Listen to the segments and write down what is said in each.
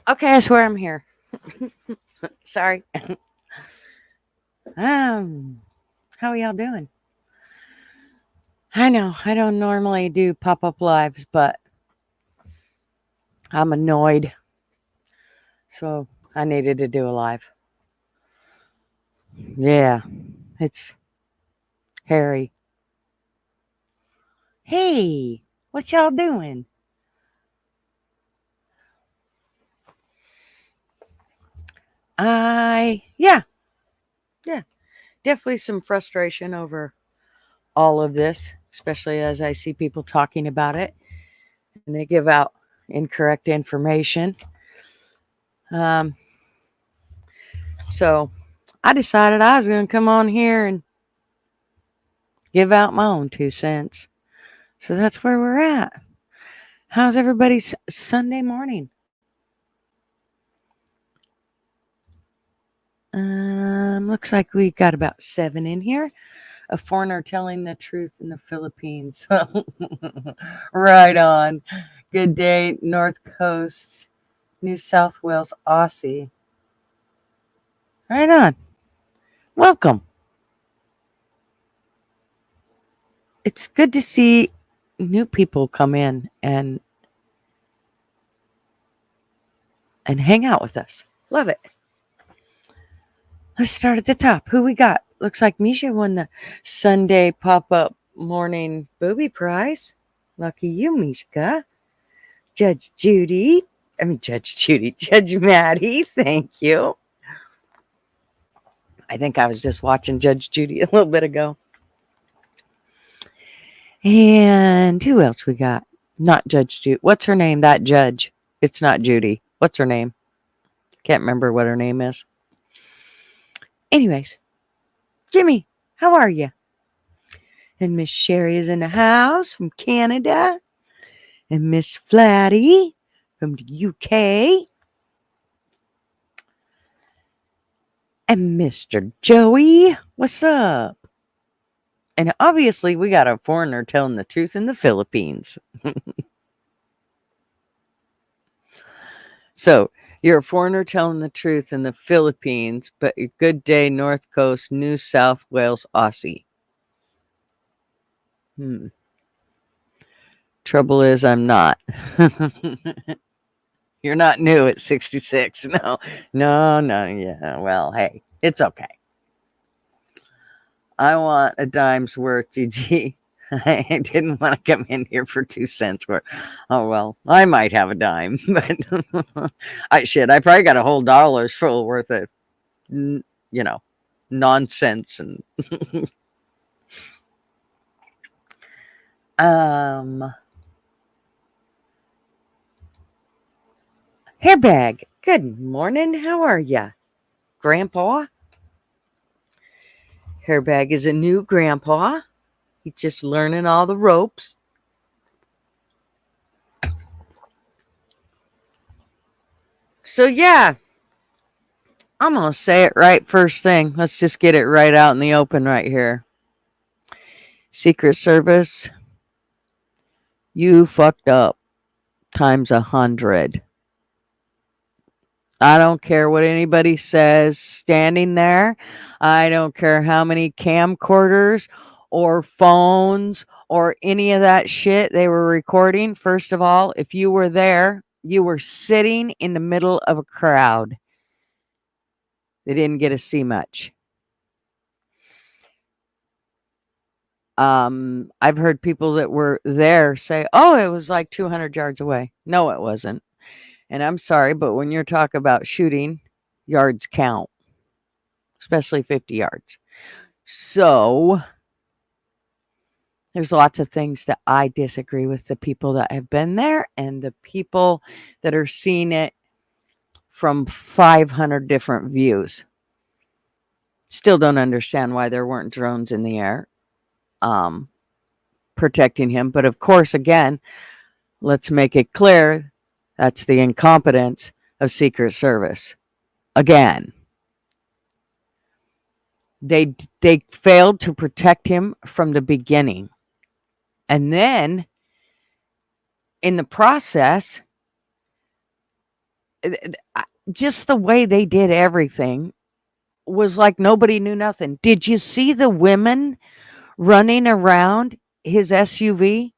Okay, I swear I'm here. Sorry. How are y'all doing? I know I don't normally do pop-up lives, but I'm annoyed, so I needed to do a live. Yeah, it's Harry. Hey, what y'all doing? Yeah, yeah, definitely some frustration over all of this, especially as I see people talking about it and they give out incorrect information. Um, so I decided I was going to come on here and give out my own 2 cents. So that's where we're at. How's everybody's Sunday morning? Looks like we got about 7 in here. A foreigner telling the truth in the Philippines. Right on. Good day, North Coast, New South Wales, Aussie. Right on. Welcome. It's good to see new people come in and hang out with us. Love it. Let's start at the top. Who we got? Looks like Misha won the Sunday pop-up morning booby prize. Lucky you, Mishka. Judge Judy, Judge Maddie, thank you. I think I was just watching Judge Judy a little bit ago. And who else we got? Not Judge Judy. What's her name? That judge. It's not Judy. What's her name? Can't remember what her name is. Anyways, Jimmy, how are you? And Miss Sherry is in the house from Canada. And Miss Flatty from the UK. And Mr. Joey, what's up? And obviously, we got a foreigner telling the truth in the Philippines. So, you're a foreigner telling the truth in the Philippines, but a good day, North Coast, New South Wales, Aussie. Trouble is, I'm not. You're not new at 66. No. Yeah. Well, hey, it's okay. I want a dime's worth, GG. I didn't want to come in here for 2 cents worth. Oh, well, I might have a dime, but I probably got a whole dollar's full worth of, nonsense. And, Hairbag, good morning. How are ya, Grandpa? Hairbag is a new grandpa. He's just learning all the ropes. So, yeah, I'm going to say it right first thing. Let's just get it right out in the open right here. Secret Service, you fucked up times 100. I don't care what anybody says standing there. I don't care how many camcorders or phones or any of that shit they were recording. First of all, if you were there, you were sitting in the middle of a crowd. They didn't get to see much. I've heard people that were there say, oh, it was like 200 yards away. No, it wasn't. And I'm sorry, but when you're talking about shooting, yards count, especially 50 yards. So there's lots of things that I disagree with the people that have been there and the people that are seeing it from 500 different views. Still don't understand why there weren't drones in the air protecting him. But of course, again, let's make it clear that's the incompetence of Secret Service. Again, they failed to protect him from the beginning. And then in the process, just the way they did everything was like nobody knew nothing. Did you see the women running around his SUV?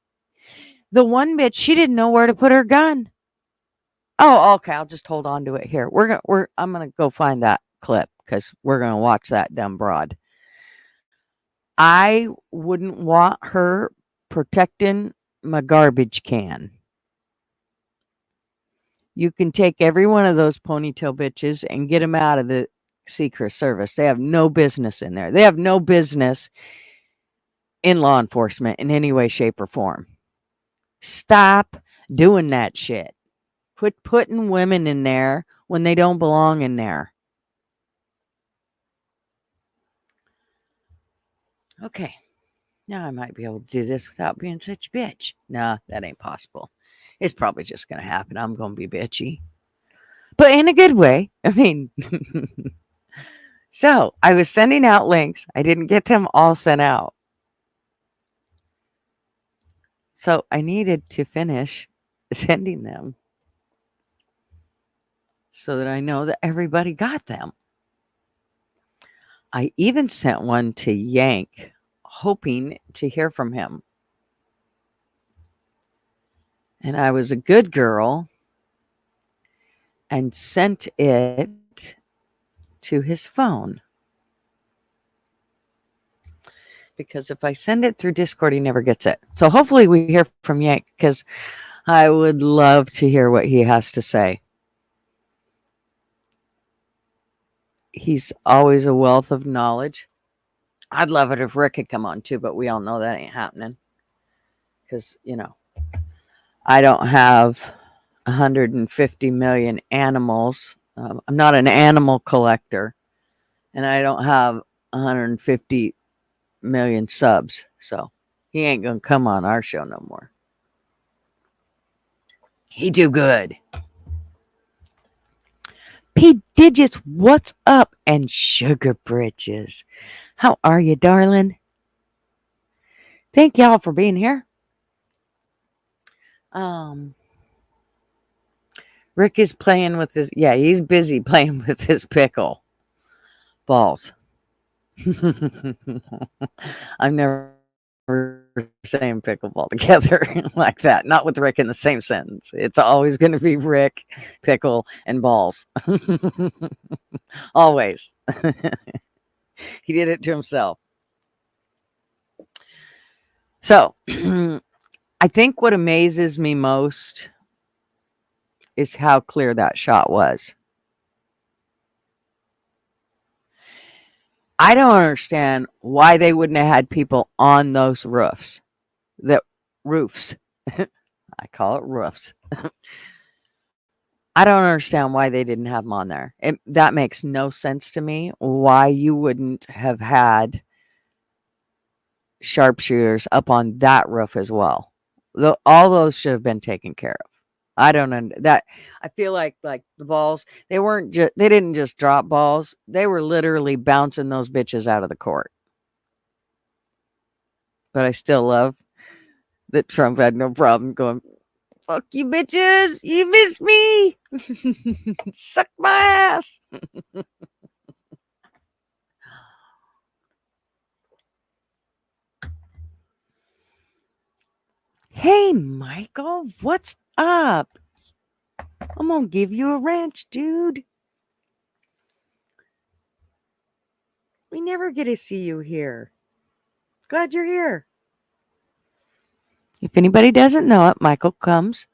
The one bitch, she didn't know where to put her gun. Oh, okay. I'll just hold on to it here. I'm gonna go find that clip because we're gonna watch that dumb broad. I wouldn't want her protecting my garbage can. You can take every one of those ponytail bitches and get them out of the Secret Service. They have no business in there. They have no business in law enforcement in any way, shape, or form. Stop doing that shit. Quit putting women in there when they don't belong in there. Okay. Now I might be able to do this without being such a bitch. Nah, that ain't possible. It's probably just going to happen. I'm going to be bitchy. But in a good way. I mean, so I was sending out links. I didn't get them all sent out. So I needed to finish sending them so that I know that everybody got them. I even sent one to Yank, hoping to hear from him. And I was a good girl and sent it to his phone. Because if I send it through Discord, he never gets it. So hopefully we hear from Yank, because I would love to hear what he has to say. He's always a wealth of knowledge. I'd love it if Rick could come on too, but we all know that ain't happening. Because, I don't have 150 million animals. I'm not an animal collector. And I don't have 150 million subs. So he ain't going to come on our show no more. He do good. P. Digits, what's up? And Sugar Bridges. How are you, darling? Thank y'all for being here. Rick is playing with his, he's busy playing with his pickle balls. I'm never saying pickleball together like that. Not with Rick in the same sentence. It's always going to be Rick, pickle, and balls. Always. He did it to himself. So, I think what amazes me most is how clear that shot was. I don't understand why they wouldn't have had people on those roofs. I call it roofs. I don't understand why they didn't have them on there. That makes no sense to me. Why you wouldn't have had sharpshooters up on that roof as well. All those should have been taken care of. I don't that. I feel like the balls, they didn't just drop balls. They were literally bouncing those bitches out of the court. But I still love that Trump had no problem going, fuck you bitches, you missed me. Suck my ass. Hey, Michael, what's up? I'm gonna give you a wrench, dude. We never get to see you here. Glad you're here. If anybody doesn't know it, Michael comes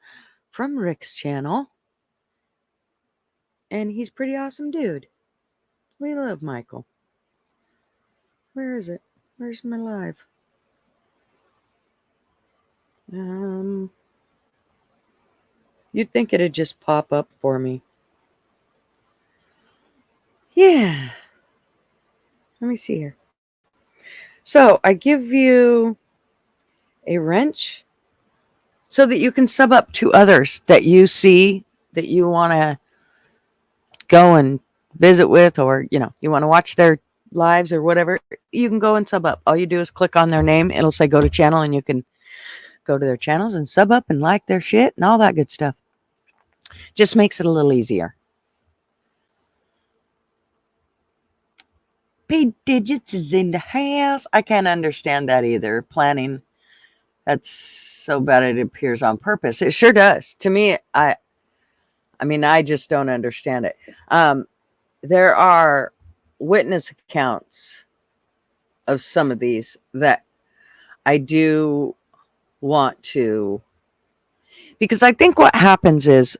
from Rick's channel. And he's a pretty awesome dude. We love Michael. Where is it? Where's my live? You'd think it'd just pop up for me. Yeah. Let me see here. So I give you a wrench so that you can sub up to others that you see that you want to go and visit with, or you want to watch their lives or whatever. You can go and sub up. All you do is click on their name. It'll say go to channel, and you can go to their channels and sub up and like their shit and all that good stuff. Just makes it a little easier. P Digits is in the house. I can't understand that either. Planning. That's so bad it appears on purpose. It sure does. To me, I mean, I just don't understand it. There are witness accounts of some of these that I do want to, because I think what happens is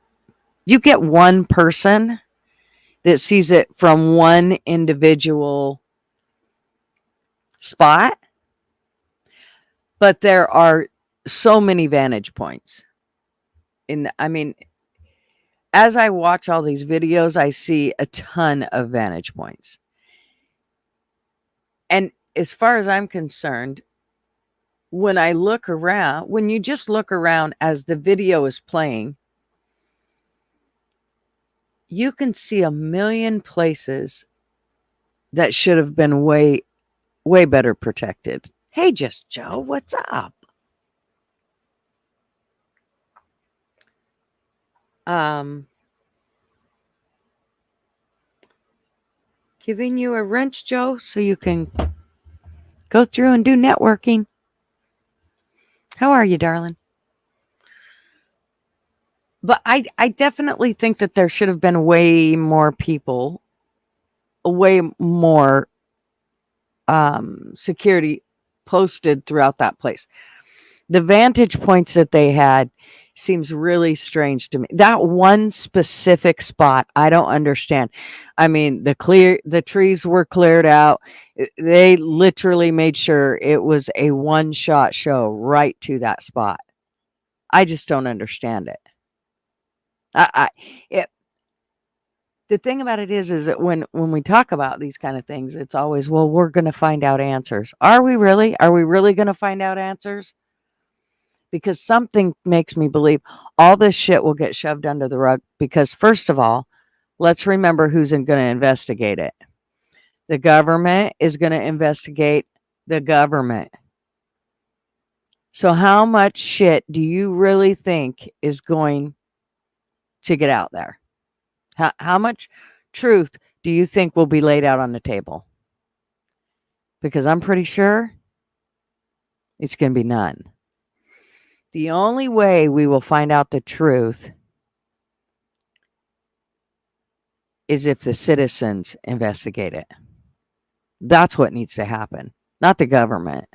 you get one person that sees it from one individual spot, but there are so many vantage points. And I mean, as I watch all these videos, I see a ton of vantage points. And as far as I'm concerned, when I look around, when you just look around as the video is playing, you can see a million places that should have been way, way better protected. Hey, Just Joe, what's up? Giving you a wrench, Joe, so you can go through and do networking. How are you, darling? But I definitely think that there should have been way more people, way more security posted throughout that place. The vantage points that they had seems really strange to me. That one specific spot, I don't understand. I mean, the trees were cleared out. They literally made sure it was a one-shot show right to that spot. I just don't understand it. I it, the thing about it is that when we talk about these kind of things, it's always, well, we're going to find out answers. Are we really? Are we really going to find out answers? Because something makes me believe all this shit will get shoved under the rug. Because, first of all, let's remember who's going to investigate it. The government is going to investigate the government. So, how much shit do you really think is going to get out there? How much truth do you think will be laid out on the table? Because I'm pretty sure it's going to be none. The only way we will find out the truth is if the citizens investigate it. That's what needs to happen, not the government.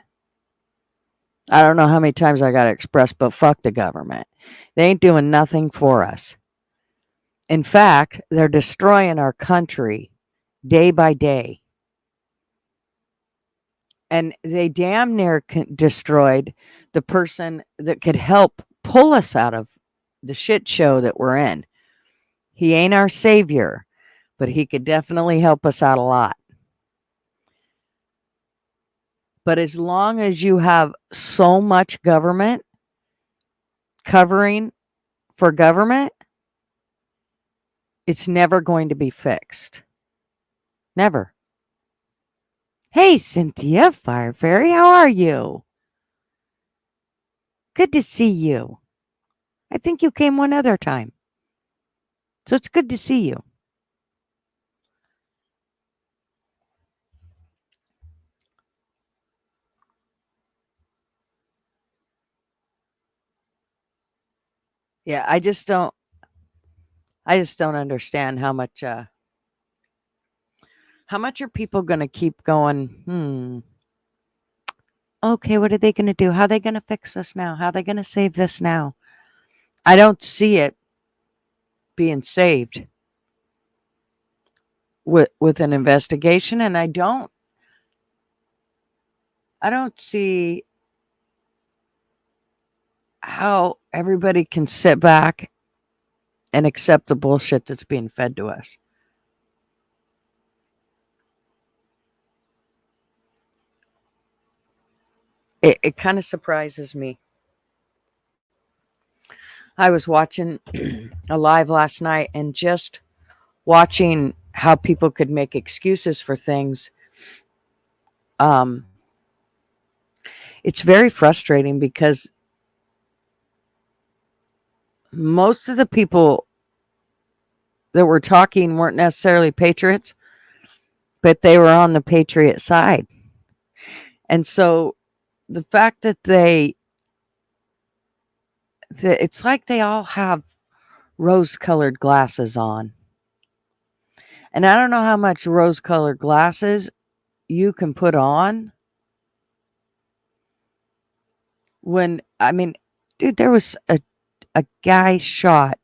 I don't know how many times I got to express, but fuck the government. They ain't doing nothing for us. In fact, they're destroying our country day by day. And they damn near destroyed the person that could help pull us out of the shit show that we're in. He ain't our savior, but he could definitely help us out a lot. But as long as you have so much government covering for government, it's never going to be fixed. Never. Hey, Cynthia, Fire Fairy, how are you? Good to see you. I think you came one other time. So it's good to see you. Yeah, I just don't understand how much are people going to keep going, okay, what are they going to do? How are they going to fix this now? How are they going to save this now? I don't see it being saved with an investigation, and I don't see how everybody can sit back and accept the bullshit that's being fed to us. It kind of surprises me. I was watching a live last night and just watching how people could make excuses for things. Um, it's very frustrating because most of the people that were talking weren't necessarily patriots, but they were on the patriot side. And so the fact that it's like they all have rose colored glasses on. And I don't know how much rose colored glasses you can put on when, I mean, dude, there was a guy shot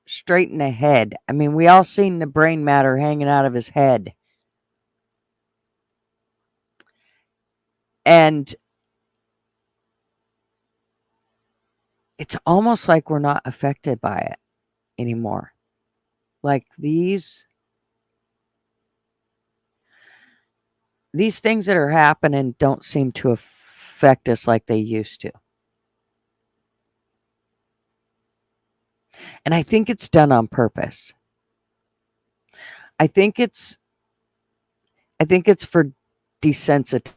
straight in the head. I mean, we all seen the brain matter hanging out of his head. And it's almost like we're not affected by it anymore. Like these things that are happening don't seem to affect us like they used to. And I think it's done on purpose. I think it's I think it's for desensitizing,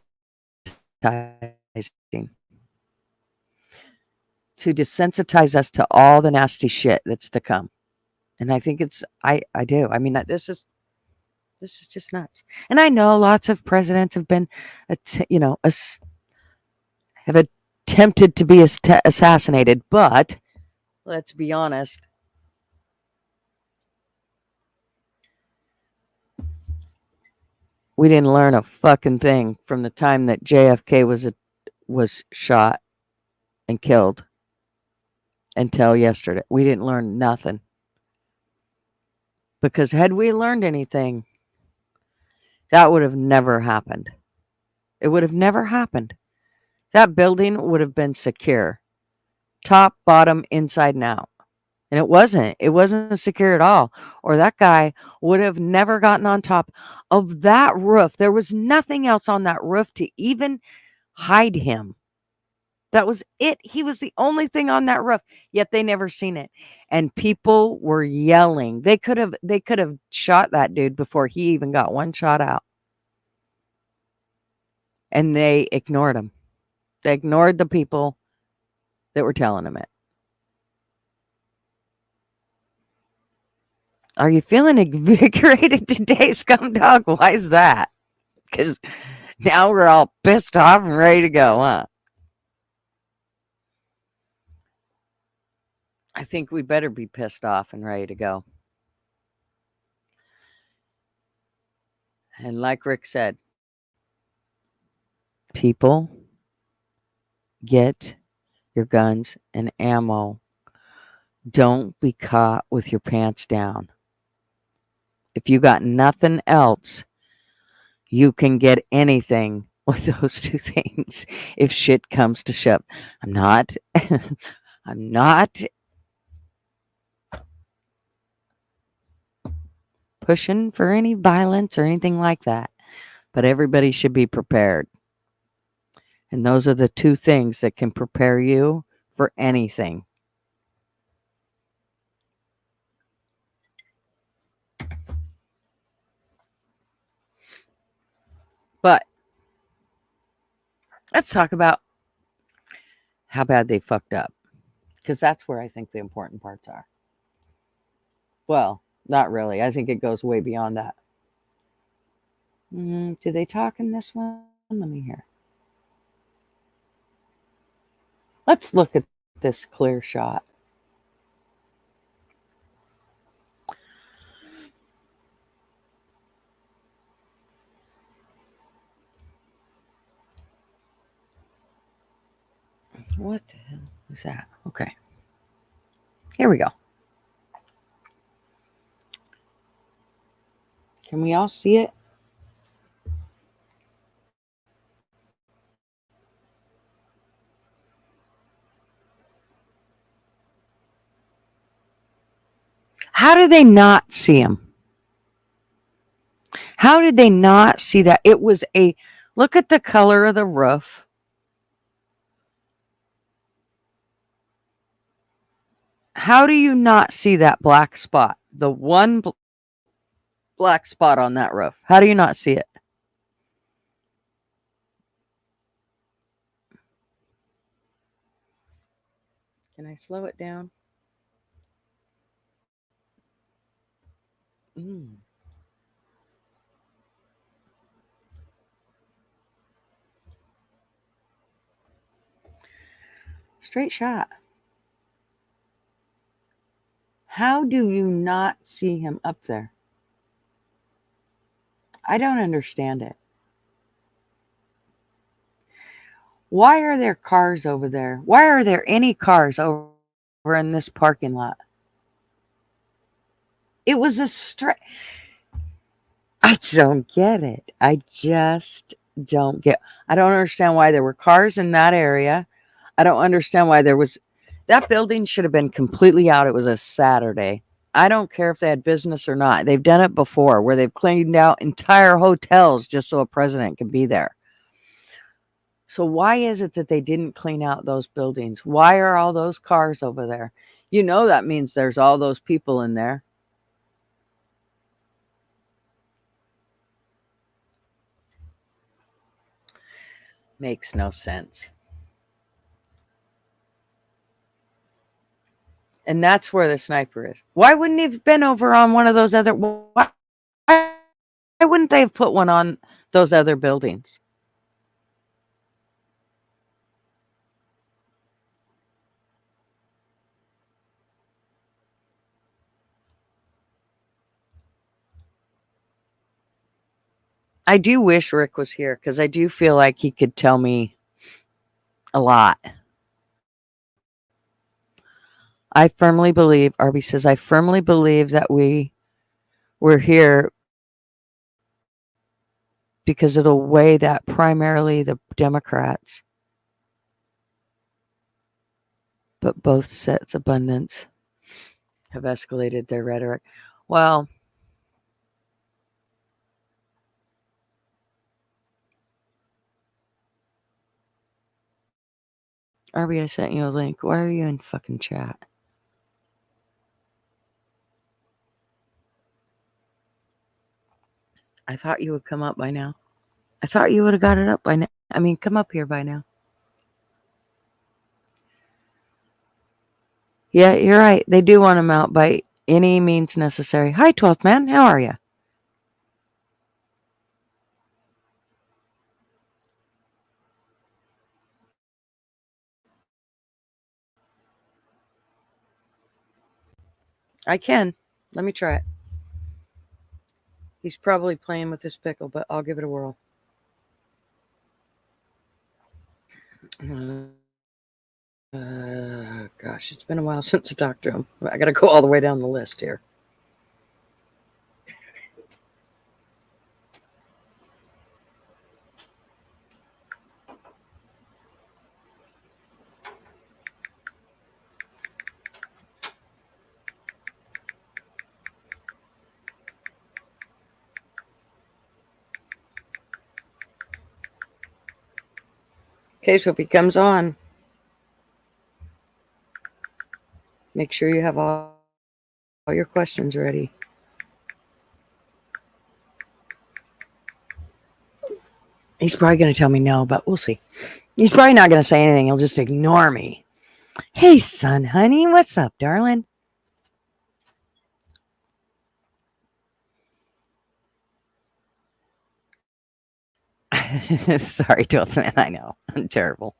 to desensitize us to all the nasty shit that's to come. And I think I do. I mean, this is just nuts. And I know lots of presidents have been, have attempted to be assassinated, but let's be honest. We didn't learn a fucking thing from the time that JFK was shot and killed until yesterday. We didn't learn nothing. Because had we learned anything, that would have never happened. It would have never happened. That building would have been secure, top, bottom, inside and out. And it wasn't. It wasn't secure at all. Or that guy would have never gotten on top of that roof. There was nothing else on that roof to even hide him. That was it. He was the only thing on that roof, yet they never seen it. And people were yelling. They could have shot that dude before he even got one shot out. And they ignored him. They ignored the people that were telling him it. Are you feeling invigorated today, scum dog? Why is that? Because now we're all pissed off and ready to go, huh? I think we better be pissed off and ready to go. And like Rick said, people, get your guns and ammo. Don't be caught with your pants down. If you got nothing else, you can get anything with those two things if shit comes to shove. I'm not I'm not pushing for any violence or anything like that, but everybody should be prepared. And those are the two things that can prepare you for anything. But let's talk about how bad they fucked up, because that's where I think the important parts are. Well, not really. I think it goes way beyond that. Do they talk in this one? Let me hear. Let's look at this clear shot. What the hell is that? Okay. Here we go. Can we all see it? How do they not see him? How did they not see that? It was a look at the color of the roof. How do you not see that black spot? The one black spot on that roof. How do you not see it? Can I slow it down? Mm. Straight shot. How do you not see him up there? I don't understand it. Why are there cars over there? Why are there any cars over in this parking lot? It was a straight. I don't get it. I just don't get. I don't understand why there were cars in that area. I don't understand why there was. That building should have been completely out. It was a Saturday. I don't care if they had business or not. They've done it before where they've cleaned out entire hotels just so a president can be there. So why is it that they didn't clean out those buildings? Why are all those cars over there? You know that means there's all those people in there. Makes no sense. And that's where the sniper is. Why wouldn't he have been over on one of those other why wouldn't they have put one on those other buildings? I do wish Rick was here because I do feel like he could tell me a lot. I firmly believe, Arby says, I firmly believe that we're here because of the way that primarily the Democrats, but both sets abundance have escalated their rhetoric. Well, Arby, I sent you a link. Why are you in fucking chat? I thought you would come up by now. I thought you would have got it up by now. I mean, come up here by now. Yeah, you're right. They do want him out by any means necessary. Hi, 12th man. How are you? I can. Let me try it. He's probably playing with his pickle, but I'll give it a whirl. Gosh, it's been a while since I talked to him. I got to go all the way down the list here. Okay, so if he comes on, make sure you have all your questions ready. He's probably going to tell me no, but we'll see. He's probably not going to say anything. He'll just ignore me. Hey, son, honey, what's up, darling? Sorry, 12th man. I know. I'm terrible.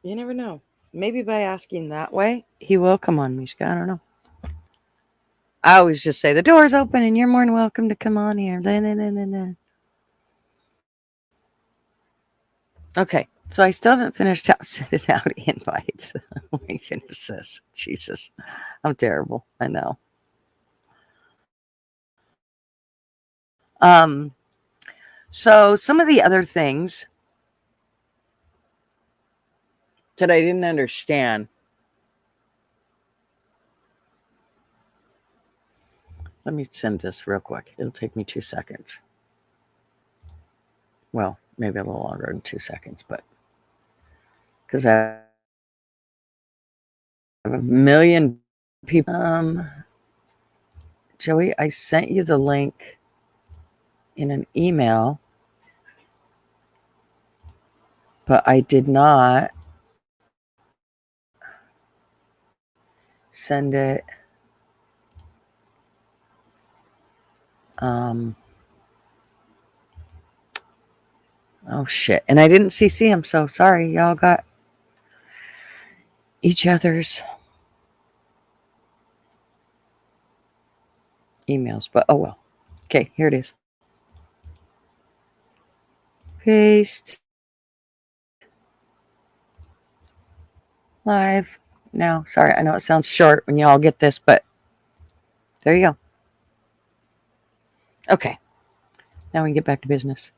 You never know. Maybe by asking that way, he will come on, Mishka. I don't know. I always just say the door's open and you're more than welcome to come on here. Okay, so I still haven't finished out sending out invites. Let me finish this. Jesus, I'm terrible. I know. Um, so some of the other things that I didn't understand. Let me send this real quick. It'll take me 2 seconds. Well, maybe a little longer than 2 seconds, but because I have a million people. Joey, I sent you the link in an email, but I did not send it. Oh shit. And I didn't CC him, so sorry. Y'all got each other's emails, but oh well. Okay, here it is. Paste. Live. Now, sorry, I know it sounds short when y'all get this, but there you go. Okay. Now we can get back to business.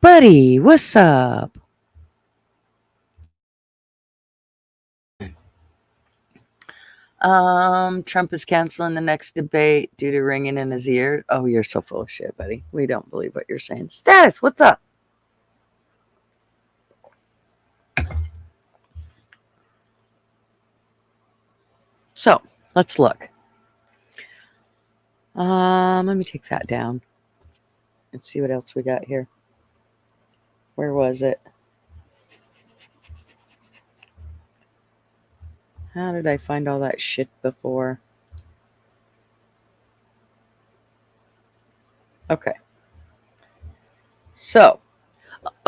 Buddy, what's up? Trump is canceling the next debate due to ringing in his ear. Oh, you're so full of shit, buddy. We don't believe what you're saying. Status, what's up? So, let's look. Let me take that down. Let's see what else we got here. Where was it? How did I find all that shit before? Okay. So,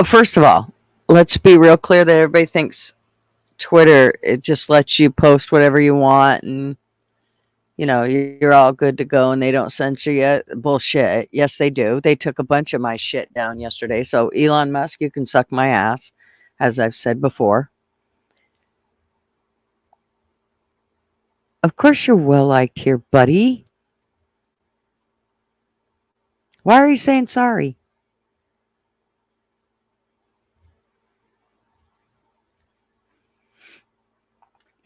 first of all, let's be real clear that everybody thinks Twitter, it just lets you post whatever you want and, you know, you're all good to go and they don't censor you. Bullshit. Yes, they do. They took a bunch of my shit down yesterday. So, Elon Musk, you can suck my ass, as I've said before. Of course, you're well liked here, buddy. Why are you saying sorry?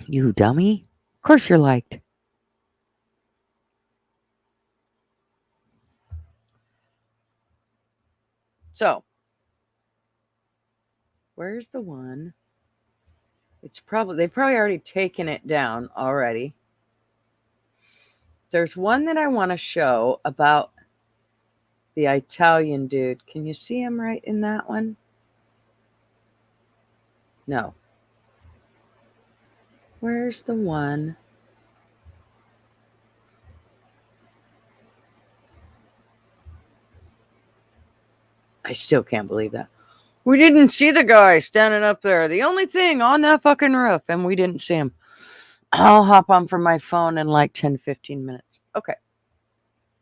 You dummy. Of course, you're liked. So, where's the one? They've probably already taken it down already. There's one that I want to show about the Italian dude. Can you see him right in that one? No. Where's the one? I still can't believe that. We didn't see the guy standing up there. The only thing on that fucking roof, and we didn't see him. I'll hop on from my phone in like 10, 15 minutes. Okay.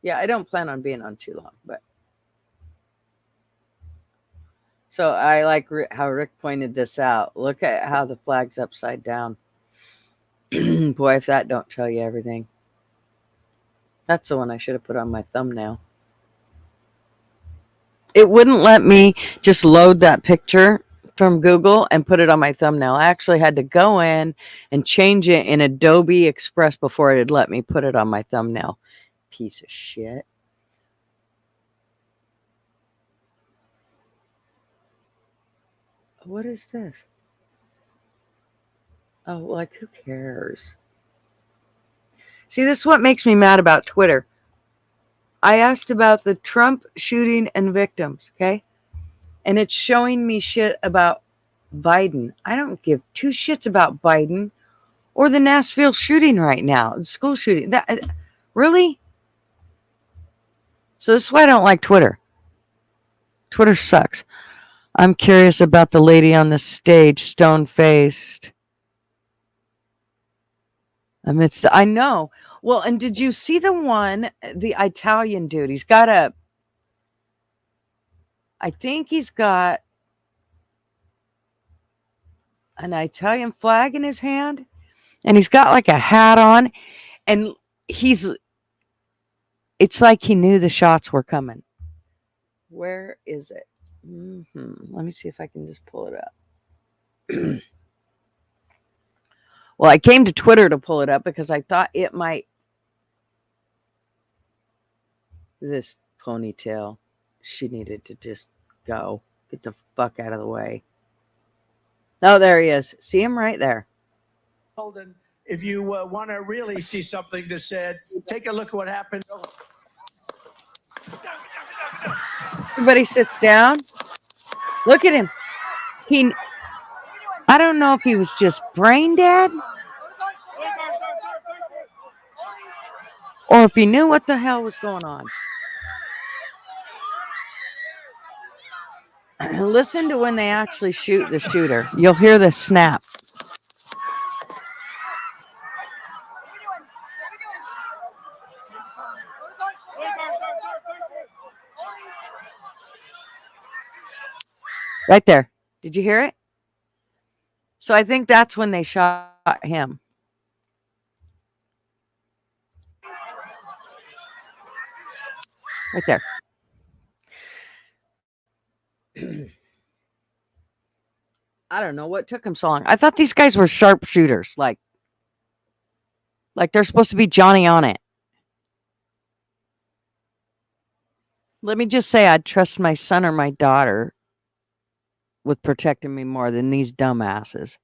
Yeah, I don't plan on being on too long, but. So I like how Rick pointed this out. Look at how the flag's upside down. Boy, if that don't tell you everything. That's the one I should have put on my thumbnail. It wouldn't let me just load that picture from Google and put it on my thumbnail. I actually had to go in and change it in Adobe Express before it'd let me put it on my thumbnail. Piece of shit. What is this? Oh, like, who cares? See, this is what makes me mad about Twitter. I asked about the Trump shooting and victims, okay? And it's showing me shit about Biden. I don't give two shits about Biden or the Nashville shooting right now, the school shooting. Really? So this is why I don't like Twitter. Twitter sucks. I'm curious about the lady on the stage, stone-faced. I know. Well, and did you see the one, the Italian dude? I think he's got an Italian flag in his hand, and he's got like a hat on, and it's like he knew the shots were coming. Where is it? Let me see if I can just pull it up. Well, I came to Twitter to pull it up because I thought it might. This ponytail, she needed to just go. Get the fuck out of the way. Oh, there he is. See him right there. If you want to really see something that said, take a look at what happened. Everybody sits down. Look at him. I don't know if he was just brain dead Or if he knew what the hell was going on. Listen to when they actually shoot the shooter. You'll hear the snap. Right there. Did you hear it? So I think that's when they shot him. Right there. I don't know what took him so long. I thought these guys were sharpshooters, like they're supposed to be Johnny on it. Let me just say, I'd trust my son or my daughter with protecting me more than these dumbasses.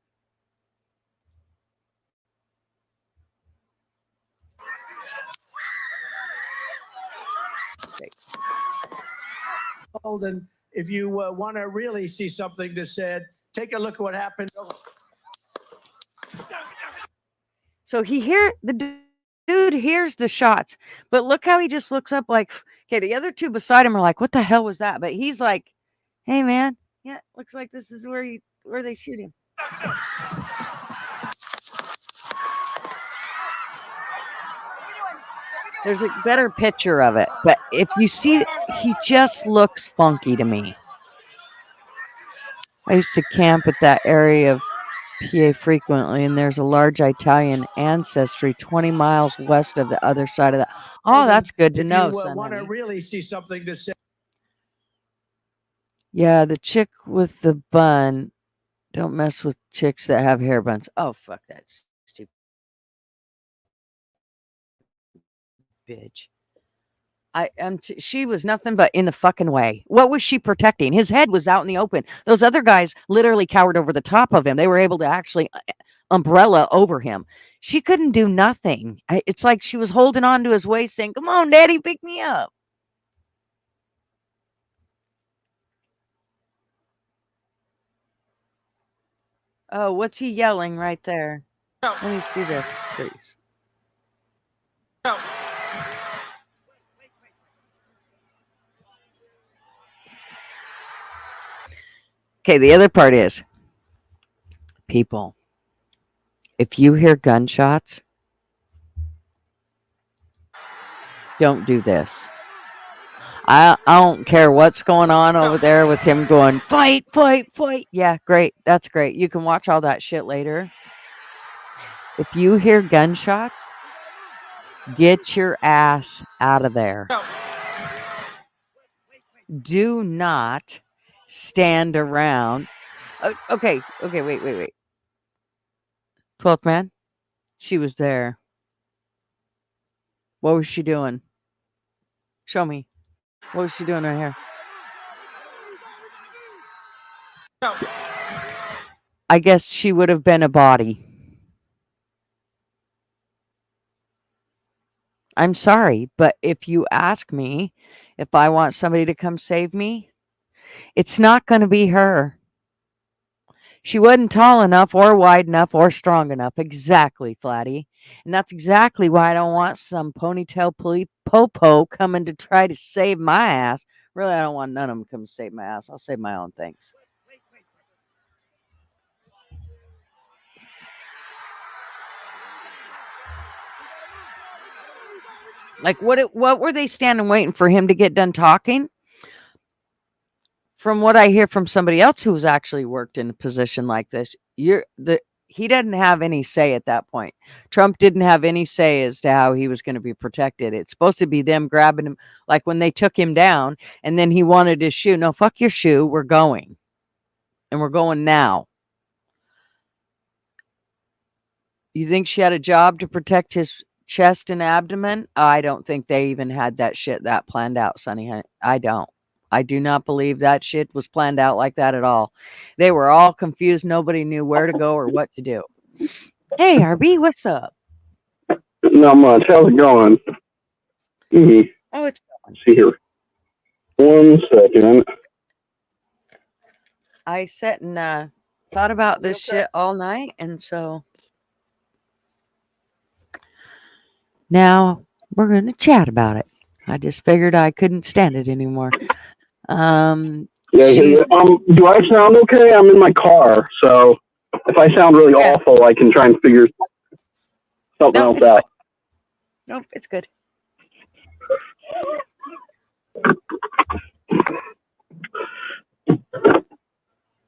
And if you want to really see something that said, take a look at what happened. So the dude hears the shots, but look how he just looks up like, okay, the other two beside him are like, what the hell was that? But he's like, hey man, yeah, looks like this is where they shoot him. There's a better picture of it, but if you see, he just looks funky to me. I used to camp at that area of PA frequently, and there's a large Italian ancestry 20 miles west of the other side of that. Oh, that's good to know, son. If you want to really see something that said, yeah, the chick with the bun. Don't mess with chicks that have hair buns. Oh, fuck that stupid bitch. She was nothing but in the fucking way. What was she protecting? His head was out in the open. Those other guys literally cowered over the top of him. They were able to actually umbrella over him. She couldn't do nothing. It's like she was holding on to his waist saying, come on, daddy, pick me up. Oh, what's he yelling right there? Let me see this, please. Okay, the other part is, people, if you hear gunshots, don't do this. I don't care what's going on over there with him going, fight, fight, fight. Yeah, great. That's great. You can watch all that shit later. If you hear gunshots, get your ass out of there. Do not stand around. Okay, wait. 12th man, she was there. What was she doing? Show me. What was she doing right here? I guess she would have been a body. I'm sorry, but if you ask me if I want somebody to come save me, it's not going to be her. She wasn't tall enough or wide enough or strong enough. Exactly, Flatty. And that's exactly why I don't want some ponytail popo coming to try to save my ass. Really, I don't want none of them come save my ass. I'll save my own things. Like, what were they standing waiting for him to get done talking? From what I hear from somebody else who's actually worked in a position like this, he didn't have any say at that point. Trump didn't have any say as to how he was going to be protected. It's supposed to be them grabbing him, like when they took him down, and then he wanted his shoe. No, fuck your shoe. We're going, and we're going now. You think she had a job to protect his chest and abdomen? I don't think they even had that shit that planned out, Sonny. I don't. I do not believe that shit was planned out like that at all. They were all confused. Nobody knew where to go or what to do. Hey, RB, what's up? Not much. How's it going? Oh, it's going. See here. 1 second. I sat and thought about this shit all night, and so now we're going to chat about it. I just figured I couldn't stand it anymore. Yeah, She's do I sound okay? I'm in my car, so if I sound really yeah. awful, I can try and figure something No, else it's fine. out. No, it's good.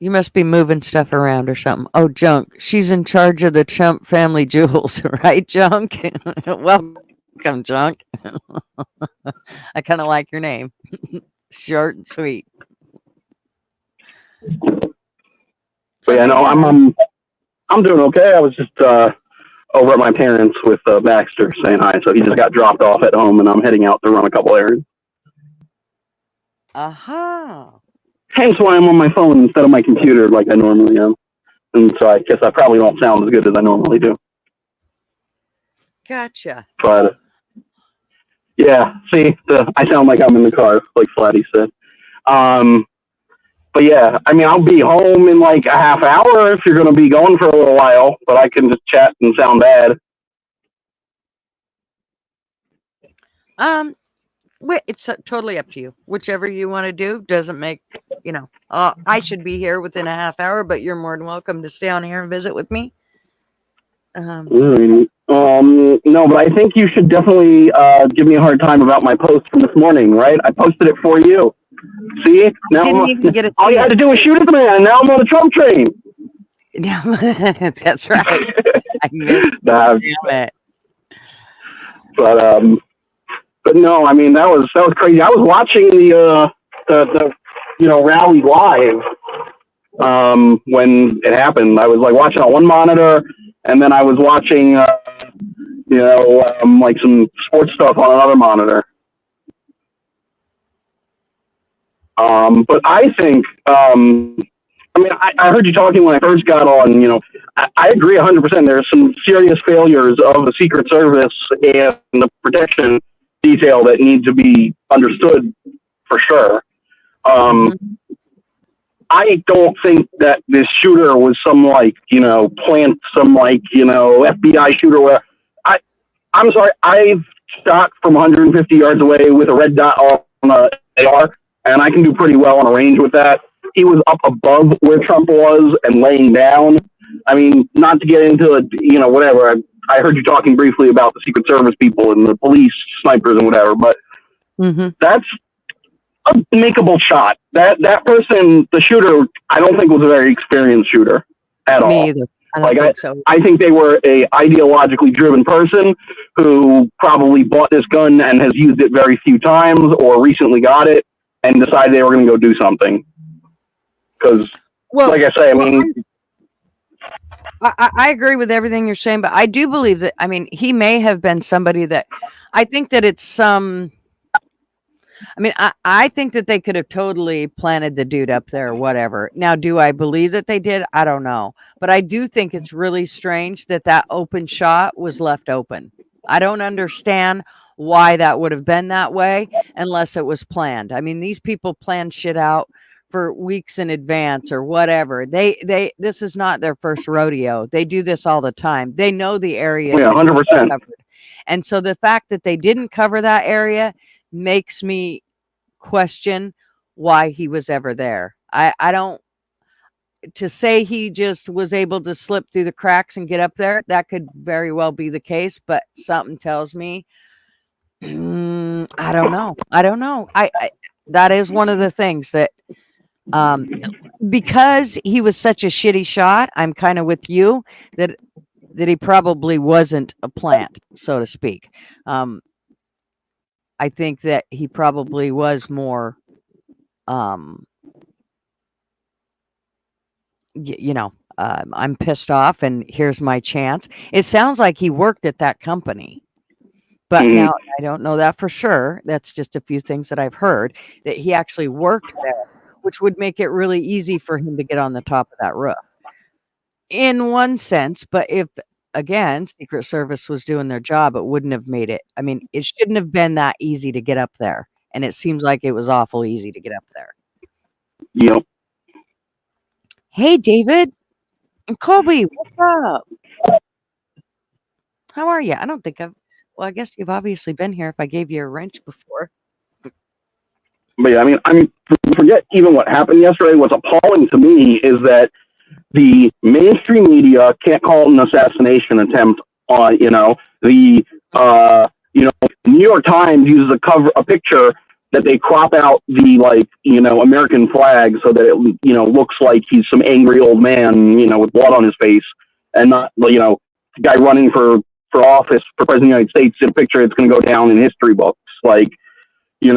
You must be moving stuff around or something. Oh, Junk. She's in charge of the Chump family jewels, right, Junk? Welcome, Junk. I kind of like your name. Short and sweet. So But how yeah, you no, doing, man? I'm doing okay. I was just over at my parents with Baxter saying hi. So he just got dropped off at home, and I'm heading out to run a couple errands. Aha. Hence why I'm on my phone instead of my computer like I normally am. And so I guess I probably don't sound as good as I normally do. Gotcha. But yeah, see, I sound like I'm in the car, like Flatty said. Um, but yeah, I mean, I'll be home in like a half hour if you're going to be going for a little while, but I can just chat and sound bad. Um, it's totally up to you. Whichever you want to do doesn't make, I should be here within a half hour, but you're more than welcome to stay on here and visit with me. Um, No, but I think you should definitely give me a hard time about my post from this morning, right? I posted it for you. See, now didn't even get to all see you had it. to do was shoot at the man. Now I'm on a Trump train. Yeah, that's right. I missed it. Nah, Damn it. but but no, I mean that was crazy. I was watching the rally live when it happened. I was like watching on one monitor, and then I was watching like some sports stuff on another monitor. But I think I mean I heard you talking when I first got on. I agree 100%. There's some serious failures of the Secret Service and the protection detail that need to be understood for sure. Um, Hmm. I don't think that this shooter was some FBI shooter where I'm sorry, I've shot from 150 yards away with a red dot on a AR, and I can do pretty well on a range with that. He was up above where Trump was and laying down. I mean, not to get into it, whatever. I heard you talking briefly about the Secret Service people and the police snipers and whatever, but Hmm. that's a makeable shot. That person, the shooter, I don't think was a very experienced shooter at Me all. either. I don't Like think so. I think they were a ideologically driven person who probably bought this gun and has used it very few times or recently got it and decided they were going to go do something. Because, Well, like I say, I well, mean, I agree with everything you're saying, but I do believe that. I mean, he may have been somebody that. I think that it's some. I mean, I think that they could have totally planted the dude up there or whatever. Now, do I believe that they did? I don't know. But I do think it's really strange that that open shot was left open. I don't understand why that would have been that way unless it was planned. I mean, these people plan shit out for weeks in advance or whatever. This is not their first rodeo. They do this all the time. They know the areas yeah, that need to be 100%. covered. And so the fact that they didn't cover that area makes me question why he was ever there. I don't to say he just was able to slip through the cracks and get up there, that could very well be the case, but something tells me I don't know. I don't know. I that is one of the things that um because he was such a shitty shot, I'm kind of with you that he probably wasn't a plant, so to speak. Um I think that he probably was more um I'm pissed off and here's my chance. It sounds like he worked at that company, but Mm-hmm. now I don't know that for sure. That's just a few things that I've heard that he actually worked there, which would make it really easy for him to get on the top of that roof in one sense. But if again, Secret Service was doing their job, it wouldn't have made it. I mean, it shouldn't have been that easy to get up there. And it seems like it was awful easy to get up there. Yep. Hey, David and Colby, what's up? How are you? I don't think I've Well, I guess you've obviously been here if I gave you a wrench before. But yeah, I mean, forget even what happened yesterday. What's appalling to me is that the mainstream media can't call it an assassination attempt on, the, New York Times uses a picture that they crop out the, like, American flag so that it, looks like he's some angry old man, with blood on his face, and not, the guy running for office for president of the United States in a picture that's going to go down in history books. Like, you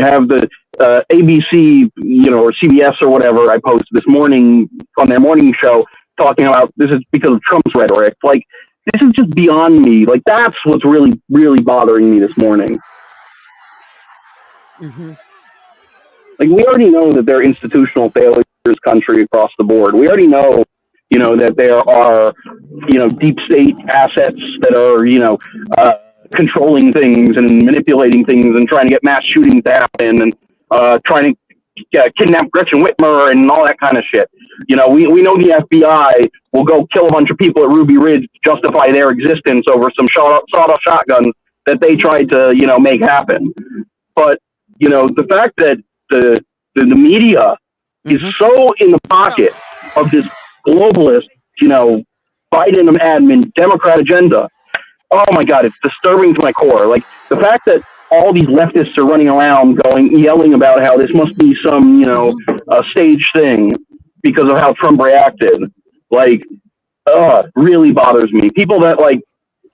have the ABC, or CBS or whatever I posted this morning on their morning show talking about this is because of Trump's rhetoric. Like, this is just beyond me. Like, that's what's really, really bothering me this morning. Mm-hmm. Like, we already know that there are institutional failures in this country across the board. We already know, that there are, deep state assets that are, controlling things and manipulating things and trying to get mass shootings to happen and trying to kidnap Gretchen Whitmer and all that kind of shit. We know the FBI will go kill a bunch of people at Ruby Ridge to justify their existence over some sawed-off shotguns that they tried to, make happen. But, the fact that the media is so in the pocket of this globalist, Biden admin Democrat agenda. Oh my God, it's disturbing to my core. Like, the fact that all these leftists are running around yelling about how this must be some, stage thing because of how Trump reacted. Like, really bothers me. People that, like,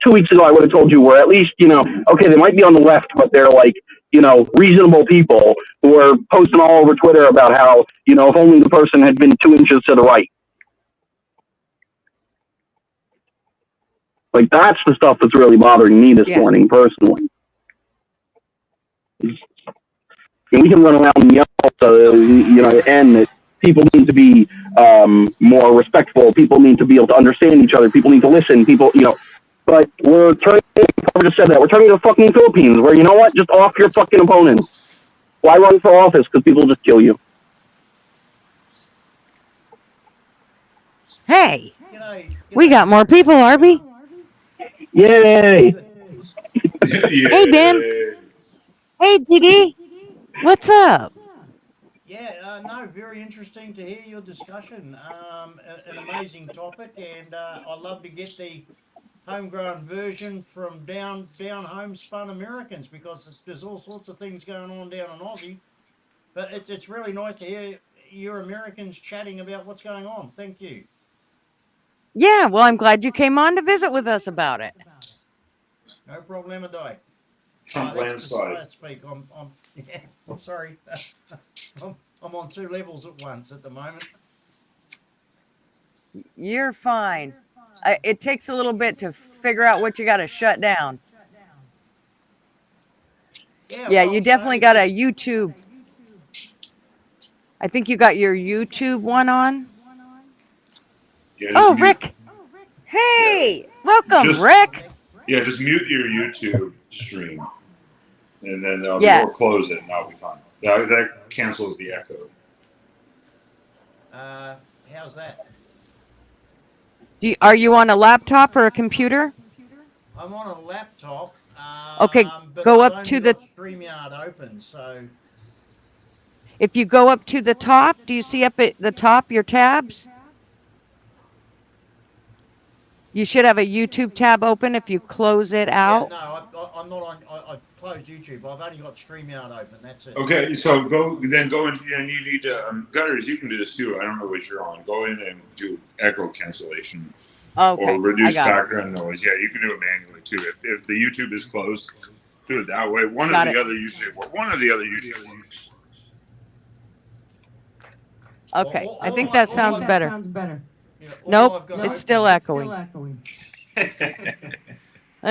2 weeks ago I would have told you were at least, okay, they might be on the left, but they're like, reasonable people who are posting all over Twitter about how, if only the person had been 2 inches to the right. Like, that's the stuff that's really bothering me this morning, personally. And we can run around and yell, and that people need to be more respectful. People need to be able to understand each other. People need to listen. But we're turning, I just said that, we're turning to fucking Philippines, where, you know what, just off your fucking opponents. Why run for office? Because people just kill you. Hey, we got more people, Arby. Yay! Hey, Ben. Hey, Didi. What's up? Yeah, no, very interesting to hear your discussion. An amazing topic, and I love to get the homegrown version from down homespun Americans, because there's all sorts of things going on down in Aussie. But it's really nice to hear your Americans chatting about what's going on. Thank you. Yeah, well, I'm glad you came on to visit with us about it. No problema, die. Trump landslide. I speak. Yeah, sorry. I'm on two levels at once at the moment. You're fine. It takes a little bit to figure out what you got to shut down. Yeah, you definitely got a YouTube. I think you got your YouTube one on. Oh, Rick. Hey, welcome, Rick. Yeah, just mute your YouTube stream, and then or close it, and I'll be fine. That cancels the echo. How's that? Are you on a laptop or a computer? I'm on a laptop. Okay, but go I've up only to the got StreamYard open, so. If you go up to the top, do you see up at the top your tabs? You should have a YouTube tab open if you close it out. Yeah, no, I'm not on. I closed YouTube. I've only got StreamYard open. That's it. Okay, so go in, and you need to Gutters. You can do this too. I don't know what you're on. Go in and do echo cancellation. Okay, or reduce background noise. Yeah, you can do it manually too. If the YouTube is closed, do it that way. One or the other usually works. Okay, I think that sounds better. Yeah, nope, it's still echoing. Let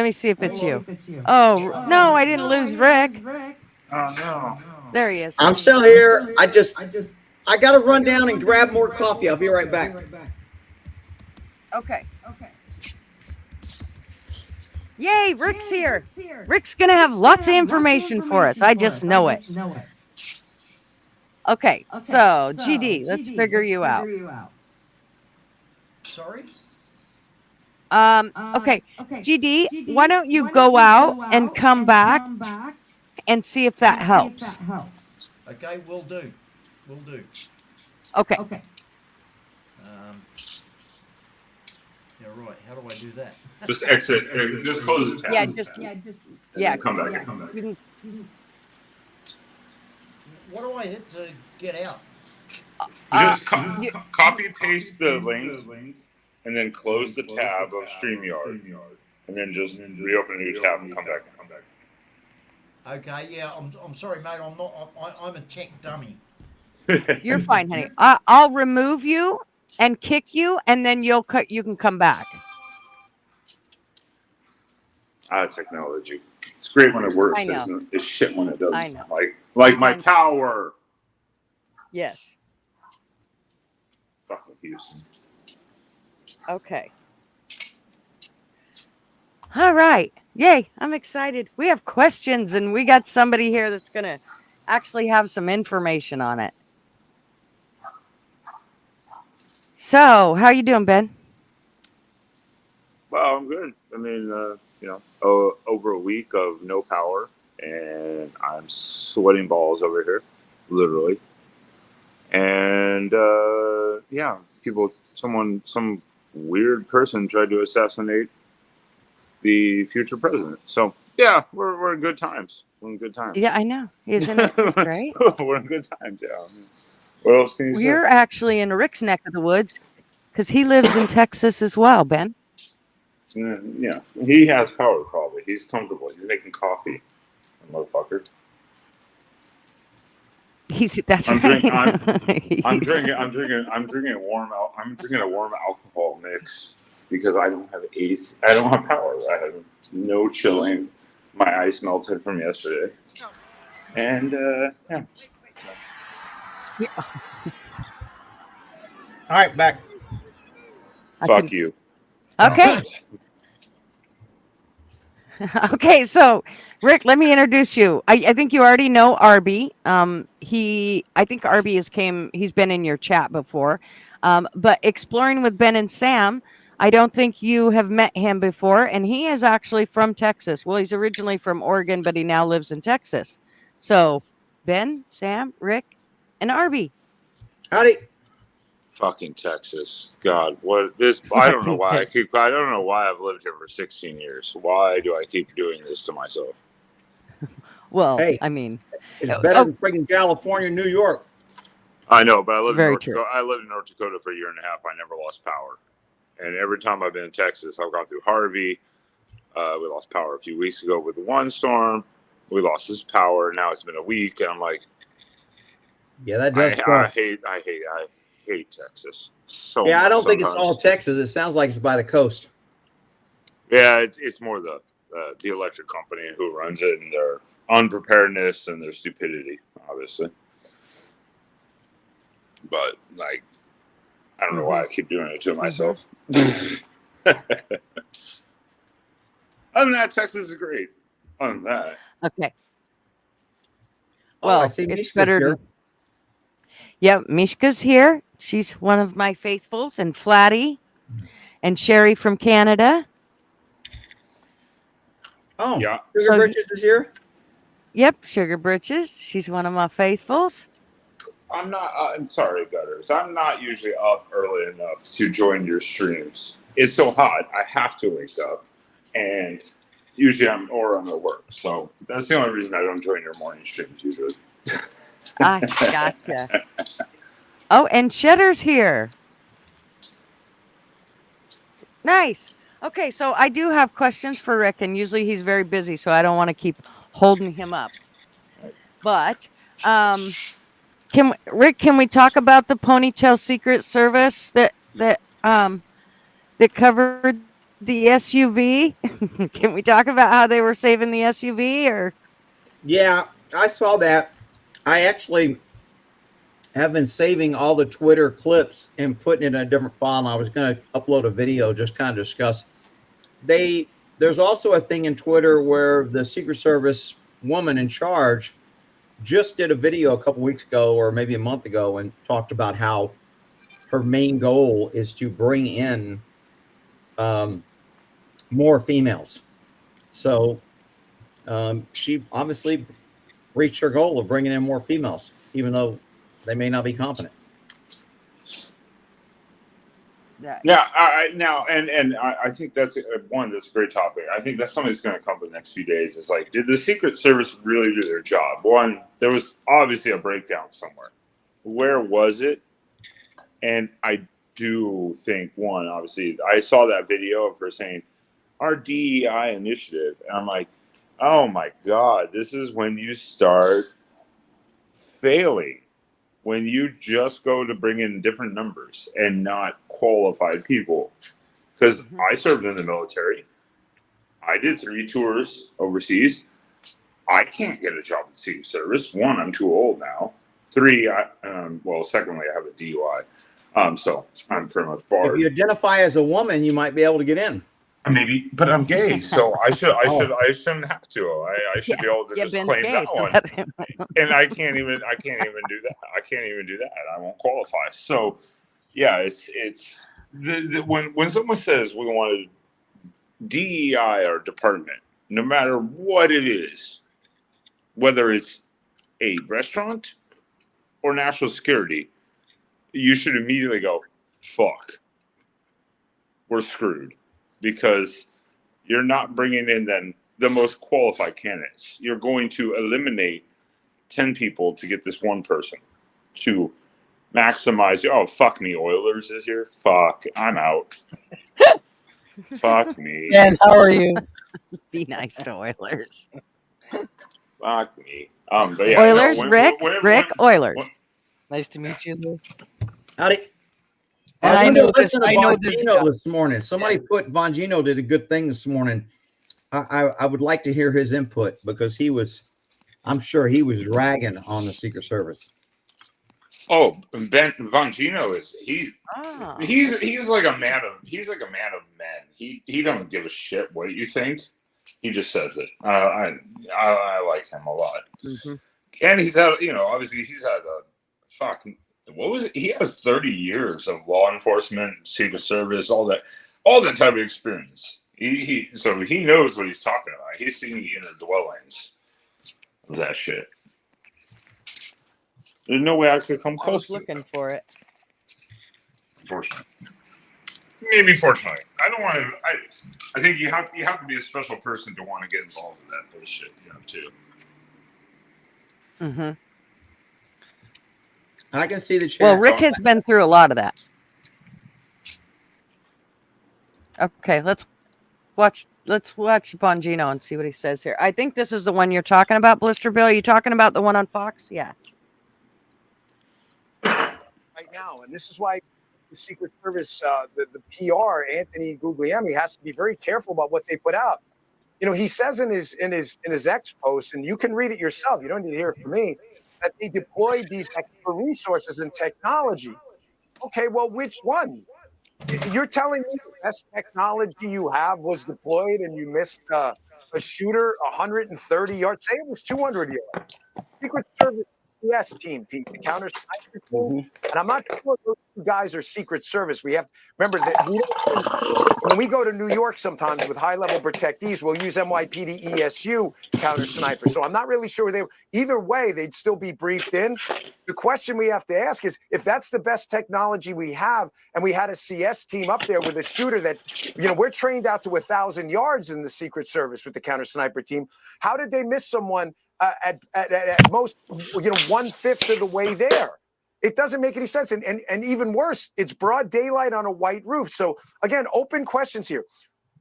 me see if it's you. Oh, no, I didn't lose Rick. Oh, no. There he is. I'm still here. I got to run down and grab more coffee. I'll be right back. Okay. Yay, Rick's here. Rick's going to have lots of information for us. I just know it. Okay, so GD, let's figure you out. Sorry? Okay, GD, why don't you go out and come back and see if that helps? Okay, will do. Will do. Okay. Um, yeah, right. How do I do that? Just exit. Just close the Yeah, tab. just And yeah. then come back. You can, What do I hit to get out? Just you, copy paste the link and then close the tab of StreamYard and then just reopen a new tab and come back. Okay, yeah. I'm sorry, mate. I'm not. I'm a tech dummy. you're fine, honey. I'll remove you and kick you, and then you can come back. Technology. It's great when it works. I know. It's shit when it doesn't. I know. Like my power. Yes. Fucking Houston. Okay. All right. Yay. I'm excited. We have questions and we got somebody here that's going to actually have some information on it. So, how you doing, Ben? Well, I'm good. I mean, over a week of no power, and I'm sweating balls over here, literally. And some weird person tried to assassinate the future president. So yeah, we're in good times. We're in good times. Yeah, I know. Isn't it great? We're in good times. Yeah. What else can you say? We're actually in Rick's neck of the woods because he lives in Texas as well, Ben. Yeah, he has power. Probably he's comfortable. He's making coffee, motherfucker. That's I'm right. I'm drinking a warm alcohol mix because I don't have AC. I don't have power. I have no chilling. My ice melted from yesterday, and yeah. All right, back. Fuck you. Okay. Okay, so Rick, let me introduce you. I think you already know Arby. I think Arby he's been in your chat before. But Exploring with Ben and Sam, I don't think you have met him before, and he is actually from Texas. Well, he's originally from Oregon, but he now lives in Texas. So, Ben, Sam, Rick, and Arby. Howdy. Fucking Texas. God, what this? I don't know why I don't know why I've lived here for 16 years. Why do I keep doing this to myself? Well, hey, I mean, it's better than freaking California, New York. I know, but I lived in North true. Dakota. I lived in North Dakota for a year and a half. I never lost power, and every time I've been in Texas, I've gone through Harvey. We lost power a few weeks ago with the one storm. We lost this power. Now it's been a week, and I'm like, yeah, that does. I hate Texas so much. I don't think it's all Texas. It sounds like it's by the coast. Yeah, it's more the electric company and who runs it and their unpreparedness and their stupidity, obviously. But like, I don't know why I keep doing it to myself. Other than that, Texas is great. Other than that, okay. Well, Well, I see it's Mishka's better. here. Yep, Mishka's here. She's one of my faithfuls, and Flatty, and Sherry from Canada. Oh, yeah. Sugar Britches is here. Yep, Sugar Britches. She's one of my faithfuls. I'm sorry, Gutters. I'm not usually up early enough to join your streams. It's so hot. I have to wake up, and usually I'm at work. So that's the only reason I don't join your morning streams usually. I gotcha. Oh, and Cheddar's here. Nice. Okay, so I do have questions for Rick, and usually he's very busy, so I don't want to keep holding him up. But can we talk about the Ponytail Secret Service that covered the SUV? Can we talk about how they were saving the SUV? Or yeah, I saw that. I actually have been saving all the Twitter clips and putting it in a different file. And I was going to upload a video, just kind of discuss. There's also a thing in Twitter where the Secret Service woman in charge just did a video a couple weeks ago, or maybe a month ago, and talked about how her main goal is to bring in more females. So she obviously reached her goal of bringing in more females, even though they may not be competent. Yeah, I think that's that's a great topic. I think that's something that's going to come in the next few days. Is like, did the Secret Service really do their job? One, there was obviously a breakdown somewhere. Where was it? And I do think one, obviously, I saw that video of her saying our DEI initiative, and I'm like, oh my god, this is when you start failing. When you just go to bring in different numbers and not qualified people. Because I served in the military. I did 3 tours overseas. I can't get a job in Secret Service. 1, I'm too old now. 3, secondly, I have a DUI. So I'm pretty much barred. If you identify as a woman, you might be able to get in. Maybe, but I'm gay, so I shouldn't have to. I should be able to just claim gay, that one. And I can't even do that. I can't even do that. I won't qualify. So, yeah, it's when someone says we want a DEI or department, no matter what it is, whether it's a restaurant or national security, you should immediately go, fuck, we're screwed. Because you're not bringing in then the most qualified candidates. You're going to eliminate 10 people to get this one person to maximize. Oh, fuck me, Oilers is here. Fuck, I'm out. Fuck me. And how are you? Be nice to Oilers. Fuck me. But yeah, Oilers, Rick, Oilers. Nice to meet you, Lou. Howdy. And I know this Bongino this morning. Somebody put Bongino did a good thing this morning. I would like to hear his input because I'm sure he was ragging on the Secret Service. Oh, Bongino he's like a man of men. He don't give a shit what you think. He just says it. I like him a lot. Mm-hmm. And he's had, obviously he's had a fucking. What was it? He has 30 years of law enforcement, Secret Service, all that type of experience. So he knows what he's talking about. He's seen the inner dwellings of that shit. There's no way I could come close. I was looking for it. Unfortunately, maybe fortunately, I don't want to. I think you have to be a special person to want to get involved in that bullshit, too. Mm-hmm. I can see the chat. Well, Rick has been through a lot of that. Okay, let's watch Bongino and see what he says here. I think this is the one you're talking about, Blister Bill. Are you talking about the one on Fox? Yeah. Right now, and this is why the Secret Service, the PR, Anthony Guglielmi, has to be very careful about what they put out. He says in his X post, and you can read it yourself. You don't need to hear it from me. That they deployed these extra resources and technology. Okay, well, which ones? You're telling me the best technology you have was deployed and you missed a shooter 130 yards? Say it was 200 yards. Secret Service CS team, Pete, the counter sniper team. And I'm not sure those two guys are Secret Service. We have remember that when we go to New York sometimes with high-level protectees, we'll use NYPD ESU counter sniper. So I'm not really sure either way, they'd still be briefed in. The question we have to ask is if that's the best technology we have, and we had a CS team up there with a shooter that, we're trained out to 1,000 yards in the Secret Service with the counter sniper team. How did they miss someone at most, 1/5 of the way there? It doesn't make any sense. And even worse, it's broad daylight on a white roof. So again, open questions here.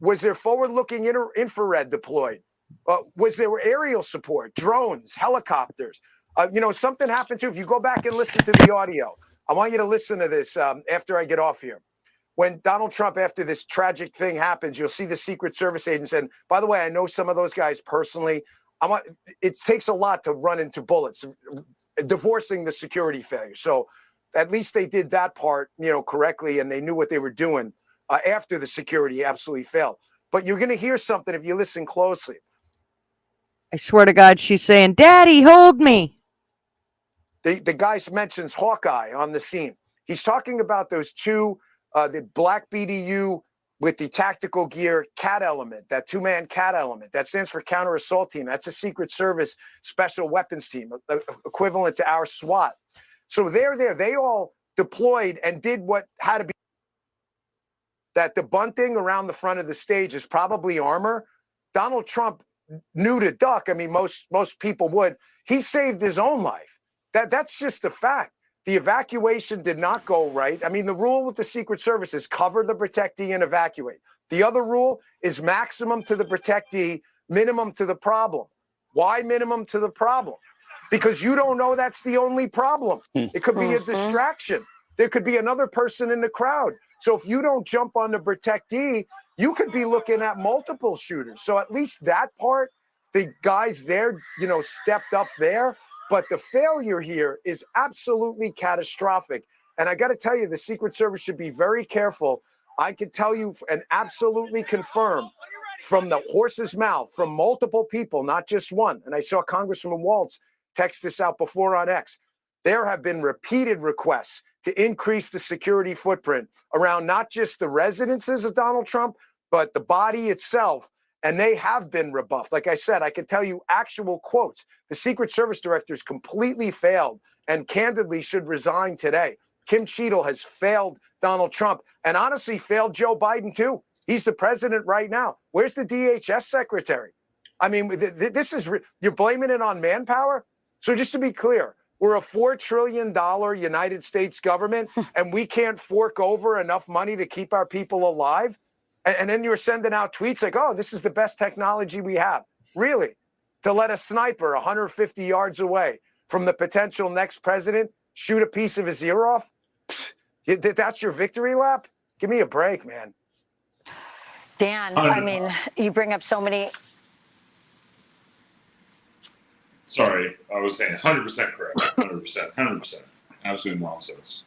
Was there forward-looking infrared deployed? Was there aerial support, drones, helicopters? Something happened too. If you go back and listen to the audio, I want you to listen to this after I get off here. When Donald Trump, after this tragic thing happens, you'll see the Secret Service agents. And by the way, I know some of those guys personally. It takes a lot to run into bullets, divorcing the security failure. So at least they did that part, correctly, and they knew what they were doing after the security absolutely failed. But you're going to hear something if you listen closely. I swear to God, she's saying, "Daddy, hold me." The guy mentions Hawkeye on the scene. He's talking about those two, the black BDU with the tactical gear CAT element, that two-man CAT element. That stands for Counter Assault Team. That's a Secret Service Special Weapons Team, equivalent to our SWAT. So they're there. They all deployed and did what had to be. That the bunting around the front of the stage is probably armor. Donald Trump knew to duck. I mean, most people would. He saved his own life. That's just a fact. The evacuation did not go right. I mean, the rule with the Secret Service is cover the protectee and evacuate. The other rule is maximum to the protectee, minimum to the problem. Why minimum to the problem? Because you don't know that's the only problem. It could be a distraction. There could be another person in the crowd. So if you don't jump on the protectee, you could be looking at multiple shooters. So at least that part, the guys there, stepped up there. But the failure here is absolutely catastrophic. And I got to tell you, the Secret Service should be very careful. I can tell you and absolutely confirm from the horse's mouth, from multiple people, not just one. And I saw Congressman Waltz text this out before on X. There have been repeated requests to increase the security footprint around not just the residences of Donald Trump, but the body itself. And they have been rebuffed. Like I said, I can tell you actual quotes. The Secret Service directors completely failed and candidly should resign today. Kim Cheadle has failed Donald Trump and honestly failed Joe Biden too. He's the president right now. Where's the DHS secretary? I mean, this is, you're blaming it on manpower? So just to be clear, we're a $4 trillion United States government and we can't fork over enough money to keep our people alive? And then you're sending out tweets like, oh, this is the best technology we have. Really? To let a sniper 150 yards away from the potential next president shoot a piece of his ear off? That's your victory lap? Give me a break, man. Dan, I mean, you bring up so many. Sorry, I was saying 100% correct. 100%. Absolute nonsense.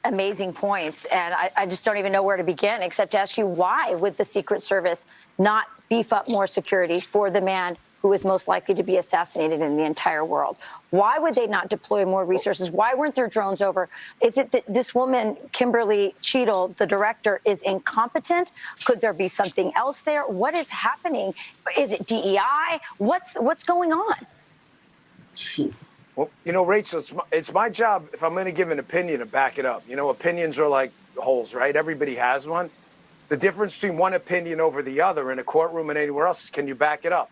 Amazing points. And I just don't even know where to begin except to ask you, why would the Secret Service not beef up more security for the man who is most likely to be assassinated in the entire world? Why would they not deploy more resources? Why weren't there drones over? Is it that this woman, Kimberly Cheadle, the director, is incompetent? Could there be something else there? What is happening? Is it DEI? What's going on? Well, Rachel, it's my job, if I'm going to give an opinion, to back it up. Opinions are like holes, right? Everybody has one. The difference between one opinion over the other in a courtroom and anywhere else is, can you back it up?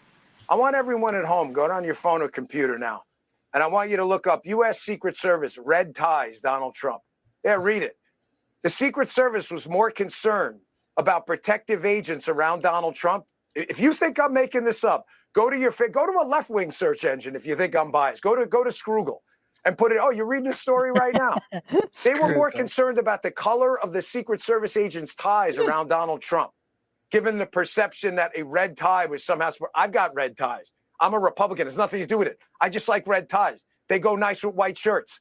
I want everyone at home, go on your phone or computer now, and I want you to look up U.S. Secret Service, red ties, Donald Trump. Yeah, read it. The Secret Service was more concerned about protective agents around Donald Trump. If you think I'm making this up, go to a left-wing search engine if you think I'm biased. Go to Scroogle and put it. Oh, you're reading a story right now. They were more concerned about the color of the Secret Service agents' ties around Donald Trump, given the perception that a red tie was somehow. I've got red ties. I'm a Republican. It's nothing to do with it. I just like red ties. They go nice with white shirts.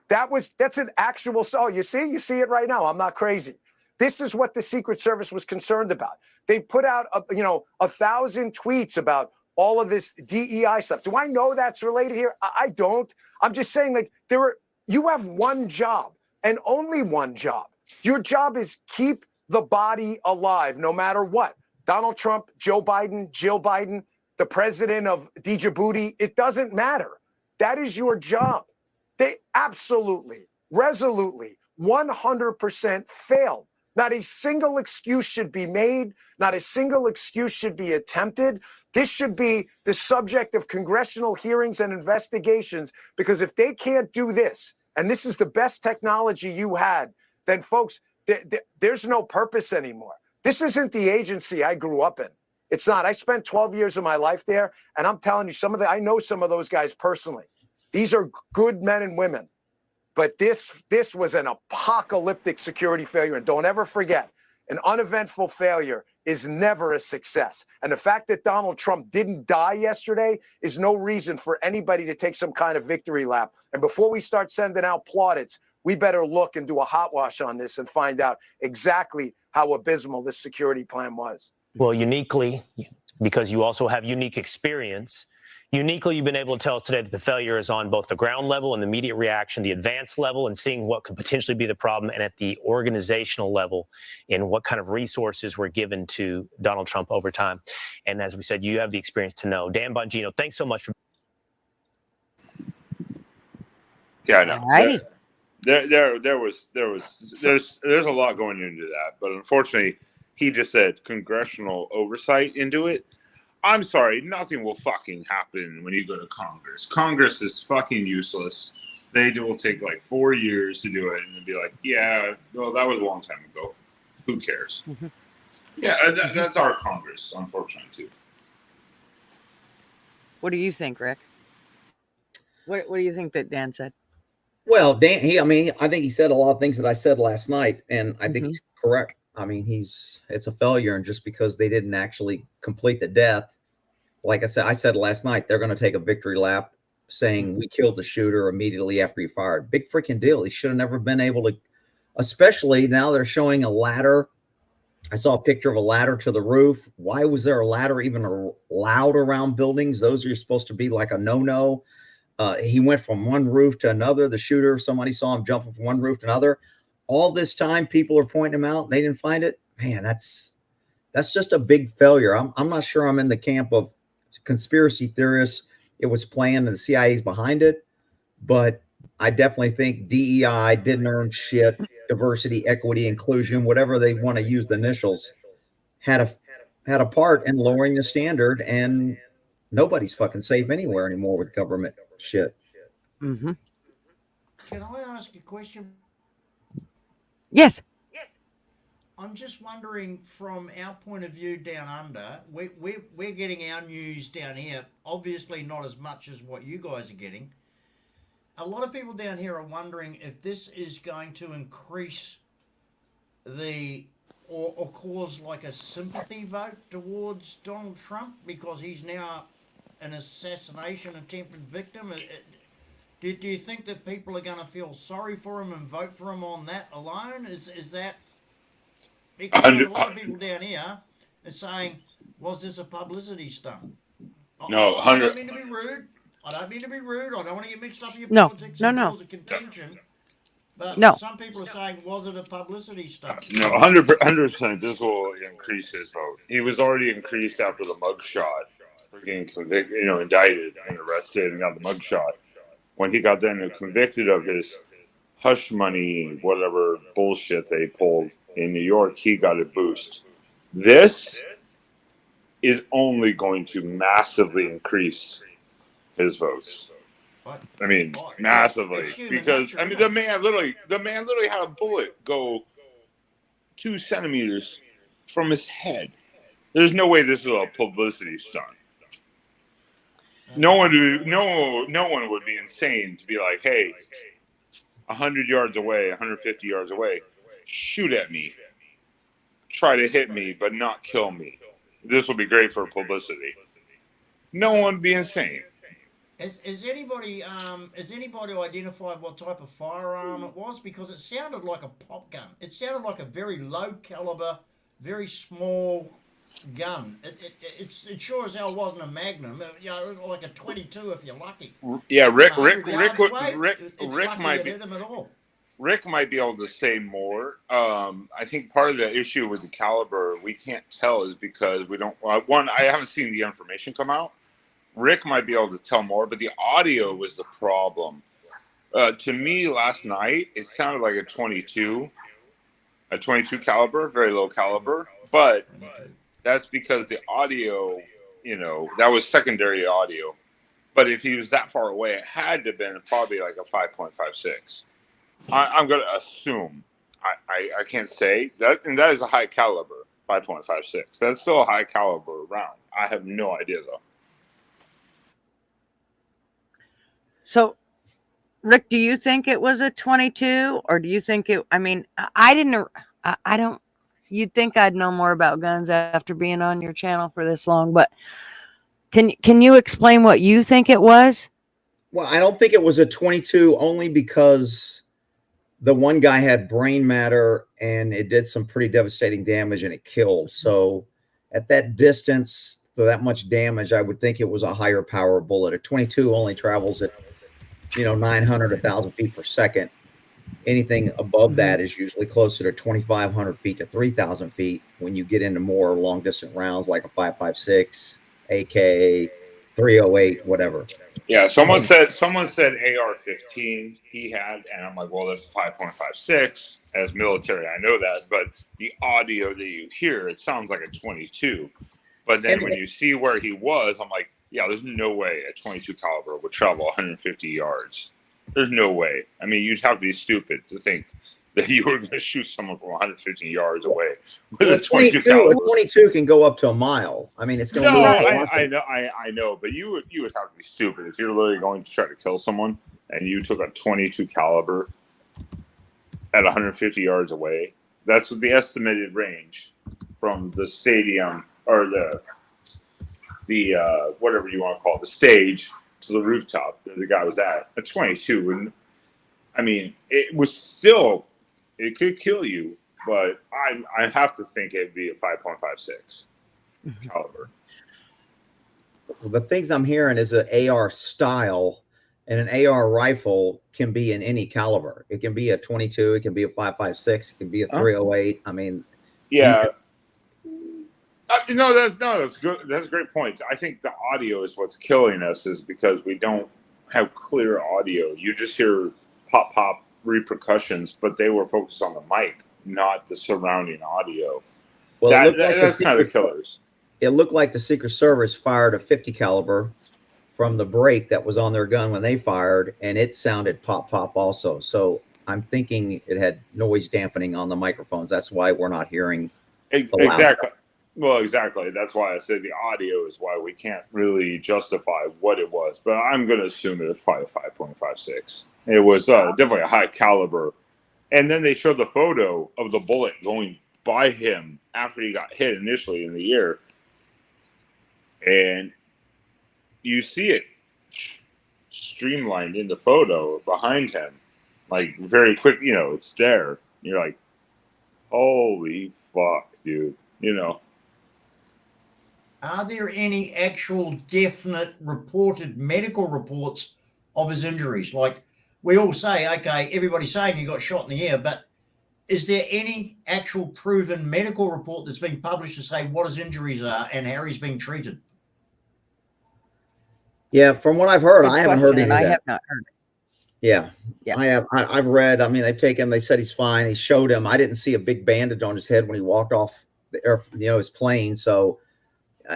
That's an actual. Oh, you see it right now. I'm not crazy. This is what the Secret Service was concerned about. They put out, 1,000 tweets about all of this DEI stuff. Do I know that's related here? I don't. I'm just saying, you have one job and only one job. Your job is keep the body alive, no matter what. Donald Trump, Joe Biden, Jill Biden, the president of Djibouti, it doesn't matter. That is your job. They absolutely, resolutely, 100% failed. Not a single excuse should be made. Not a single excuse should be attempted. This should be the subject of congressional hearings and investigations, because if they can't do this, and this is the best technology you had, then folks, there's no purpose anymore. This isn't the agency I grew up in. It's not. I spent 12 years of my life there, and I'm telling you, I know some of those guys personally. These are good men and women. But this was an apocalyptic security failure. And don't ever forget, an uneventful failure is never a success. And the fact that Donald Trump didn't die yesterday is no reason for anybody to take some kind of victory lap. And before we start sending out plaudits, we better look and do a hot wash on this and find out exactly how abysmal this security plan was. Well, uniquely, because you also have unique experience, Uniquely, you've been able to tell us today that the failure is on both the ground level and the immediate reaction, the advanced level, and seeing what could potentially be the problem, and at the organizational level in what kind of resources were given to Donald Trump over time. And as we said, you have the experience to know. Dan Bongino, thanks so much for. Yeah, I know. Alrighty. There's a lot going into that, but unfortunately, he just said congressional oversight into it. I'm sorry, nothing will fucking happen when you go to Congress. Congress is fucking useless. They will take like 4 years to do it, and be like, yeah, well, that was a long time ago. Who cares? Mm-hmm. Yeah, that's our Congress, unfortunately, too. What do you think, Rick? What do you think that Dan said? Well, Dan, I think he said a lot of things that I said last night, and I think he's correct. I mean, it's a failure, and just because they didn't actually complete the death, like I said last night, they're going to take a victory lap saying we killed the shooter immediately after he fired. Big freaking deal. He should have never been able to, especially now they're showing a ladder. I saw a picture of a ladder to the roof. Why was there a ladder even allowed around buildings? Those are supposed to be like a no-no. He went from one roof to another. The shooter, somebody saw him jumping from one roof to another. All this time, people are pointing him out. They didn't find it. Man, that's just a big failure. I'm not sure I'm in the camp of conspiracy theorists. It was planned and the CIA's behind it. But I definitely think DEI didn't earn shit. Diversity, equity, inclusion, whatever they want to use the initials, had a part in lowering the standard, and nobody's fucking safe anywhere anymore with government shit. Mm-hmm. Can I ask a question? Yes. I'm just wondering, from our point of view down under, we're getting our news down here, obviously not as much as what you guys are getting. A lot of people down here are wondering if this is going to increase or cause like a sympathy vote towards Donald Trump because he's now an assassination attempted victim. Do you think that people are going to feel sorry for him and vote for him on that alone? Is that... Because a lot of people down here are saying, was this a publicity stunt? No, I don't mean to be rude. I don't want to get mixed up in your politics and cause a contention. But some people are saying, was it a publicity stunt? No, 100%. This will increase his vote. He was already increased after the mugshot for getting convicted, indicted and arrested and got the mugshot. When he got then convicted of his hush money, whatever bullshit they pulled in New York, he got a boost. This is only going to massively increase his votes. I mean, massively, because the man literally had a bullet go 2 centimeters from his head. There's no way this is a publicity stunt. No one would be insane to be like, hey, 100 yards away, 150 yards away, shoot at me, try to hit me, but not kill me. This will be great for publicity. No one would be insane. Has anybody identified what type of firearm it was? Because it sounded like a pop gun. It sounded like a very low caliber, very small gun. It sure as hell wasn't a Magnum. Like a 22 if you're lucky. Yeah, Rick might be able to say more. I think part of the issue with the caliber we can't tell is because we don't. One, I haven't seen the information come out. Rick might be able to tell more, but the audio was the problem. To me, last night it sounded like a 22 caliber, very low caliber, but that's because the audio, that was secondary audio. But if he was that far away, it had to have been probably like a 5.56. I'm going to assume. I can't say that, and that is a high caliber 5.56. That's still a high caliber round. I have no idea though. So, Rick, do you think it was a 22, or do you think it? I mean, I don't. You'd think I'd know more about guns after being on your channel for this long, but can you explain what you think it was? Well, I don't think it was a 22, only because the one guy had brain matter and it did some pretty devastating damage and it killed. So at that distance, So that much damage, I would think it was a higher power bullet. A 22 only travels at, 900, 1,000 feet per second. Anything above that is usually closer to 2,500 feet to 3,000 feet when you get into more long distance rounds like a 5.56, AK, 308, whatever. Yeah, someone said AR-15 he had, and I'm like, well, that's 5.56 as military. I know that, but the audio that you hear, it sounds like a 22. But then when you see where he was, I'm like, yeah, there's no way a 22 caliber would travel 150 yards. There's no way. I mean, you'd have to be stupid to think that you were going to shoot someone from 150 yards away with a 22 caliber. 22 can go up to a mile. I mean, it's going to No, move. I know, but you would have to be stupid if you're literally going to try to kill someone and you took a 22 caliber at 150 yards away. That's the estimated range from the stadium or the whatever you want to call it, the stage to the rooftop that the guy was at. A 22, and I mean, it could kill you, but I have to think it'd be a 5.56 caliber. The things I'm hearing is an AR style, and an AR rifle can be in any caliber. It can be a 22, it can be a 5.56, it can be a 308. I mean, yeah. That's good. That's a great point. I think the audio is what's killing us, is because we don't have clear audio. You just hear pop pop repercussions, but they were focused on the mic, not the surrounding audio. Well, that's kind of the killers. It looked like the Secret Service fired a 50 caliber from the break that was on their gun when they fired, and it sounded pop pop also. So I'm thinking it had noise dampening on the microphones. That's why we're not hearing exactly. Well, exactly. That's why I said the audio is why we can't really justify what it was. But I'm going to assume it was probably 5.56. It was definitely a high caliber. And then they showed the photo of the bullet going by him after he got hit initially in the ear. And you see it streamlined in the photo behind him, like very quick. It's there. You're like, holy fuck, dude. Are there any actual definite reported medical reports of his injuries? Like, we all say, okay, everybody's saying he got shot in the ear, but is there any actual proven medical report that's been published to say what his injuries are and how he's being treated? Yeah, from what I've heard, I haven't heard any of that. I have not heard it. Yeah. I have. I've read. I mean, they said he's fine. They showed him. I didn't see a big bandage on his head when he walked off the air, his plane. So,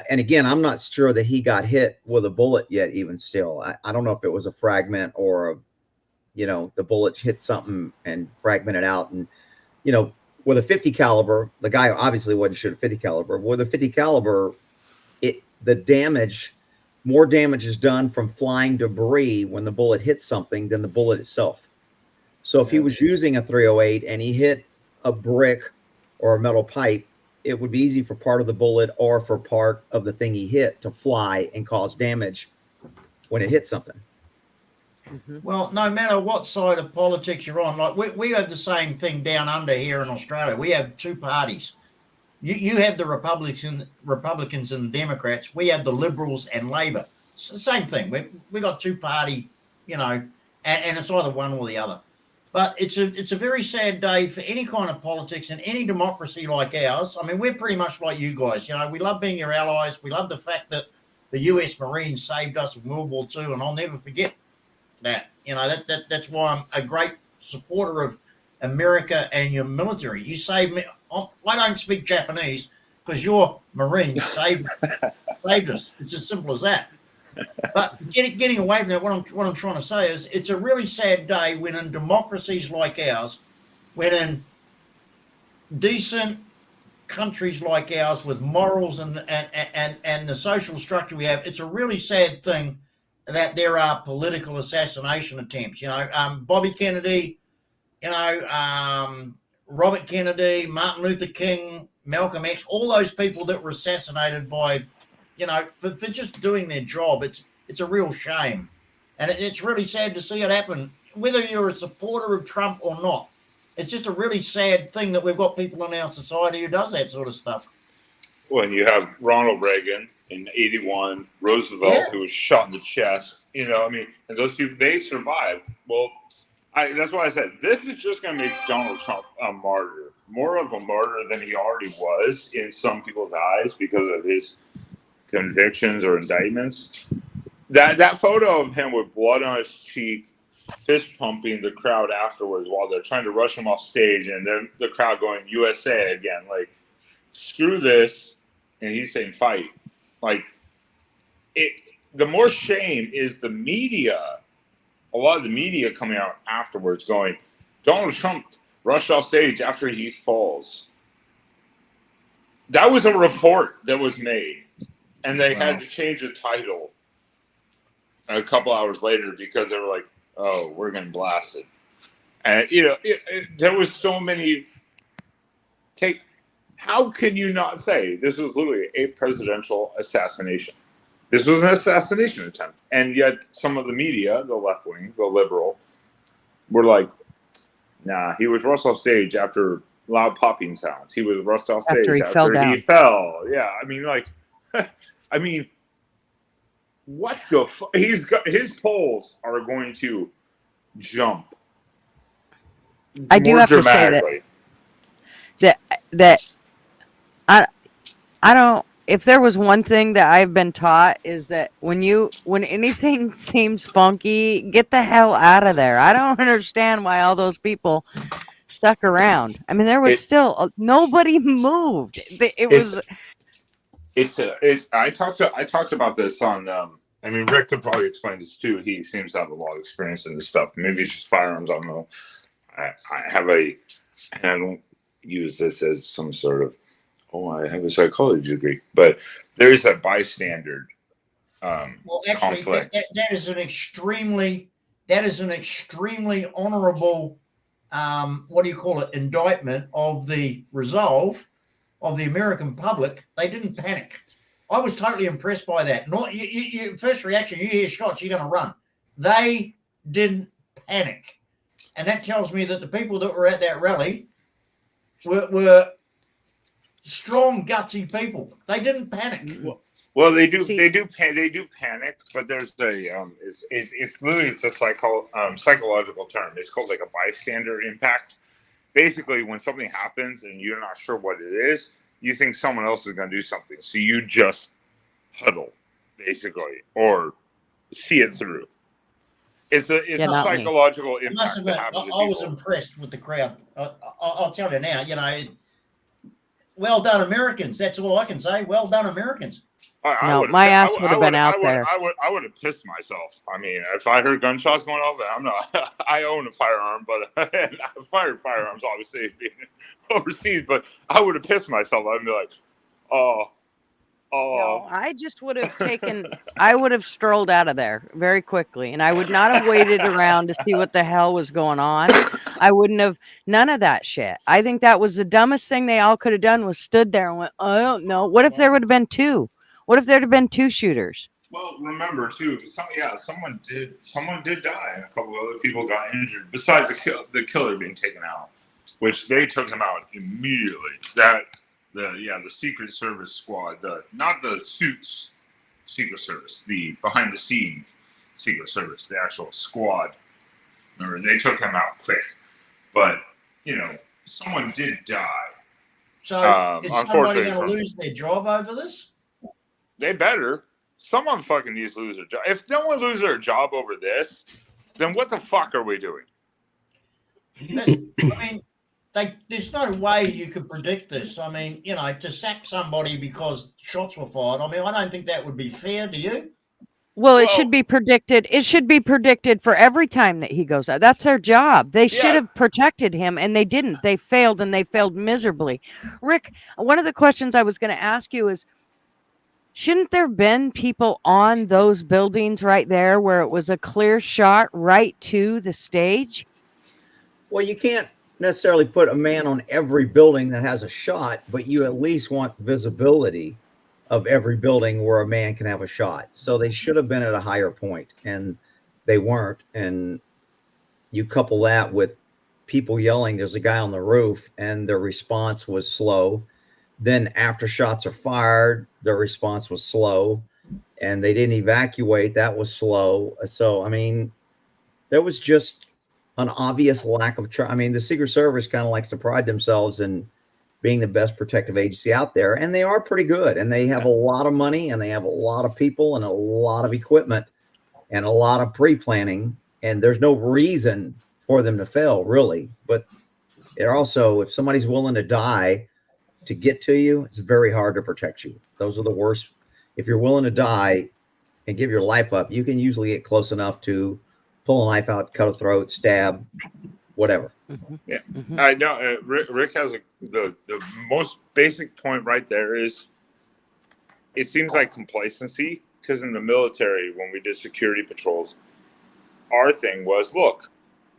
and again, I'm not sure that he got hit with a bullet yet. Even still, I don't know if it was a fragment or, the bullet hit something and fragmented out. And, with a 50 caliber, the guy obviously wasn't shooting 50 caliber. With a 50 caliber, more damage is done from flying debris when the bullet hits something than the bullet itself. So if he was using a 308 and he hit a brick or a metal pipe, it would be easy for part of the bullet or for part of the thing he hit to fly and cause damage when it hits something. Well, no matter what side of politics you're on, like we have the same thing down under here in Australia. We have two parties. You have the Republicans and the Democrats. We have the Liberals and Labor. Same thing. We got two party, and it's either one or the other. But it's a very sad day for any kind of politics in any democracy like ours. I mean, we're pretty much like you guys. We love being your allies. We love the fact that the U.S. Marines saved us in World War II, and I'll never forget that. That's why I'm a great supporter of America and your military. You saved me. I don't speak Japanese because your Marines saved us. It's as simple as that. But getting away from that, what I'm trying to say is it's a really sad day when in democracies like ours, when in decent countries like ours with morals and the social structure we have, it's a really sad thing that there are political assassination attempts. Bobby Kennedy, Robert Kennedy, Martin Luther King, Malcolm X, all those people that were assassinated by, for just doing their job. It's a real shame. And it's really sad to see it happen, whether you're a supporter of Trump or not. It's just a really sad thing that we've got people in our society who does that sort of stuff. When you have Ronald Reagan, in 81, Roosevelt, who was shot in the chest. You know, I mean, and those people, they survived. Well, that's why I said this is just going to make Donald Trump a martyr, more of a martyr than he already was in some people's eyes because of his convictions or indictments. That photo of him with blood on his cheek, fist pumping the crowd afterwards while they're trying to rush him off stage, and then the crowd going USA again, like screw this, and he's saying fight. Like it, the more shame is the media. A lot of the media coming out afterwards going, Donald Trump rushed off stage after he falls. That was a report that was made, and they had to change the title a couple hours later because they were like, oh, we're getting blasted. And, you know, there was so many how can you not say this was literally a presidential assassination? This was an assassination attempt. And yet some of the media, the left wing, the liberal, were like, nah, he was rushed off stage after loud popping sounds. He was rushed off stage after he fell. Yeah, I mean, like, I mean, what the fuck? His polls are going to jump. I do have to say that I don't. If there was one thing that I've been taught is that when anything seems funky, get the hell out of there. I don't understand why all those people stuck around. I mean, there was still nobody moved. I talked about this on. I mean, Rick could probably explain this too. He seems to have a lot of experience in this stuff. Maybe it's just firearms. I don't know. I don't use this as some sort of, I have a psychology degree, but there is a bystander conflict. That is an extremely honorable, indictment of the resolve of the American public. They didn't panic. I was totally impressed by that. First reaction, you hear shots, you're going to run. They didn't panic. And that tells me that the people that were at that rally were strong, gutsy people. They didn't panic. Well, they do panic, but there's it's literally a psychological term. It's called like a bystander impact. Basically, when something happens and you're not sure what it is, you think someone else is going to do something, so you just huddle, basically, or see it through. It's a psychological impact. I was impressed with the crowd. I'll tell you now. You know, well done, Americans. That's all I can say. Well done, Americans. My ass would have been out there. I would have pissed myself. I mean, if I heard gunshots going off, I'm not. I own a firearm, but I fired firearms, obviously, being overseas. But I would have pissed myself. I'd be like, No, I just would have I would have strolled out of there very quickly, and I would not have waited around to see what the hell was going on. I wouldn't have, none of that shit. I think that was the dumbest thing they all could have done was stood there and went, I don't know. What if there would have been two? What if there'd have been two shooters? Well, remember too, someone did die, and a couple of other people got injured. Besides the killer being taken out, which they took him out immediately. The Secret Service squad, not the suits Secret Service, the behind the scene Secret Service, the actual squad. Remember, they took him out quick. But someone did die. So is somebody going to lose their job over this? They better. Someone fucking needs to lose their job. If no one loses their job over this, then what the fuck are we doing? I mean, there's no way you could predict this. I mean, to sack somebody because shots were fired. I mean, I don't think that would be fair. Do you? Well, it should be predicted. It should be predicted for every time that he goes out. That's their job. They should have protected him, and they didn't. They failed, and they failed miserably. Rick, one of the questions I was going to ask you is, shouldn't there have been people on those buildings right there where it was a clear shot right to the stage? Well, you can't necessarily put a man on every building that has a shot, but you at least want visibility of every building where a man can have a shot. So they should have been at a higher point, and they weren't. And you couple that with people yelling, there's a guy on the roof, and their response was slow. Then after shots are fired, the response was slow, and they didn't evacuate. That was slow. So I mean, there was just an obvious lack of I mean, the Secret Service kind of likes to pride themselves in being the best protective agency out there, and they are pretty good, and they have a lot of money, and they have a lot of people, and a lot of equipment, and a lot of pre-planning, and there's no reason for them to fail, really. But it also, if somebody's willing to die to get to you, it's very hard to protect you. Those are the worst. If you're willing to die and give your life up, you can usually get close enough to pull a knife out, cut a throat, stab, whatever. Yeah, I know. Rick has the most basic point right there is it seems like complacency, because in the military, when we did security patrols, our thing was, look,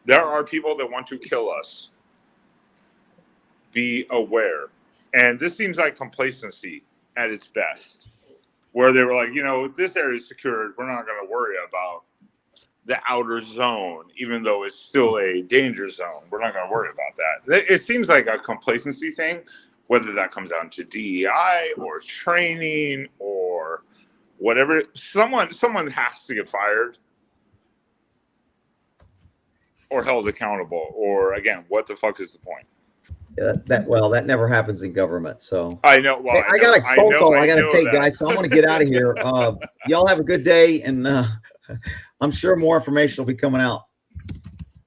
there are people that want to kill us. Be aware. And this seems like complacency at its best, where they were like, this area is secured. We're not going to worry about the outer zone, even though it's still a danger zone. We're not going to worry about that. It seems like a complacency thing, whether that comes down to DEI or training or whatever. Someone has to get fired or held accountable, or again, what the fuck is the point? That never happens in government. So I know. Well, hey, I got a phone call I got to take, guys. So I'm going to get out of here. Y'all have a good day, and I'm sure more information will be coming out.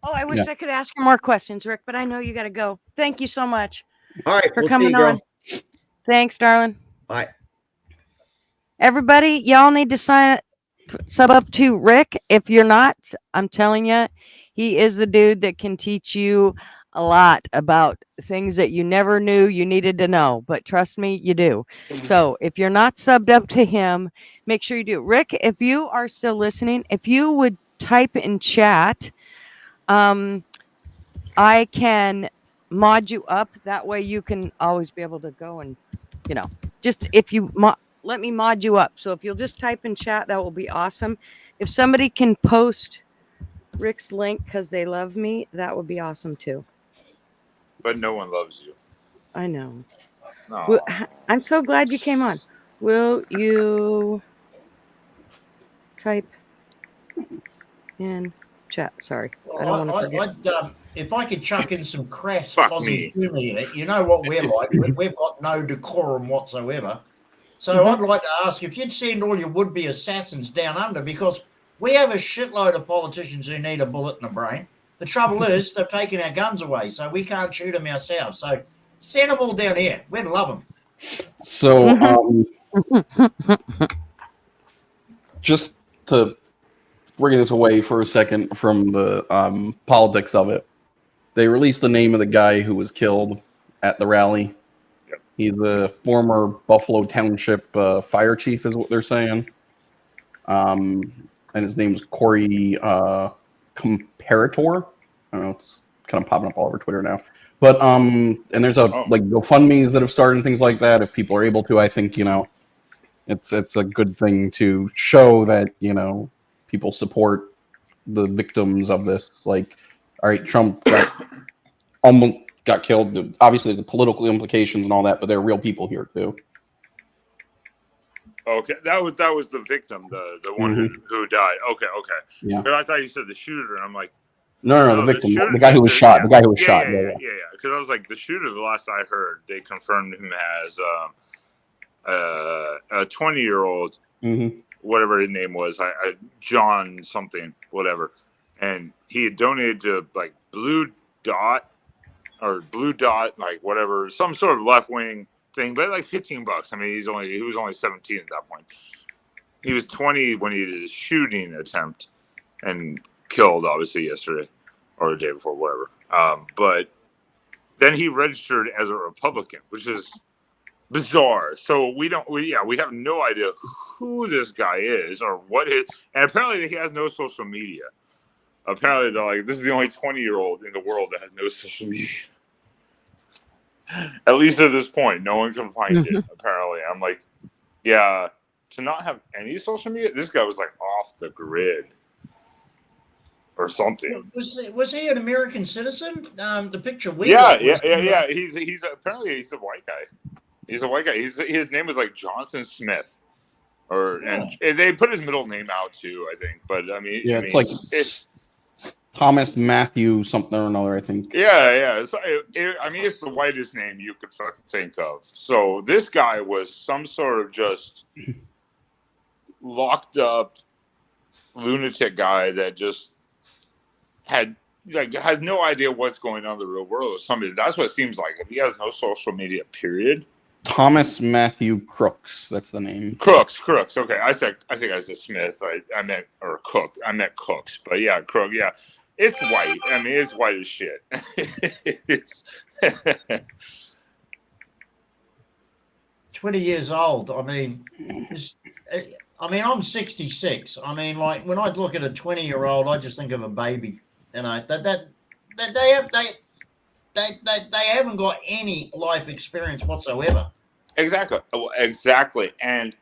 Oh, I wish I could ask you more questions, Rick, but I know you got to go. Thank you so much. All right, for we'll coming see you, on. girl. Thanks, darling. Bye. Everybody, y'all need to sub up to Rick. If you're not, I'm telling you, he is the dude that can teach you a lot about things that you never knew you needed to know. But trust me, you do. So if you're not subbed up to him, make sure you do. Rick, if you are still listening, if you would type in chat, I can mod you up. That way you can always be able to go and, just if you let me mod you up. So if you'll just type in chat, that will be awesome. If somebody can post Rick's link because they love me, that would be awesome too. But no one loves you. I know. Well, I'm so glad you came on. Will you type in chat? Sorry. I don't want to forget. If I could chuck in some crass Fuck Aussie me. humor here, you know what we're like. We've got no decorum whatsoever. So I'd like to ask if you'd send all your would-be assassins down under, because we have a shitload of politicians who need a bullet in the brain. The trouble is they've taken our guns away, so we can't shoot them ourselves. So send them all down here. We'd love them. So just to bring this away for a second from the politics of it, they released the name of the guy who was killed at the rally. Yep. He's a former Buffalo Township fire chief, is what they're saying. And his name was Corey Comparator. I don't know, it's kind of popping up all over Twitter now. But and there's like GoFundMe's that have started and things like that. If people are able to, I think it's a good thing to show that people support the victims of this. Like, all right, Trump almost got killed. Obviously, the political implications and all that, but there are real people here too. Okay, that was the victim, the one who died. Okay. Yeah. I thought you said the shooter, and I'm like, no, the victim, the guy who was shot. Yeah. The guy who was shot. Yeah. Because I was like, the shooter. The last I heard, they confirmed him as a 20-year-old, whatever his name was, John something, whatever, and he had donated to like Blue Dot, like whatever, some sort of left wing thing, but like $15. I mean, he was only 17 at that point. He was 20 when he did his shooting attempt and killed, obviously, yesterday or the day before, whatever. But then he registered as a Republican, which is bizarre. So we have no idea who this guy is or what his, and apparently he has no social media. Apparently they're like, this is the only 20-year-old in the world that has no social media. At least at this point, no one can find it. Apparently, I'm like, yeah, to not have any social media. This guy was like off the grid or something. Was he an American citizen? The picture we yeah. He's apparently he's a white guy. He's a white guy. His name was like Johnson Smith, and they put his middle name out too, I think. But I mean, yeah, it's Thomas Matthew something or another, I think. Yeah. I mean, it's the whitest name you could fucking think of. So this guy was some sort of just locked up lunatic guy that just had no idea what's going on in the real world or something. That's what it seems like. He has no social media, period. Thomas Matthew Crooks, that's the name. Crooks. Okay, I think I said Smith. I meant or Cook. I meant Cooks, but yeah, Crook. Yeah, it's white. I mean, it's white as shit. It's 20 years old. I mean, I'm 66. I mean, like when I look at a 20-year-old, I just think of a baby. You know, they haven't got any life experience whatsoever. Exactly. And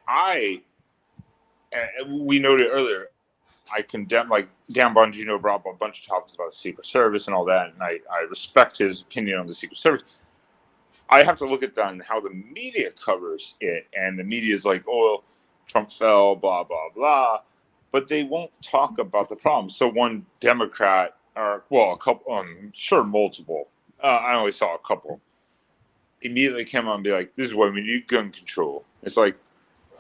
we noted earlier, I condemn, like, Dan Bongino brought up a bunch of topics about the Secret Service and all that, and I respect his opinion on the Secret Service. I have to look at that and how the media covers it, and the media is like, oh, Trump fell, blah, blah, blah, but they won't talk about the problem. So one Democrat, or, well, a couple, I'm sure multiple, I only saw a couple, immediately came on and be like, this is why we need gun control. It's like,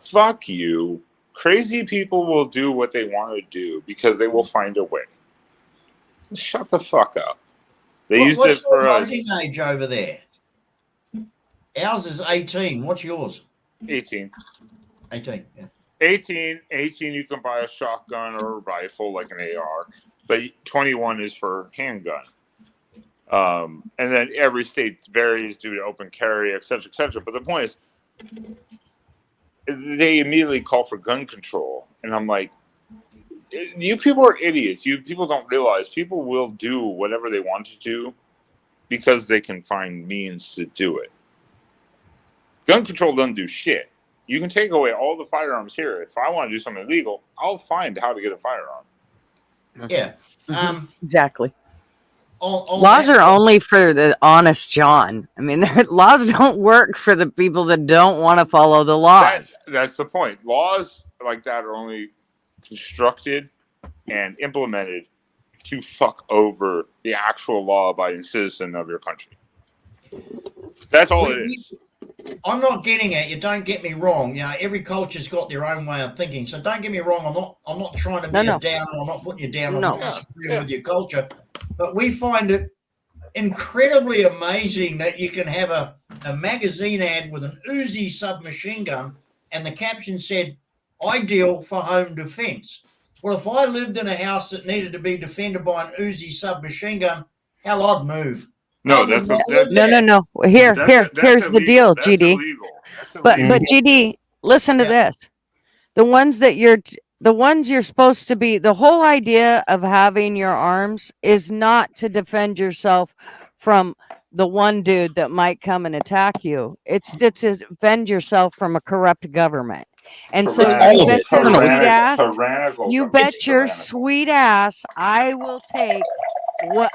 fuck you. Crazy people will do what they want to do because they will find a way. Shut the fuck up. They used it for us. What's your voting age over there? Ours is 18. What's yours? 18. 18, yeah. 18, you can buy a shotgun or a rifle like an AR, but 21 is for handgun. And then every state varies due to open carry, et cetera, et cetera. But the point is, they immediately call for gun control. And I'm like, you people are idiots. You people don't realize people will do whatever they want to do because they can find means to do it. Gun control doesn't do shit. You can take away all the firearms here. If I want to do something illegal, I'll find how to get a firearm. Yeah. Exactly. All Laws are only for the honest John. I mean, laws don't work for the people that don't want to follow the laws. That's the point. Laws like that are only constructed and implemented to fuck over the actual law-abiding citizen of your country. That's all it is. I'm not getting at you. Don't get me wrong. You know, every culture's got their own way of thinking. So don't get me wrong. I'm not trying to be a downer. I'm not putting you down. I'm not disagreeing with your culture. But we find it incredibly amazing that you can have a magazine ad with an Uzi submachine gun, and the caption said, "Ideal for home defense." Well, if I lived in a house that needed to be defended by an Uzi submachine gun, hell, I'd move. No. Here's the deal, GD. But GD, listen to this. The ones you're supposed to be, the whole idea of having your arms is not to defend yourself from the one dude that might come and attack you. It's to defend yourself from a corrupt government. And so you bet your sweet ass I will take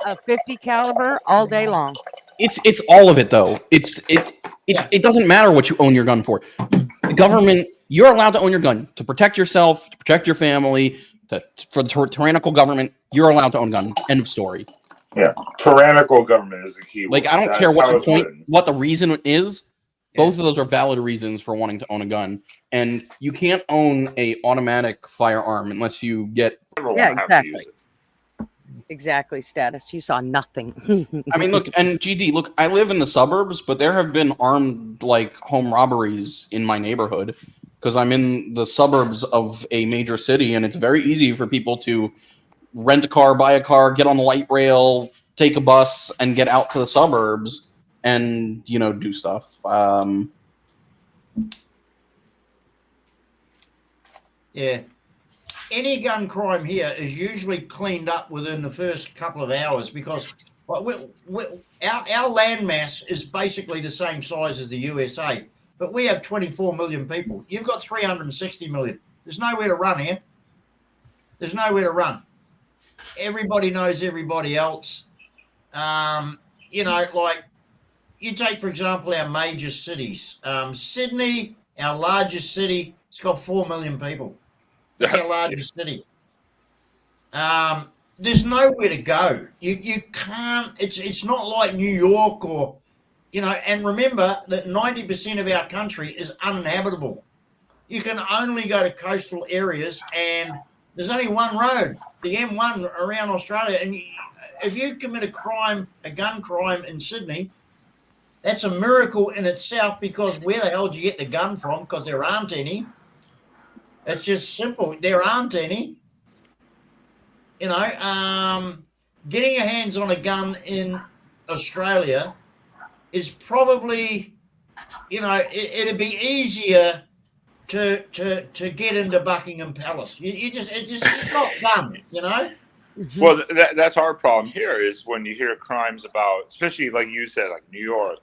a 50 caliber all day long. It's all of it though. It doesn't matter what you own your gun for. The government, you're allowed to own your gun to protect yourself, to protect your family. For the tyrannical government, you're allowed to own a gun. End of story. Yeah, tyrannical government is the key word. Like, I don't care what the reason is. Both of those are valid reasons for wanting to own a gun, and you can't own a automatic firearm unless you get. Yeah, exactly. Exactly, status. You saw nothing. I mean, look, and GD, look, I live in the suburbs, but there have been armed, like, home robberies in my neighborhood because I'm in the suburbs of a major city, and it's very easy for people to rent a car, buy a car, get on the light rail, take a bus, and get out to the suburbs and, you know, do stuff. Yeah. Any gun crime here is usually cleaned up within the first couple of hours because our landmass is basically the same size as the USA, but we have 24 million people. You've got 360 million. There's nowhere to run here. There's nowhere to run. Everybody knows everybody else. You know, like, you take, for example, our major cities. Sydney, our largest city, it's got 4 million people. That's our largest city. There's nowhere to go. You can't. It's not like New York or, And remember that 90% of our country is uninhabitable. You can only go to coastal areas, and there's only one road, the M1 around Australia. And if you commit a gun crime in Sydney, that's a miracle in itself, because where the hell do you get the gun from? Because there aren't any. It's just simple. There aren't any. Getting your hands on a gun in Australia is probably, it'd be easier to get into Buckingham Palace. It's just not done, Well, that's our problem here, is when you hear crimes about, especially like you said, like New York,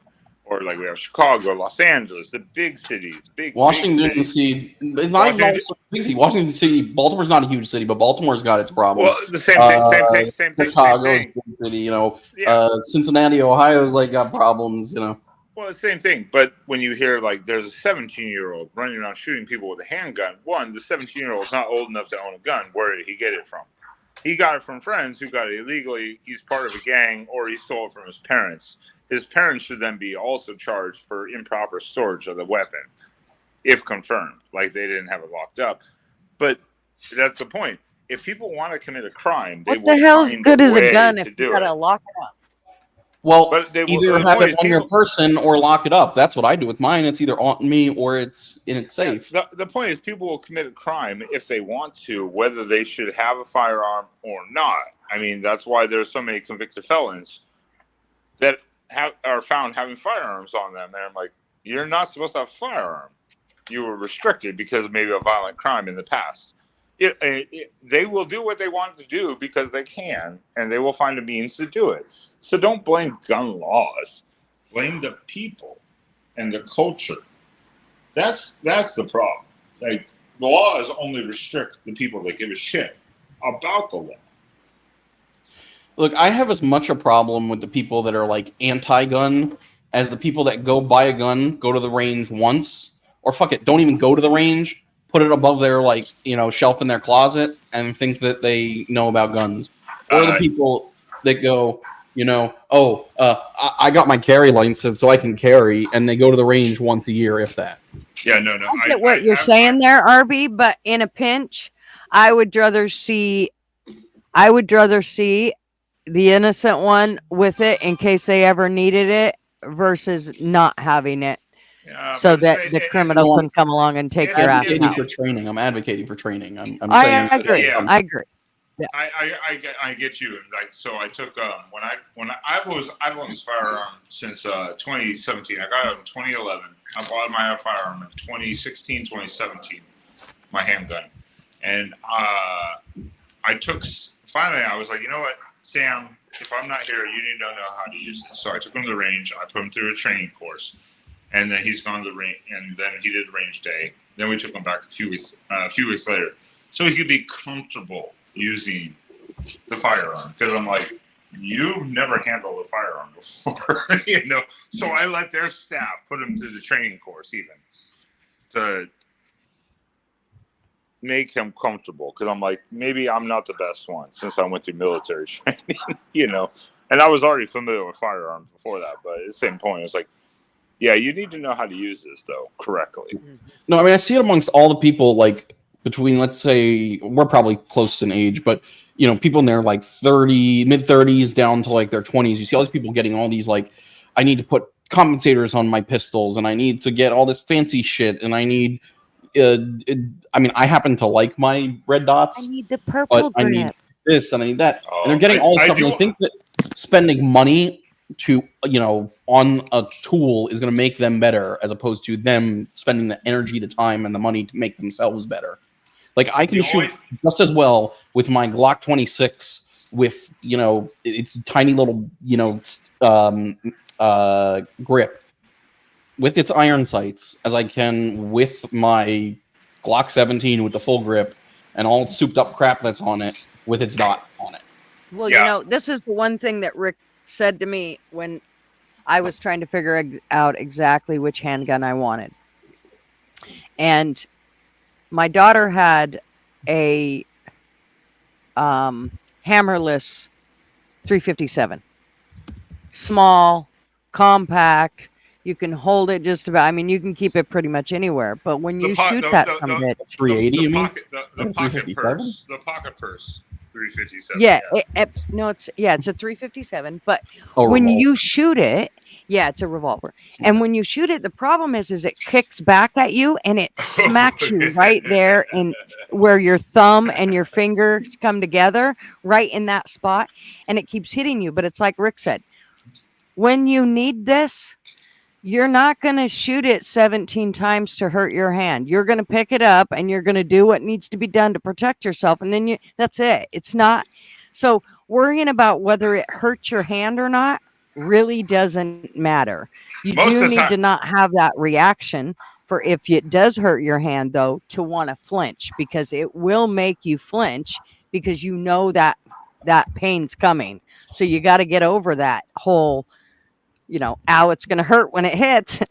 or like we have Chicago, Los Angeles, the big cities, Washington big cities. D.C. It's not even also big city. Washington D.C. Baltimore's not a huge city, but Baltimore's got its problems. Well, the same thing. Chicago's a big city. Cincinnati, Ohio's got problems. Well, the same thing. But when you hear there's a 17-year-old running around shooting people with a handgun, the 17-year-old's not old enough to own a gun. Where did he get it from? He got it from friends who got it illegally. He's part of a gang, or he stole it from his parents. His parents should then be also charged for improper storage of the weapon, if confirmed. Like, they didn't have it locked up. But that's the point. If people want to commit a crime, they will find a way to do it. What the hell's good as a gun if you gotta lock it up? Well, either have it on your person or lock it up. That's what I do with mine. It's either on me or it's safe. The point is, people will commit a crime if they want to, whether they should have a firearm or not. I mean, that's why there's so many convicted felons that are found having firearms on them. And I'm like, you're not supposed to have a firearm. You were restricted because of maybe a violent crime in the past. They will do what they want to do because they can, and they will find a means to do it. So don't blame gun laws. Blame the people and the culture. That's the problem. The laws only restrict the people that give a shit about the law. Look, I have as much a problem with the people that are anti-gun as the people that go buy a gun, go to the range once, or fuck it, don't even go to the range, put it above their shelf in their closet, and think that they know about guns. Or the people that go, I got my carry license so I can carry, and they go to the range once a year, if that. Yeah, no. I get what you're saying there, RB, but in a pinch, I would rather see the innocent one with it in case they ever needed it versus not having it, so that the criminal can come along and take your ass out. For training. I'm advocating for training. I agree. Yeah. I agree. Yeah. I get you. So I took I've owned this firearm since 2017. I got it in 2011. I bought my firearm in 2016, 2017, my handgun, and finally I was like, you know what, Sam, if I'm not here, you need to know how to use this. So I took him to the range. I put him through a training course, and then he's gone to the range, and then he did range day. Then we took him back a few weeks later, so he could be comfortable using the firearm. Because I'm like, you've never handled a firearm before, So I let their staff put him through the training course, even to make him comfortable, because I'm like, maybe I'm not the best one since I went through military training, and I was already familiar with firearms before that. But at the same point, it's like, yeah, you need to know how to use this though correctly. No, I mean, I see it amongst all the people between, let's say, we're probably close in age, but people in their mid 30s down to their 20s. You see all these people getting all these I need to put compensators on my pistols, and I need to get all this fancy shit, and I need I happen to like my red dots. I need the purple but I need this and I need that. And they're getting all this stuff. And I think that spending money to on a tool is going to make them better, as opposed to them spending the energy, the time, and the money to make themselves better. I can shoot just as well with my Glock 26 with its tiny little grip with its iron sights as I can with my Glock 17 with the full grip and all souped up crap that's on it with its dot on it. Well, this is the one thing that Rick said to me when I was trying to figure out exactly which handgun I wanted. And my daughter had a hammerless 357. Small, compact. You can hold it just about. I mean, you can keep it pretty much anywhere. But when you shoot that some bitch, 380, you mean? The pocket purse, 357. yeah, no, it's a 357. But Oh, when revolver. you shoot it, yeah, it's a revolver. And when you shoot it, the problem is it kicks back at you and it smacks you right there in where your thumb and your fingers come together, right in that spot, and it keeps hitting you. But it's like Rick said, when you need this, you're not going to shoot it 17 times to hurt your hand. You're going to pick it up and you're going to do what needs to be done to protect yourself. And then that's it. It's not. So worrying about whether it hurts your hand or not really doesn't matter. You do need to not have that reaction for if it does hurt your hand, though, to want to flinch, because it will make you flinch because you know that pain's coming. So you got to get over that whole, ow, it's going to hurt when it hits.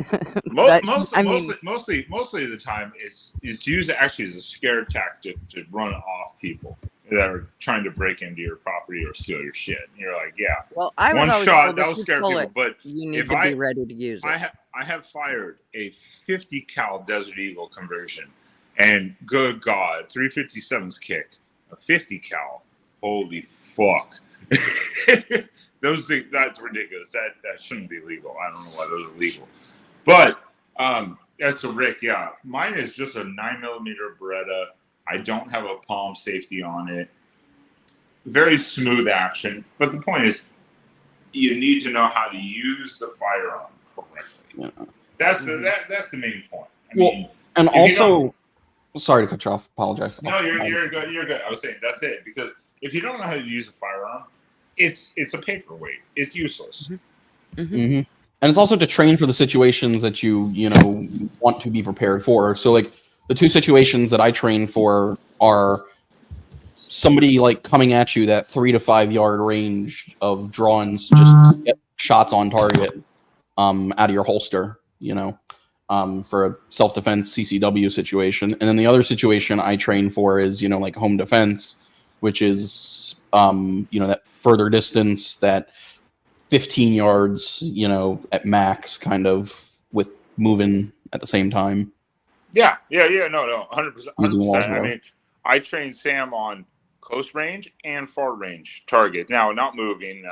Mostly of the time, it's used actually as a scare tactic to run off people that are trying to break into your property or steal your shit. And you're like, yeah, well, I was one always shot told that will scare people. But you need to be ready to use it. I have fired a 50 cal Desert Eagle conversion, and good God, 357's kick a 50 cal. Holy fuck. Those things, that's ridiculous. That shouldn't be legal. I don't know why those are legal. But as to Rick, yeah, mine is just a 9mm Beretta. I don't have a palm safety on it. Very smooth action. But the point is, you need to know how to use the firearm correctly. Yeah. That's the main point. I mean, and also, sorry to cut you off. Apologize. No, you're good. You're good. I was saying that's it, because if you don't know how to use a firearm, it's a paperweight. It's useless. Mm-hmm. Mm-hmm. And it's also to train for the situations that you want to be prepared for. So like the two situations that I train for are somebody like coming at you that 3 to 5 yard range of drawings, just get shots on target out of your holster, for a self-defense CCW situation. And then the other situation I train for is, like home defense, which is, that further distance, that 15 yards, at max, kind of with moving at the same time. Yeah. No, 100%. I mean, I train Sam on close range and far range targets. Now, not moving.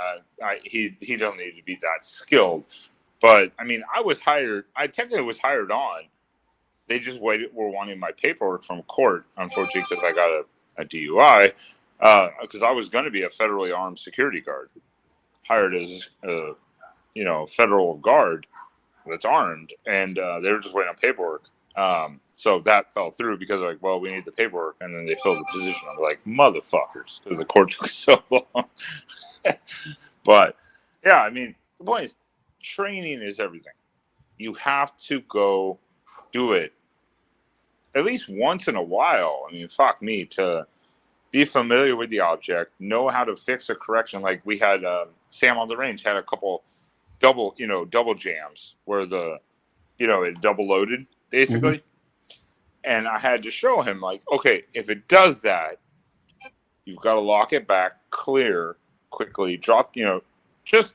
He doesn't need to be that skilled. But I mean, I technically was hired on. They just were wanting my paperwork from court, unfortunately, because I got a DUI. Because I was going to be a federally armed security guard, hired as a federal guard that's armed, and they were just waiting on paperwork. So that fell through because they're like, well, we need the paperwork, and then they filled the position. I'm like, motherfuckers, because the court took so long. But yeah, I mean, the point is, training is everything. You have to go do it at least once in a while. I mean, fuck me, to be familiar with the object, know how to fix a correction. Like we had Sam on the range had a couple double jams where it double loaded basically. Mm-hmm. And I had to show him, like, okay, if it does that, you've got to lock it back, clear quickly, drop, just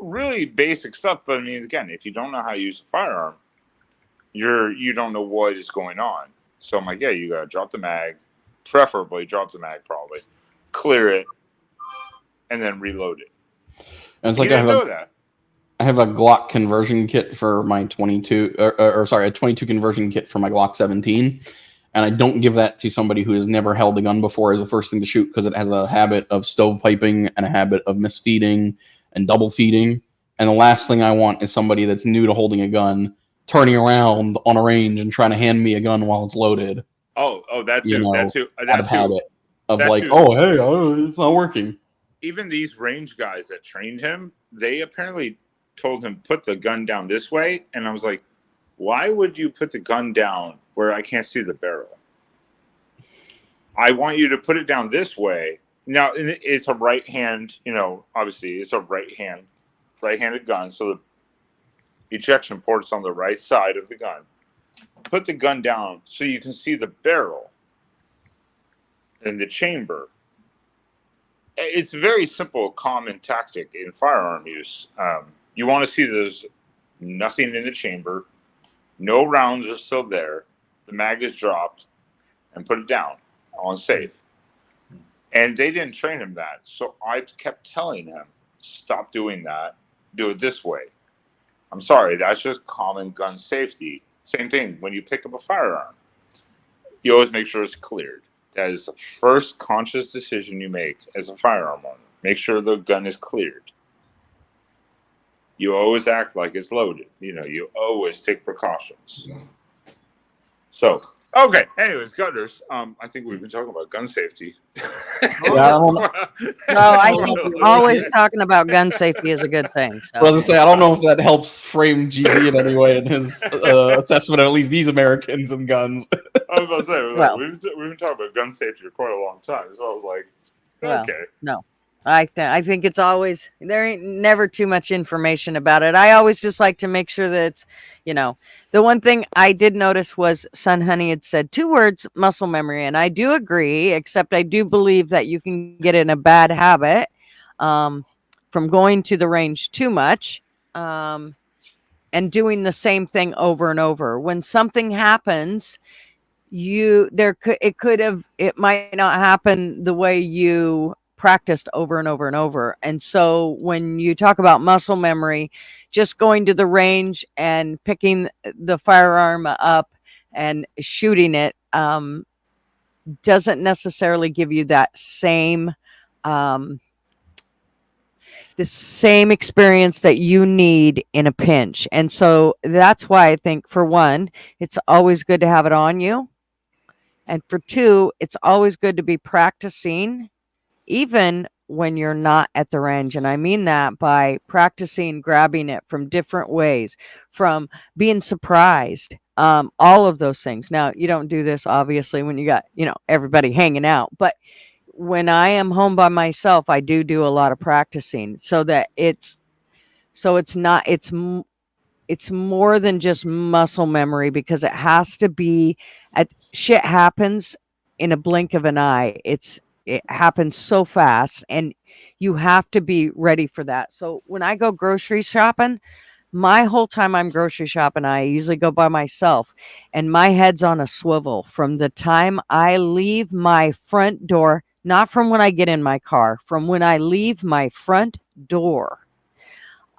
really basic stuff. But I mean, again, if you don't know how to use a firearm, you don't know what is going on. So I'm like, yeah, you got to drop the mag, preferably drop the mag, probably clear it, and then reload it. And it's like I have a Glock conversion kit for my 22, a 22 conversion kit for my Glock 17. And I don't give that to somebody who has never held a gun before as the first thing to shoot, because it has a habit of stovepiping and a habit of misfeeding and double feeding. And the last thing I want is somebody that's new to holding a gun turning around on a range and trying to hand me a gun while it's loaded. Oh, that too. That too. Habit of that like, too. Oh, hey, it's not working. Even these range guys that trained him, they apparently told him, put the gun down this way. And I was like, why would you put the gun down where I can't see the barrel? I want you to put it down this way. Now, it's a right hand, obviously it's a right-handed gun. So ejection port's on the right side of the gun. Put the gun down so you can see the barrel and the chamber. It's a very simple, common tactic in firearm use. You want to see there's nothing in the chamber, no rounds are still there, the mag is dropped, and put it down on safe. And they didn't train him that. So I kept telling him, stop doing that. Do it this way. I'm sorry, that's just common gun safety. Same thing when you pick up a firearm. You always make sure it's cleared. That is the first conscious decision you make as a firearm owner. Make sure the gun is cleared. You always act like it's loaded. You always take precautions. So, okay. Anyways, gunners. I think we've been talking about gun safety. No, I think always talking about gun safety is a good thing. So. Well, I was gonna say, I don't know if that helps frame GB in any way in his assessment of at least these Americans and guns. I was about to say, we've been talking about gun safety for quite a long time, so I was like, okay. No, I think it's always, there ain't never too much information about it. I always just like to make sure that it's, the one thing I did notice was Son Honey had said 2 words, muscle memory, and I do agree, except I do believe that you can get in a bad habit from going to the range too much and doing the same thing over and over. When something happens, it might not happen the way you practiced over and over and over. And so when you talk about muscle memory, just going to the range and picking the firearm up and shooting it doesn't necessarily give you that same the same experience that you need in a pinch. And so that's why I think, for one, it's always good to have it on you. And for 2, it's always good to be practicing even when you're not at the range. And I mean that by practicing grabbing it from different ways, from being surprised, all of those things. Now, you don't do this obviously when you got, everybody hanging out, but when I am home by myself, I do a lot of practicing so that it's more than just muscle memory, because it has to be, shit happens in a blink of an eye. It happens so fast, and you have to be ready for that. So when I go grocery shopping, my whole time I'm grocery shopping, I usually go by myself, and my head's on a swivel from the time I leave my front door, not from when I get in my car, from when I leave my front door.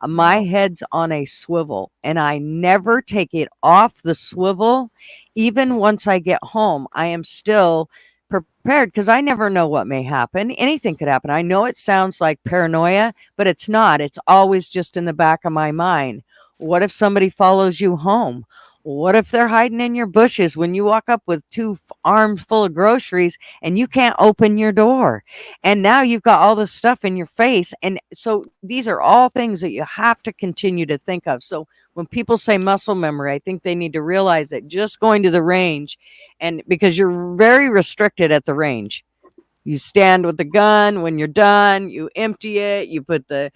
My head's on a swivel, and I never take it off the swivel. Even once I get home, I am still prepared, because I never know what may happen. Anything could happen. I know it sounds like paranoia, but it's not. It's always just in the back of my mind. What if somebody follows you home? What if they're hiding in your bushes when you walk up with 2 arms full of groceries and you can't open your door? And now you've got all this stuff in your face. And so these are all things that you have to continue to think of. So when people say muscle memory, I think they need to realize that just going to the range, and because you're very restricted at the range, you stand with the gun. When you're done, you empty it, you put the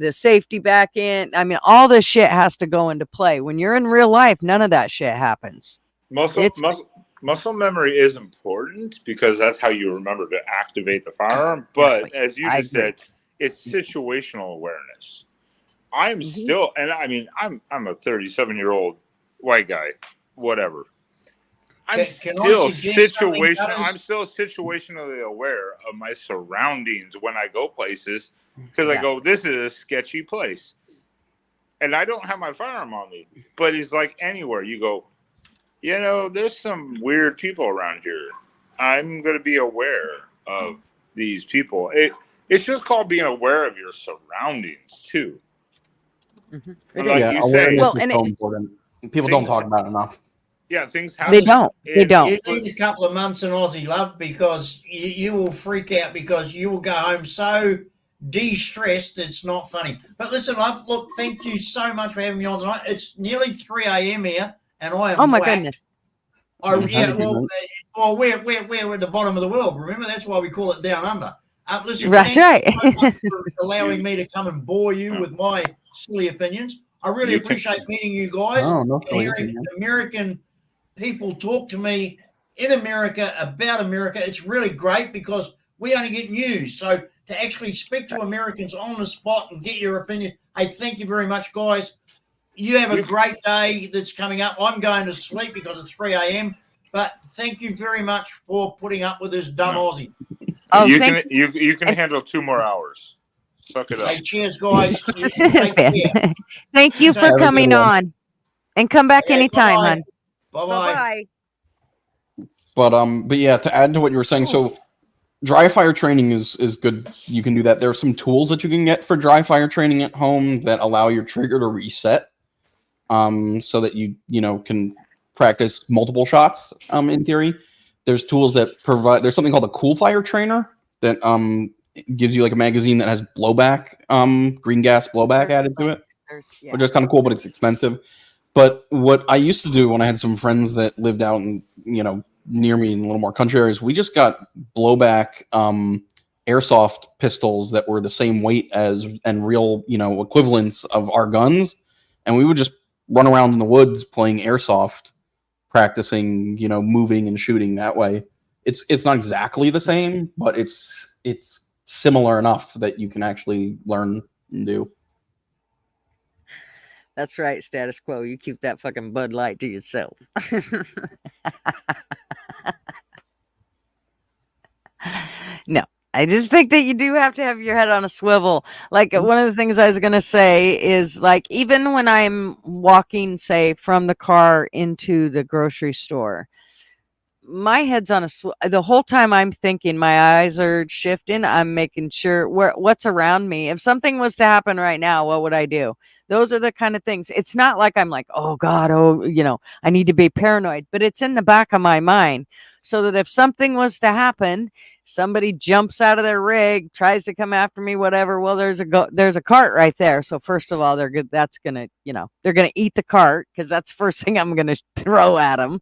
safety back in. I mean, all this shit has to go into play. When you're in real life, none of that shit happens. Muscle memory is important because that's how you remember to activate the firearm. But as you just said, it's situational awareness. I'm still, and I mean, I'm a 37-year-old white guy, whatever. I'm still situationally aware of my surroundings when I go places, because I go, this is a sketchy place, and I don't have my firearm on me. But it's like anywhere you go, there's some weird people around here. I'm going to be aware of these people. It's just called being aware of your surroundings too. Mm-hmm. Like you say, well, and so important. People don't talk about it enough. Yeah, things happen. They don't. You need a couple of months in Aussie love, because you will freak out, because you will go home so de-stressed it's not funny. But listen, love, look, thank you so much for having me on tonight. It's nearly 3 a.m. here, and I am oh my goodness. Well, we're at the bottom of the world. Remember, that's why we call it down under. Listen, that's right. For allowing me to come and bore you with my silly opinions. I really appreciate meeting you guys no, and hearing American people talk to me in America about America. It's really great because we only get news. So to actually speak to Americans on the spot and get your opinion, hey, thank you very much, guys. You have a great day that's coming up. I'm going to sleep because it's 3 a.m. But thank you very much for putting up with this dumb Aussie. Oh, you can handle 2 more hours. Suck it up. Hey, cheers, guys. Take care. Thank you for coming on, and come back anytime, hon. Bye-bye. But yeah, to add to what you were saying, so dry fire training is good. You can do that. There are some tools that you can get for dry fire training at home that allow your trigger to reset, so that you can practice multiple shots. In theory, there's tools that provide. There's something called a cool fire trainer that gives you like a magazine that has blowback, green gas blowback added to it, which is kind of cool, but it's expensive. But what I used to do when I had some friends that lived out in near me in a little more country areas, we just got blowback airsoft pistols that were the same weight as and real equivalents of our guns, and we would just run around in the woods playing airsoft, practicing moving and shooting that way. It's not exactly the same, but it's similar enough that you can actually learn and do. That's right, status quo. You keep that fucking Bud Light to yourself. No, I just think that you do have to have your head on a swivel. Like, one of the things I was going to say is, like, even when I'm walking, say, from the car into the grocery store, my head's on a the whole time I'm thinking, my eyes are shifting. I'm making sure what's around me. If something was to happen right now, what would I do? Those are the kind of things. It's not like I'm like, oh God, I need to be paranoid, but it's in the back of my mind, so that if something was to happen, somebody jumps out of their rig, tries to come after me, whatever. Well, there's a cart right there. So first of all, they're good. That's gonna, they're gonna eat the cart, because that's the first thing I'm gonna throw at them.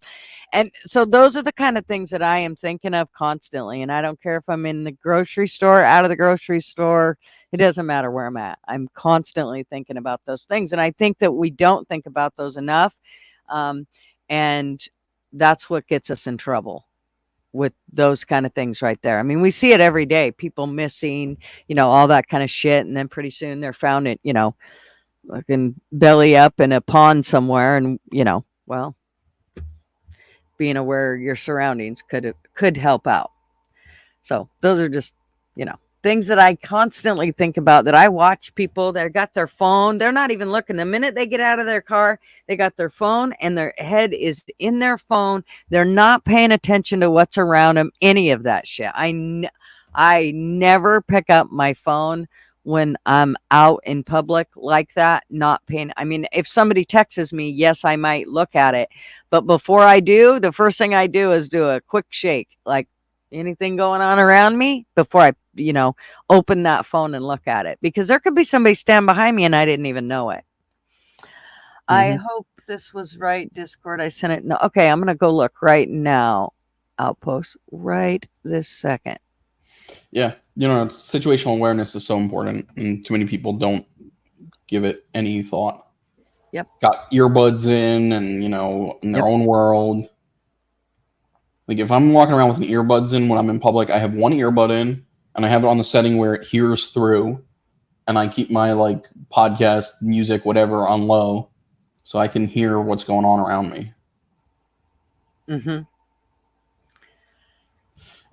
And so those are the kind of things that I am thinking of constantly. And I don't care if I'm in the grocery store, out of the grocery store. It doesn't matter where I'm at. I'm constantly thinking about those things. And I think that we don't think about those enough. And that's what gets us in trouble with those kind of things right there. I mean, we see it every day. People missing, all that kind of shit. And then pretty soon they're found it, looking belly up in a pond somewhere. And, well, being aware of your surroundings could help out. So those are just, things that I constantly think about, that I watch people that got their phone. They're not even looking. The minute they get out of their car, they got their phone and their head is in their phone. They're not paying attention to what's around them, any of that shit. I never pick up my phone when I'm out in public like that, not paying. I mean, if somebody texts me, yes, I might look at it. But before I do, the first thing I do is do a quick shake, like, anything going on around me, before I, open that phone and look at it, because there could be somebody stand behind me and I didn't even know it. I hope this was right, Discord. I sent it. No, okay, I'm going to go look right now. Outpost right this second. Yeah, situational awareness is so important, and too many people don't give it any thought. Yep. Got earbuds in, and in their own world. Like, if I'm walking around with an earbuds in when I'm in public, I have one earbud in, and I have it on the setting where it hears through, and I keep my podcast, music, whatever, on low, so I can hear what's going on around me. Mm-hmm.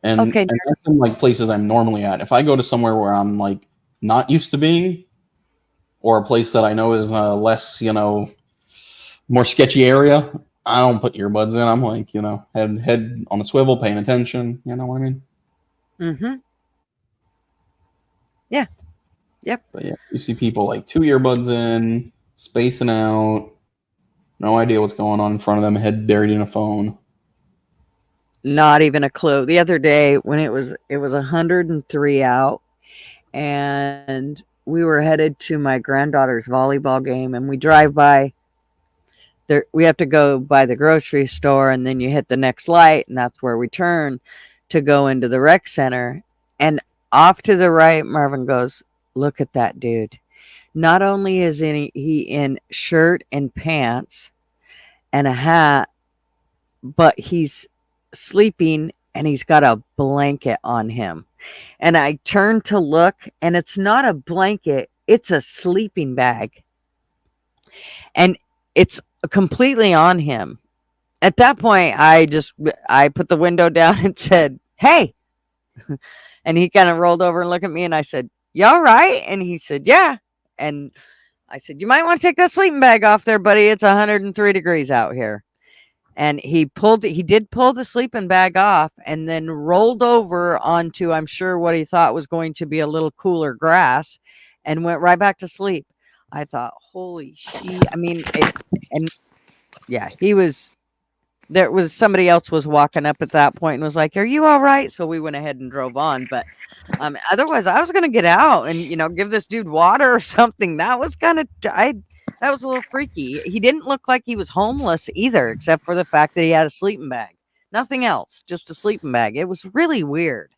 And that's in places I'm normally at. If I go to somewhere where I'm not used to being, or a place that I know is less, more sketchy area, I don't put earbuds in. I'm head on a swivel, paying attention. You know what I mean? Mm-hmm. Yeah. Yep. But yeah, you see people 2 earbuds in, spacing out, no idea what's going on in front of them, head buried in a phone. Not even a clue. The other day when it was 103 out, and we were headed to my granddaughter's volleyball game, and we drive by there. We have to go by the grocery store, and then you hit the next light, and that's where we turn to go into the rec center. And off to the right, Marvin goes, "Look at that dude." Not only is he in shirt and pants and a hat, but he's sleeping and he's got a blanket on him. And I turned to look, and it's not a blanket, it's a sleeping bag. And it's completely on him. At that point, I put the window down and said, "Hey." And he kind of rolled over and looked at me, and I said, "You all right?" And he said, "Yeah." And I said, "You might want to take that sleeping bag off there, buddy. It's 103 degrees out here." And he did pull the sleeping bag off and then rolled over onto, I'm sure, what he thought was going to be a little cooler grass and went right back to sleep. I thought, holy shit. I mean, and yeah, there was somebody else was walking up at that point and was like, "Are you all right?" So we went ahead and drove on. But otherwise, I was gonna get out and give this dude water or something. That was kind of that was a little freaky. He didn't look like he was homeless either, except for the fact that he had a sleeping bag. Nothing else, just a sleeping bag. It was really weird.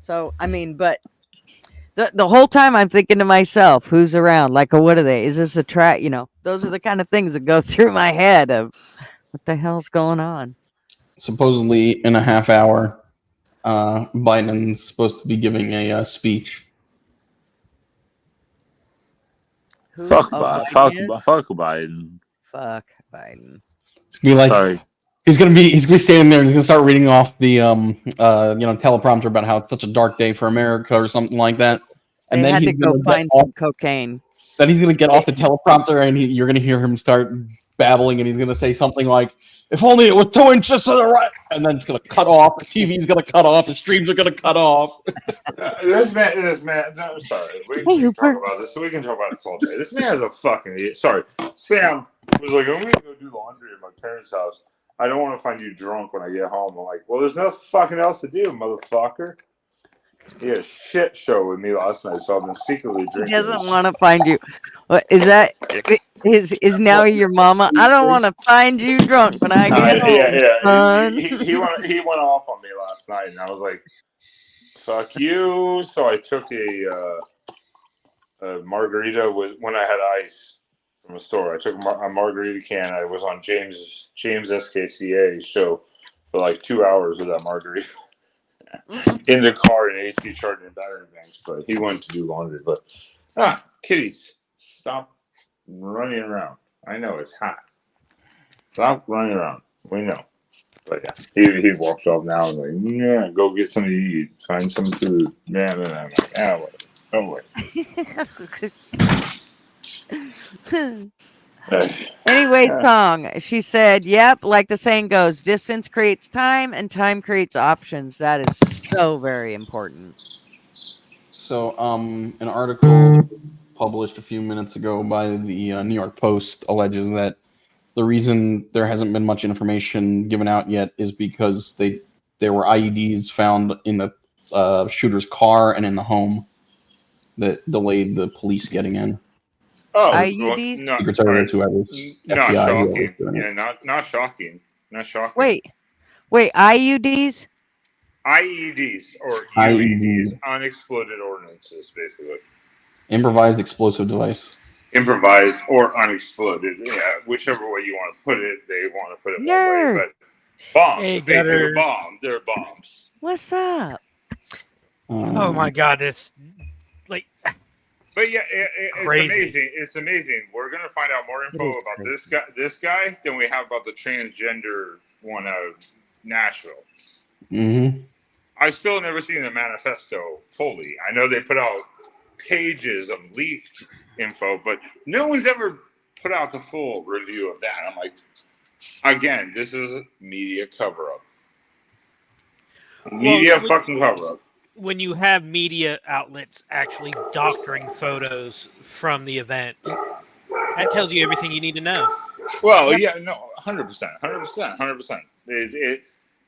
So I mean, but the whole time I'm thinking to myself, who's around? Like, what are they? Is this a trap? Those are the kind of things that go through my head of what the hell's going on. Supposedly in a half hour, Biden's supposed to be giving a speech. Fuck Biden. Fuck Biden. Fuck Biden. Be like, Sorry. He's gonna be standing there and he's gonna start reading off the teleprompter about how it's such a dark day for America or something like that. And they then had he's to go find some cocaine. Then he's gonna get off the teleprompter and you're gonna hear him start babbling and he's gonna say something like, "If only it was 2 inches to the right," and then it's gonna cut off. The TV's gonna cut off. The streams are gonna cut off. This man. No, sorry, we can talk about this. We can talk about this all day. This man is a fucking idiot. Sorry, Sam was like, "I'm gonna go do laundry at my parents' house. I don't want to find you drunk when I get home." I'm like, "Well, there's nothing fucking else to do, motherfucker." He had a shit show with me last night, so I've been secretly drinking. He doesn't want to find you. What is that? Is now your mama? I don't want to find you drunk when I get home. Yeah. He went off on me last night, and I was like, "Fuck you!" So I took a margarita when I had ice from a store. I took a margarita can. I was on James SKCA show for like 2 hours with that margarita in the car and AC charging and battery banks. But he went to do laundry. But kitties, stop running around. I know it's hot. Stop running around. We know. But yeah, he walked off now and like, yeah, go get something to eat. Find some food. Man, and I'm like, whatever. Don't worry. Anyway, song. She said, "Yep, like the saying goes, distance creates time and time creates options." That is so very important. So, an article published a few minutes ago by the New York Post alleges that the reason there hasn't been much information given out yet is because there were IEDs found in the shooter's car and in the home that delayed the police getting in. Oh, IUDs? Well, Secret Service, whoever's not FBI, shocking. whoever's Not shocking. Not shocking. Wait, IUDs? IEDs or IEDs. unexploded ordnances, basically. Improvised explosive device. Improvised or unexploded, yeah, whichever way you want to put it. They want to put it one way, but bombs. Hey, basically, a bomb. They're bombs. What's up? Oh my God, it's like. But yeah, it's amazing. It's amazing. We're gonna find out more info about this guy than we have about the transgender one out of Nashville. Mm-hmm. I've still never seen the manifesto fully. I know they put out pages of leaked info, but no one's ever put out the full review of that. I'm like, again, this is media cover-up. Fucking cover-up. When you have media outlets actually doctoring photos from the event, that tells you everything you need to know. Well, yeah, no, 100%.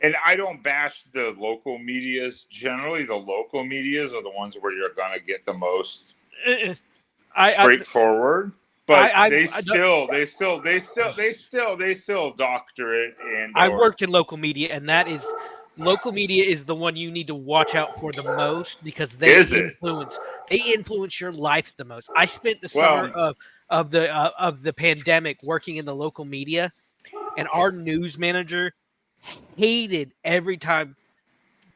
And I don't bash the local medias. Generally, the local medias are the ones where you're gonna get the most straightforward. But they still doctor it. And I worked in local media, and that is local media is the one you need to watch out for the most because they influence your life the most. I spent the summer of the pandemic working in the local media, and our news manager hated every time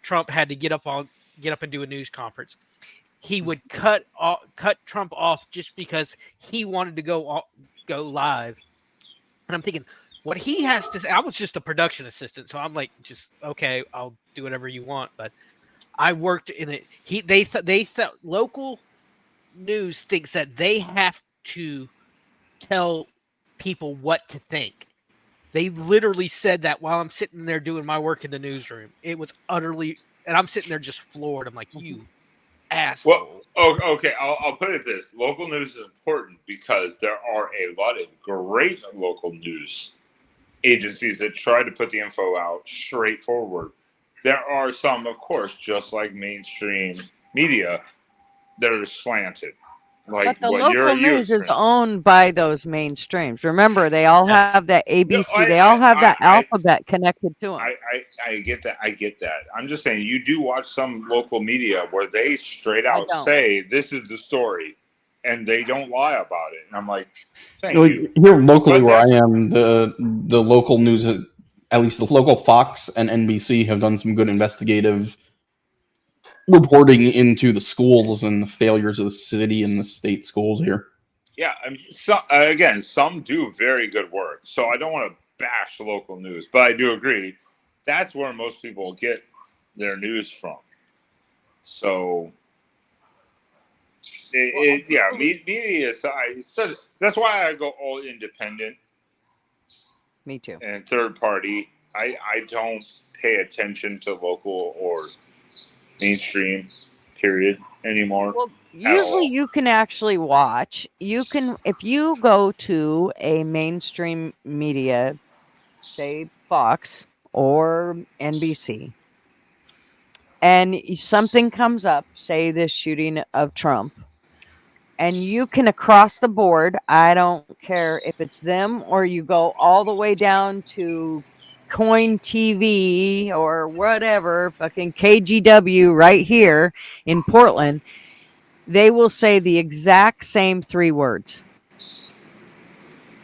Trump had to get up and do a news conference. He would cut Trump off just because he wanted to go live. And I'm thinking, what he has to say. I was just a production assistant, so I'm like, just okay, I'll do whatever you want. But I worked in it. They thought local news thinks that they have to tell people what to think. They literally said that while I'm sitting there doing my work in the newsroom. It was utterly, and I'm sitting there just floored. I'm like, you asshole. Well, okay, I'll put it this: local news is important because there are a lot of great local news agencies that try to put the info out straightforward. There are some, of course, just like mainstream media, that are slanted. Like But the what local you news is experienced. owned by those mainstreams. Remember, they all have that ABC. They all have that alphabet connected to them. I get that. I get that. I'm just saying, you do watch some local media where they straight out say this is the story, and they don't lie about it. And I'm like, thank you. Here locally, where I am, the local news, at least the local Fox and NBC, have done some good investigative reporting into the schools and the failures of the city and the state schools here. Yeah, I mean, some do very good work. So I don't want to bash local news, but I do agree that's where most people get their news from. So, media is that's why I go all independent. Me too. And third party. I don't pay attention to local or mainstream, period, anymore. Well, usually you can actually watch. You can, if you go to a mainstream media, say Fox or NBC, and something comes up, say this shooting of Trump, and you can across the board, I don't care if it's them or you go all the way down to Coin TV or whatever, fucking KGW right here in Portland, they will say the exact same 3 words.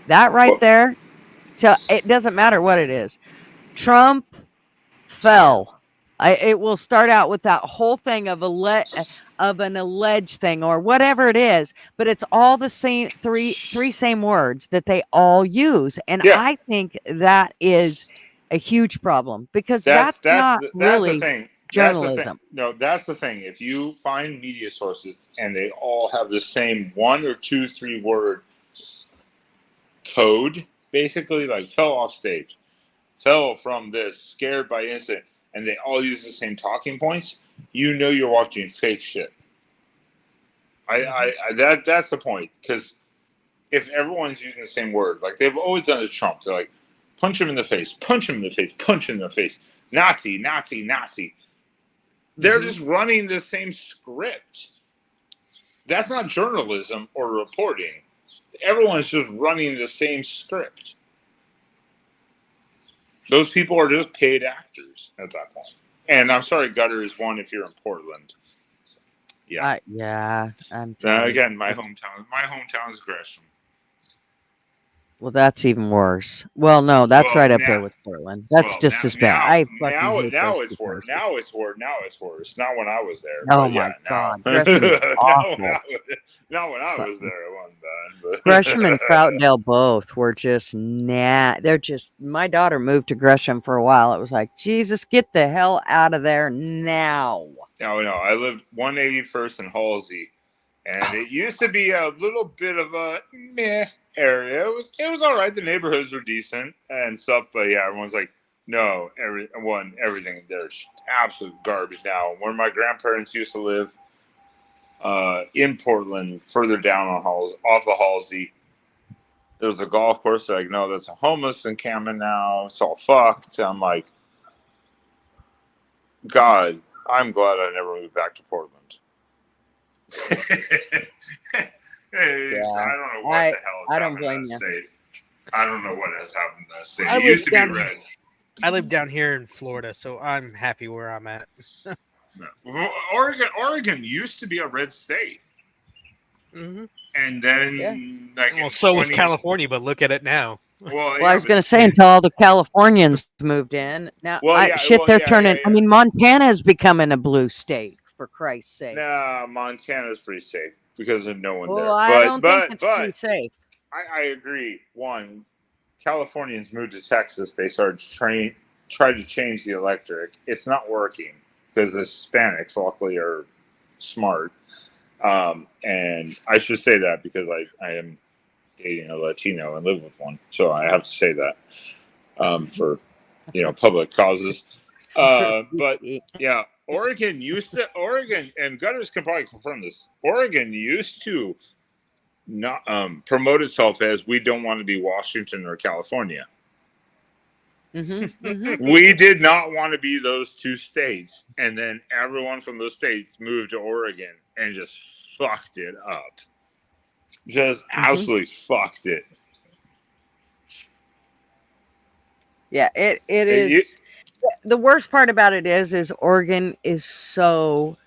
That right there, so it doesn't matter what it is. Trump fell. It will start out with that whole thing of an alleged thing or whatever it is, but it's all the same three same words that they all use, and I think that is a huge problem because that's not really the thing. journalism. That's the thing. If you find media sources and they all have the same 1 or 2, 3 word code, basically, like fell off stage, fell from this, scared by incident, and they all use the same talking points, you know you're watching fake shit. That's the point, because if everyone's using the same word, like they've always done to Trump, they're like, punch him in the face, punch him in the face, punch him in the face, Nazi, Nazi, Nazi. They're just running the same script. That's not journalism or reporting. Everyone's just running the same script. Those people are just paid actors at that point. And I'm sorry, Gutter is one if you're in Portland. Yeah. Yeah. Again, my hometown is Gresham. Well, that's even worse. Well, no, that's right up there with Portland. That's just as bad. Now it's worse. Now it's worse. Not when I was there. Oh my God, Gresham is awful. Not when I was there, it wasn't bad. But. Gresham and Troutdale both were just they're just. My daughter moved to Gresham for a while. It was like, Jesus, get the hell out of there now. No, I lived 181st and Halsey, and it used to be a little bit of a meh area. It was all right. The neighborhoods were decent and stuff, but yeah, everyone's like, no, everything there's absolute garbage now. Where my grandparents used to live, in Portland, further down on off the Halsey, there was a golf course. They're like, no, that's a homeless encampment now. It's all fucked. I'm like, God, I'm glad I never moved back to Portland. I don't know what the hell has happened in that state. I don't know what has happened in that state. It used to be red. I live down here in Florida, so I'm happy where I'm at. Oregon used to be a red state. Mm-hmm. And then, so was California, but look at it now. Well, I was going to say until all the Californians moved in. Now, they're turning. I mean, Montana is becoming a blue state, for Christ's sake. Nah, Montana's pretty safe because there's no one there. I don't think it's pretty safe. I agree. One, Californians moved to Texas. They started tried to change the electric. It's not working because the Hispanics, luckily, are smart. And I should say that because I am dating a Latino and live with one, so I have to say that for public causes. But yeah, Oregon and Gutters can probably confirm this. Oregon used to not promote itself as we don't want to be Washington or California. We did not want to be those two states, and then everyone from those states moved to Oregon and just fucked it up. Just absolutely fucked it. Yeah, it is. The worst part about it is Oregon is so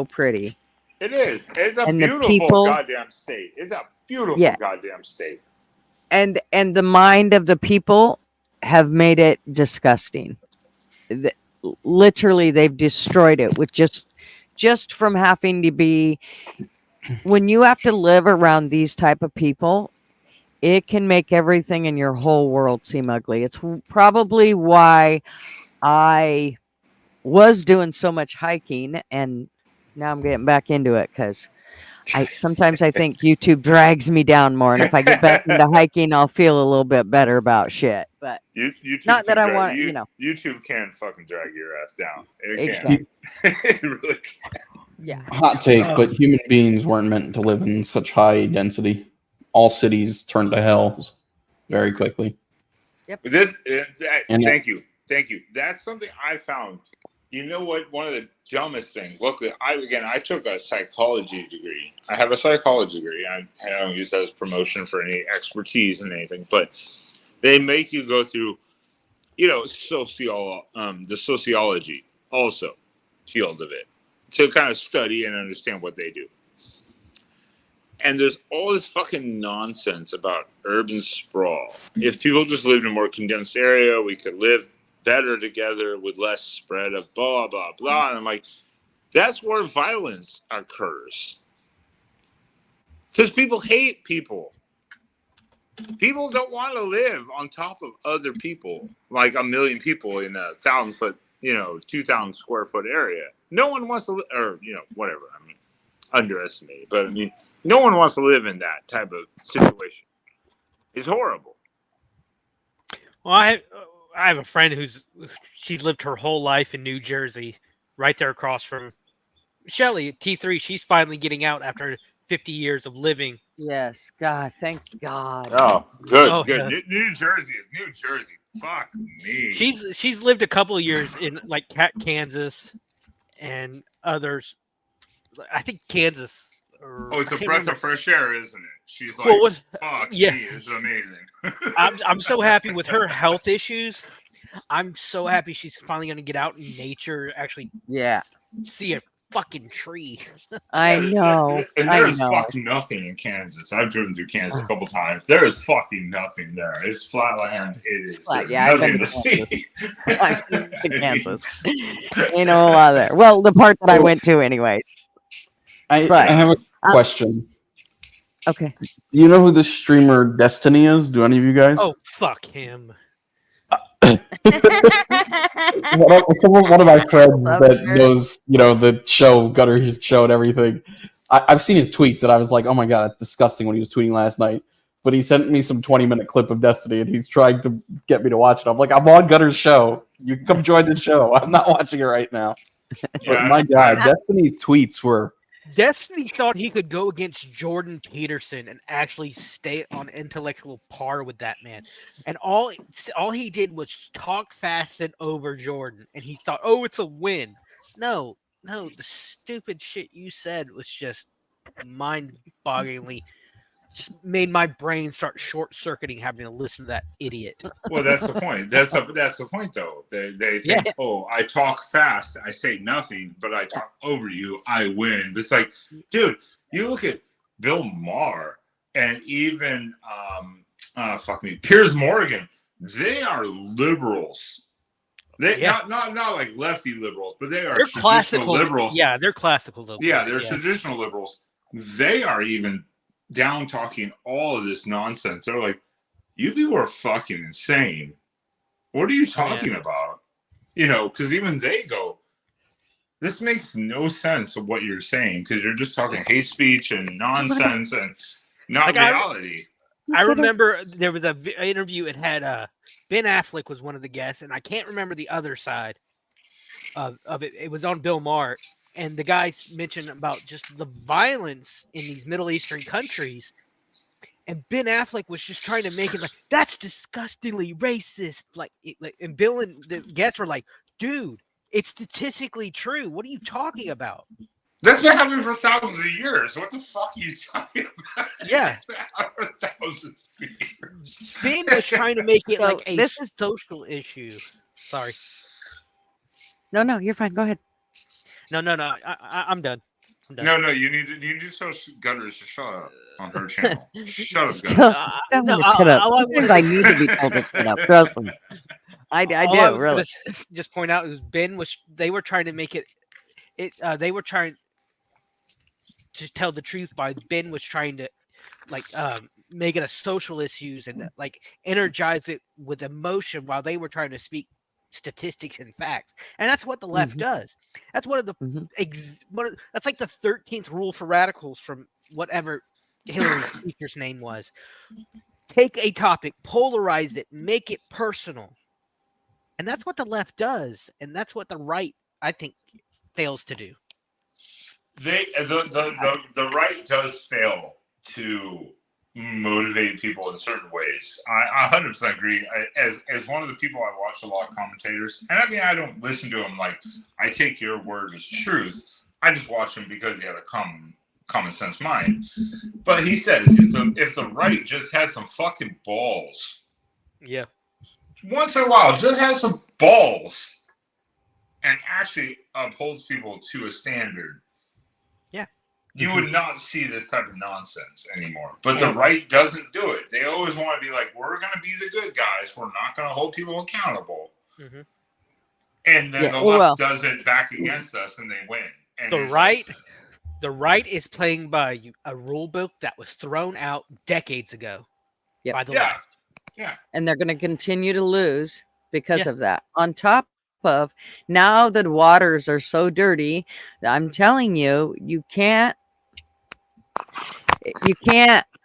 pretty. It is. It's a beautiful goddamn state. It's a beautiful goddamn state. And the mind of the people have made it disgusting. Literally, they've destroyed it with just from having to be. When you have to live around these type of people, it can make everything in your whole world seem ugly. It's probably why I was doing so much hiking, and now I'm getting back into it because sometimes I think YouTube drags me down more, and if I get back into hiking, I'll feel a little bit better about shit. But YouTube not that I want, YouTube can fucking drag your ass down. It exactly. can. It really can. Yeah. Hot take, but human beings weren't meant to live in such high density. All cities turned to hell very quickly. Yep. Thank you. That's something I found. You know what? One of the dumbest things. Luckily, I took a psychology degree. I have a psychology degree. I don't use that as promotion for any expertise in anything, but they make you go through, the sociology also field of it to kind of study and understand what they do. And there's all this fucking nonsense about urban sprawl. If people just lived in a more condensed area, we could live better together with less spread of blah, blah, blah. And I'm like, that's where violence occurs. Because people hate people. People don't want to live on top of other people, like 1 million people in a 1,000-foot, 2,000 square foot area. No one wants to live, or, whatever. I mean, underestimated. But, no one wants to live in that type of situation. It's horrible. Well, I have a friend she's lived her whole life in New Jersey, right there across from Shelly at T3. She's finally getting out after 50 years of living. Yes, God, thank God. Oh, good. Yeah. New Jersey. Fuck me. She's lived a couple of years in like Kansas and others. I think Kansas. It's a breath of fresh air, isn't it? She's like, fuck me, it's amazing. I'm so happy with her health issues. I'm so happy she's finally going to get out in nature, actually see a fucking tree. I know. And there's fucking nothing in Kansas. I've driven through Kansas a couple times. There is fucking nothing there. It's flat land. It is nothing to see. I've been to Kansas. Ain't a lot there. Well, the part that I went to anyways. I have a question. Okay. Do you know who the streamer Destiny is? Do any of you guys? Oh, fuck him. One of my friends that knows, the show, Gutter's show and everything. I've seen his tweets and I was like, oh my God, that's disgusting when he was tweeting last night. But he sent me some 20-minute clip of Destiny and he's trying to get me to watch it. I'm like, I'm on Gutter's show. You can come join the show. I'm not watching it right now. But my God, Destiny's tweets were... Destiny thought he could go against Jordan Peterson and actually stay on intellectual par with that man. And all he did was talk fast and over Jordan. And he thought, oh, it's a win. No, the stupid shit you said was just mind-bogglingly just made my brain start short circuiting having to listen to that idiot. Well, that's the point. That's the point, though. They think, oh, I talk fast, I say nothing, but I talk over you, I win. But it's like, dude, you look at Bill Maher and even Piers Morgan. They are liberals. They not like lefty liberals, but they are they're traditional classical liberals. Yeah, they're classical liberals. Yeah, they're traditional liberals. They are even down talking all of this nonsense. They're like, you people are fucking insane. What are you talking about? You know, because even they go, this makes no sense of what you're saying because you're just talking hate speech and nonsense and not reality. I remember there was an interview. It had Ben Affleck was one of the guests, and I can't remember the other side of it. It was on Bill Maher, and the guy mentioned about just the violence in these Middle Eastern countries. And Ben Affleck was just trying to make it like, that's disgustingly racist. And Bill and the guests were like, dude, it's statistically true. What are you talking about? That's been happening for thousands of years. What the fuck are you talking about? Yeah. For thousands of years. Ben was trying to make it like a social issue. Sorry. No, you're fine. Go ahead. No. I'm done. No, you need to tell Gutters to shut up on her channel. Shut up, Gutters. Tell me to shut up. Sometimes I need to be told to shut up. Trust me. I do, really. Just point out, it was Ben they were trying to make it they were trying to tell the truth by Ben was trying to make it a social issues and like energize it with emotion while they were trying to speak statistics and facts. And that's what the left does. That's one of the that's like the 13th rule for radicals from whatever Hillary's speaker's name was. Take a topic, polarize it, make it personal. And that's what the left does, and that's what the right, I think, fails to do. The right does fail to motivate people in certain ways. I 100% agree. As one of the people, I watch a lot of commentators, and I mean, I don't listen to them like I take your word as truth. I just watch him because he had a common sense mind. But he says if the right just had some fucking balls, once in a while, just has some balls, and actually upholds people to a standard, you would not see this type of nonsense anymore. But the right doesn't do it. They always want to be like, we're going to be the good guys. We're not going to hold people accountable. And then the left does it back against us, and they win. And the right is playing by a rule book that was thrown out decades ago by the left. Yeah. And they're going to continue to lose because of that. On top of now that waters are so dirty, I'm telling you, you can't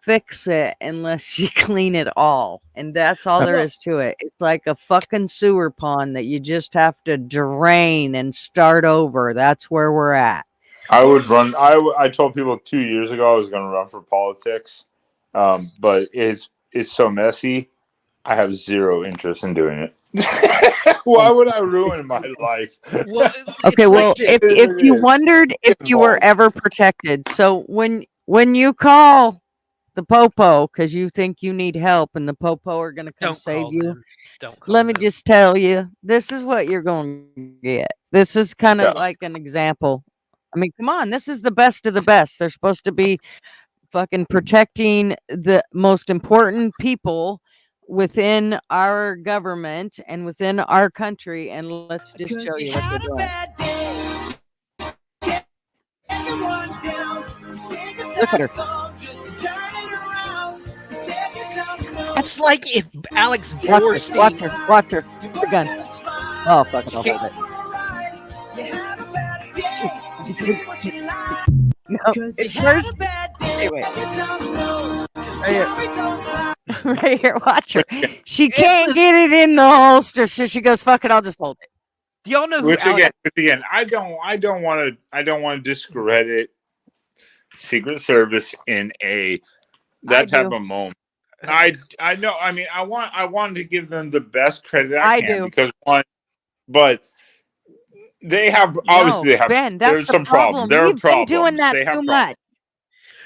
fix it unless you clean it all. And that's all there is to it. It's like a fucking sewer pond that you just have to drain and start over. That's where we're at. I would run. I told people 2 years ago I was going to run for politics, but it's so messy. I have zero interest in doing it. Why would I ruin my life? If you wondered if you were ever protected, so when you call the popo because you think you need help and the popo are going to come save you, let me just tell you, this is what you're going to get. This is kind of like an example. I mean, come on, this is the best of the best. They're supposed to be fucking protecting the most important people within our government and within our country, and let's just show you what they're doing. Look at her. That's like if Alex Borstein... Watch her. The gun. Oh, fuck it, I'll hold it. No, it's first. Hey, wait. Right here, watch her. She can't get it in the holster, so she goes, "Fuck it, I'll just hold it." Do y'all know who? Which again, I don't want to discredit Secret Service in that type of moment. I know. I mean, I wanted to give them the best credit I can because but they have obviously they have. Ben, there's some problems. There are problems. Doing that too much.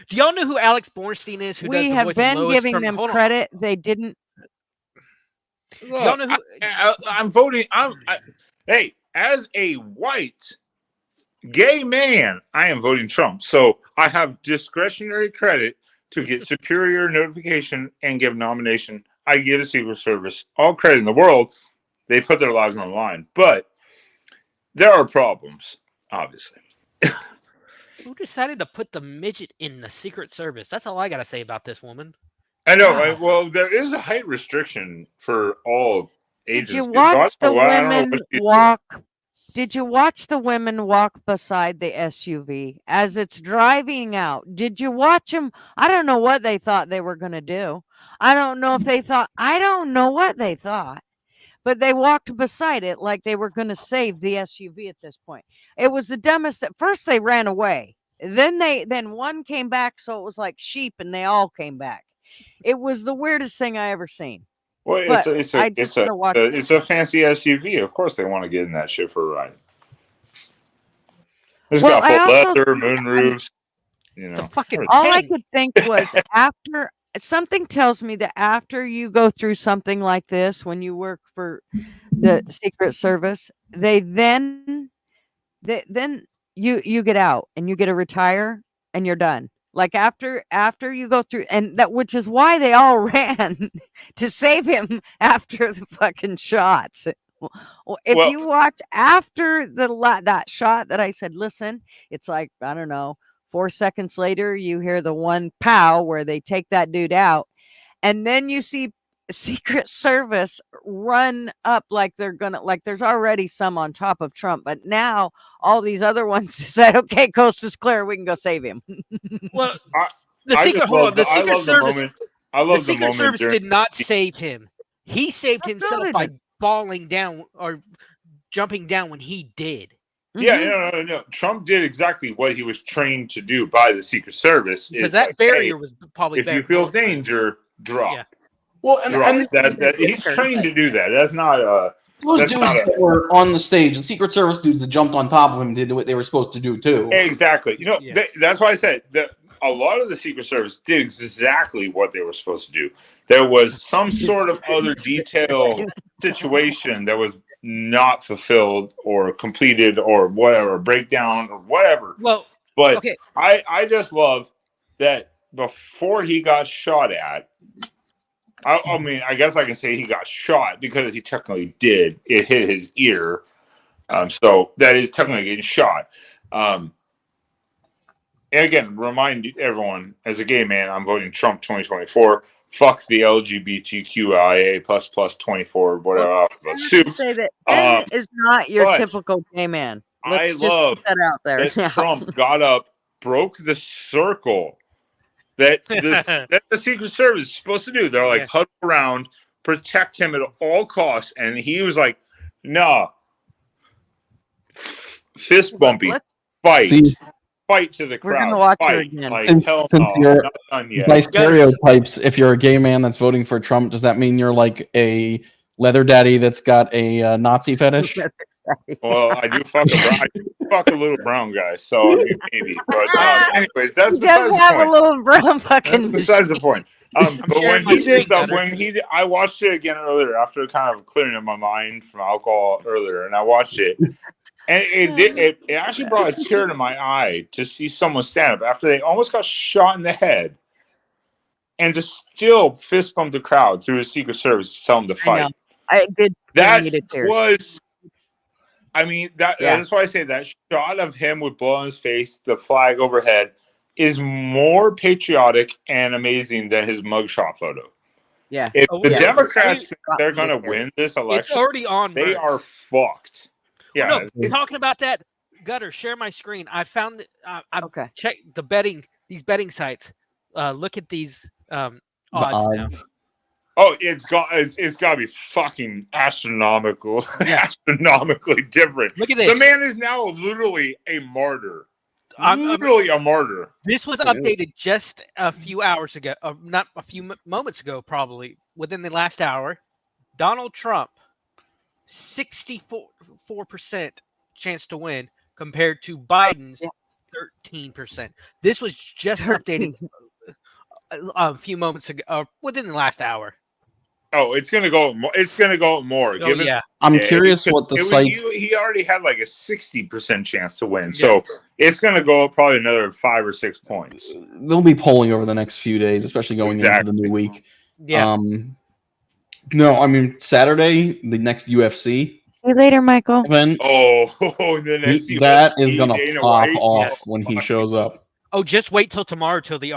Do y'all know who Alex Bornstein is? Who We does the have voice of been Lois giving from? them Hold on. credit. They didn't. Y'all know who? I'm voting. Hey, as a white gay man, I am voting Trump. So I have discretionary credit to get superior notification and give nomination. I give the Secret Service all credit in the world. They put their lives on the line, but there are problems, obviously. Who decided to put the midget in the Secret Service? That's all I got to say about this woman. I know. Wow. Well, there is a height restriction for all Did you agencies. watch the I don't know women what she's doing. walk? Did you watch the women walk beside the SUV as it's driving out? Did you watch them? I don't know what they thought they were going to do. I don't know if they thought, I don't know what they thought, but they walked beside it like they were going to save the SUV at this point. It was the dumbest. At first they ran away. Then one came back, so it was like sheep and they all came back. It was the weirdest thing I ever seen. Well, But I just want to watch. it's a fancy SUV. Of course, they want to get in that shit for a ride. It's Well, got I full also leather, moon roofs. You It's a know, fucking all I tank. could think was after something tells me that after you go through something like this, when you work for the Secret Service, then you get out and you get to retire and you're done. Like after you go through, and that, which is why they all ran to save him after the fucking shots. Well, if Well- you watch after that shot that I said, listen, it's like, I don't know, 4 seconds later, you hear the one pow where they take that dude out, and then you see Secret Service run up like they're gonna, like there's already some on top of Trump, but now all these other ones said, okay, coast is clear, we can go save him. Well, I the just Secret. Hold love on. The I Secret love the Service. moment. I The love the Secret moment Service during. did not save him. He saved himself Absolutely by falling down or jumping down when he did. Yeah, Mhm. no. Trump did exactly what he was trained to do by the Secret Service. Because Is that like, barrier hey, was probably if there. you feel danger, drop. Yeah. Well, Drop. and That he's trained to do that. That's not those that's dudes not that were on the stage, the Secret Service dudes that jumped on top of him did what they were supposed to do too. exactly. You know, Yeah. that's why I said that a lot of the Secret Service did exactly what they were supposed to do. There was some sort of other detail situation that was not fulfilled or completed or whatever, breakdown or whatever. Well, But okay. I just love that before he got shot at. I mean, I guess I can say he got shot because he technically did. It hit his ear. So that is technically getting shot. And again, remind everyone, as a gay man, I'm voting Trump 2024. Fuck the LGBTQIA plus 24, whatever. I have to say that Ben is not your but typical gay man. I Let's just love put that out there that now. Trump got up, broke the circle that the Secret Service is supposed to do. They're like, Yeah. huddle around, protect him at all costs. And he was like, nah, fist bumpy, Let's fight. See, Fight to the We're crowd. gonna watch her Fight. again. Like, since, hell since no, you're not done yet. by stereotypes, if you're a gay man that's voting for Trump, does that mean you're like a leather daddy that's got a Nazi fetish? Well, I do fuck a little brown guy, so I mean maybe. But anyways, that's He besides does the have a point. little brown fucking. Besides the point. But sharing when my he did screen, that, Gutter. I watched it again earlier after kind of clearing up my mind from alcohol earlier, and I watched it, and it actually brought a tear to my eye to see someone stand up after they almost got shot in the head, and to still fist bump the crowd through the Secret Service to tell them to I know. fight. I did. That needed tears. was. I mean, Yeah. that's why I say that shot of him with blood on his face, the flag overhead, is more patriotic and amazing than his mugshot photo. Yeah. If Oh, the yeah. Democrats think Got they're me going to with win this It's election, already on. they merch. are fucked. Yeah. Well, no, talking about that, Gutter, share my screen. I found I've Okay. checked these betting sites. Look at these odds now. Oh, it's got to be fucking astronomical, astronomically different. Look at this. The man is now literally a martyr. Literally a martyr. This was updated just a few hours ago, not a few moments ago, probably within the last hour. Donald Trump, 64% chance to win compared to Biden's 13%. This was just updated a few moments ago, within the last hour. Oh, it's gonna go. It's gonna go more. Oh, yeah. I'm curious what the sites. He already had like a 60% chance to win, so it's gonna go up probably another 5 or 6 points. They'll be polling over the next few days, especially going into the new week. Yeah. No, I mean Saturday, the next UFC. See you later, Michael. Event, the next that UFC, is gonna Dana pop White. off when he shows up. Oh, just wait till tomorrow till the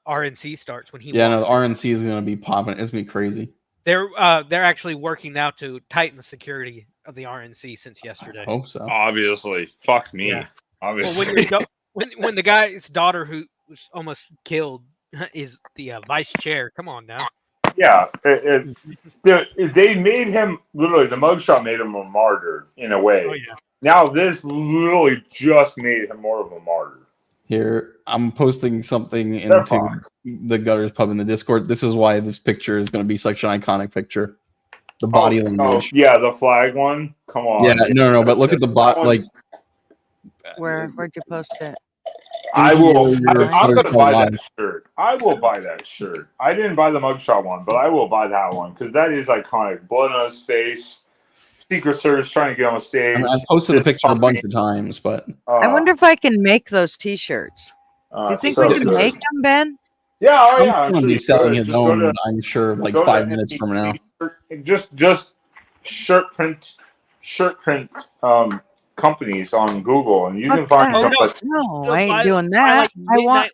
RNC starts when he. Yeah, no, the walks RNC is gonna be popping. It's gonna be crazy. They're actually working now to tighten the security of the RNC since yesterday. I hope so. Obviously, fuck me. Yeah. Obviously, Well, when the guy's daughter who was almost killed is the vice chair. Come on now. Yeah, they made him literally. The mugshot made him a martyr in a way. Oh yeah. Now this literally just made him more of a martyr. Here, I'm posting something into the Gutters Pub in the Discord. This is why this picture is going to be such an iconic picture. The body language. Yeah, the flag one. Come on. Yeah, no, but look at the bot. Like, where'd you post it? I'm gonna buy that shirt. I will buy that shirt. I didn't buy the mugshot one, but I will buy that one because that is iconic. Blood on his face. Secret Service trying to get on the stage. I posted the picture a bunch of times, but I wonder if I can make those T-shirts. Do you think we can make them, Ben? Yeah, I'm going to be selling his own. I'm sure, like 5 minutes from now. Just shirt print companies on Google, and you can find something. No, I ain't doing that. I want.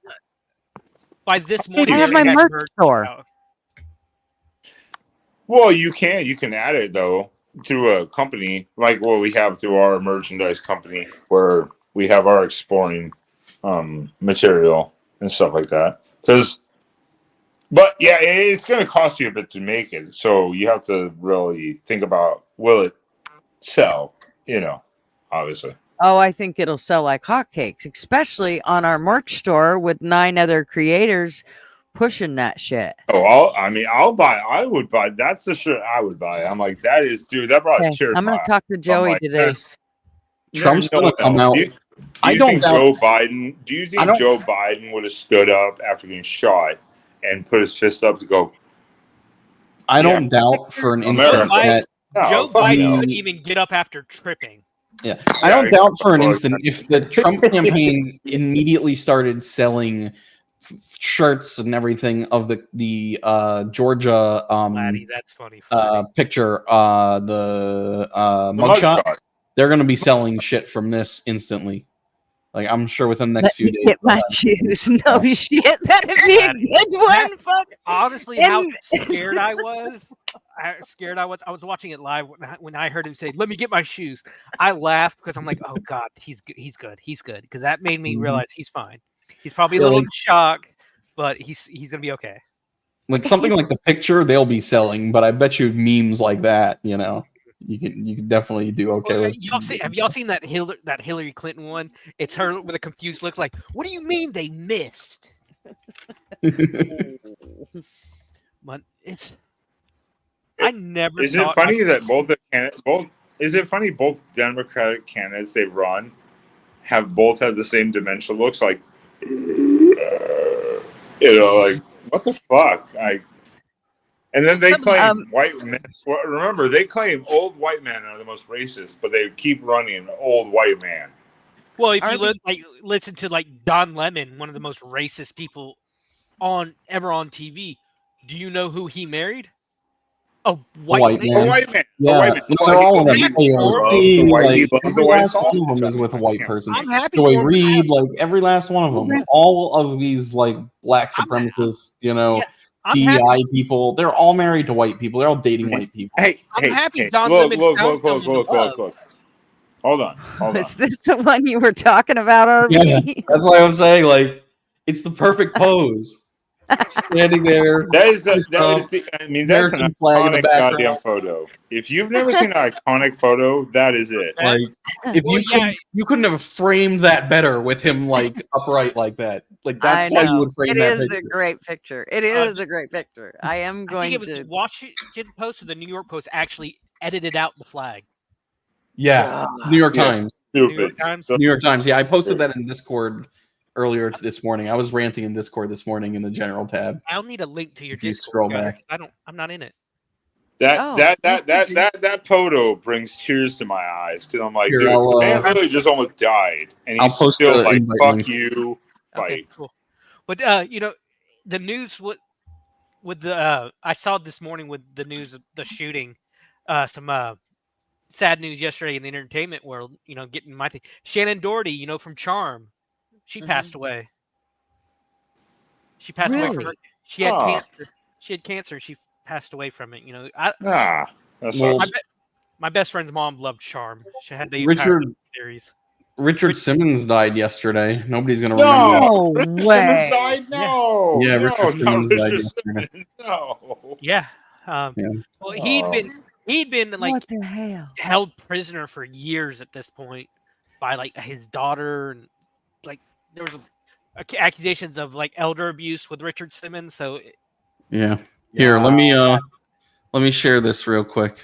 By this morning, I have my merch store. Well, you can add it though through a company like what we have through our merchandise company, where we have our exploring material and stuff like that. But yeah, it's going to cost you a bit to make it, so you have to really think about, will it sell? Obviously. Oh, I think it'll sell like hotcakes, especially on our merch store with 9 other creators pushing that shit. Oh, I would buy. That's the shirt I would buy. I'm like, that is, dude, that brought cheers. I'm going to talk to Joey today. Trump's going to come out. Do you think Joe Biden would have stood up after getting shot and put his fist up to go? I don't doubt for an instant that Joe Biden couldn't even get up after tripping. Yeah, I don't doubt for an instant if the Trump campaign immediately started selling shirts and everything of the Georgia Laddie, that's funny. Picture, the mugshot. They're going to be selling shit from this instantly. Like, I'm sure within the next few days. Get my shoes. No shit. That'd be a good one. Honestly, how scared I was. I was watching it live when I heard him say, "Let me get my shoes." I laughed because I'm like, "Oh God, he's good. Because that made me realize he's fine. He's probably a little in shock, but he's gonna be okay." Like something like the picture, they'll be selling, but I bet you memes like that, you can definitely do okay with. Have y'all seen that Hillary Clinton one? It's her with a confused look, like, "What do you mean they missed?" But I never. Is it funny that both Democratic candidates they've run both had the same dementia looks? Like, like what the fuck? And then they claim white men. Well, remember, they claim old white men are the most racist, but they keep running an old white man. Well, if you listen to like Don Lemon, one of the most racist people ever on TV, do you know who he married? A white man. A white man. Yeah, a white man. They're all of them. Every last one of them is with a white person. I'm happy. Joey Reid, like every last one of them. All of these like black supremacists, DEI people, they're all married to white people. They're all dating white people. I'm happy. Don Look. Hold on. Is this the one you were talking about already? Yeah, that's why I'm saying, like, it's the perfect pose. Standing there. That's an iconic goddamn photo. If you've never seen an iconic photo, that is it. Like, if you couldn't have framed that better with him like upright like that. Like that's how you would frame that. It is a great picture. It is a great picture. I am going to. I think it was the Washington Post or the New York Post actually edited out the flag. Yeah, New York Times. Stupid. New York Times. New York Times. Yeah, I posted that in Discord earlier this morning. I was ranting in Discord this morning in the general tab. I'll need a link to your If you Discord. scroll Guys. back. I'm not in it. That photo brings tears to my eyes because I'm like, Here, dude, I'll, the man literally just almost died, and I'll he's post still the like, invite "Fuck link. you, fight." Okay, cool. But you know, the news with the I saw this morning with the news of the shooting, some sad news yesterday in the entertainment world. You know, getting my thing. Shannon Doherty, you know, from Charm, she passed away. She passed away from her. Really? She had cancer. She had cancer. She passed away from it. You know, That's Well, my best friend's mom loved Charm. She had the entire series. Richard Simmons died yesterday. Nobody's gonna remember that. No Richard Simmons way. died. No, Yeah, no, Richard not Simmons died Richard yesterday. Simmons. No. Yeah. Yeah. Well, he'd been like What the hell? held prisoner for years at this point by like his daughter, and like there was accusations of like elder abuse with Richard Simmons. So Yeah. Here, let me share this real quick.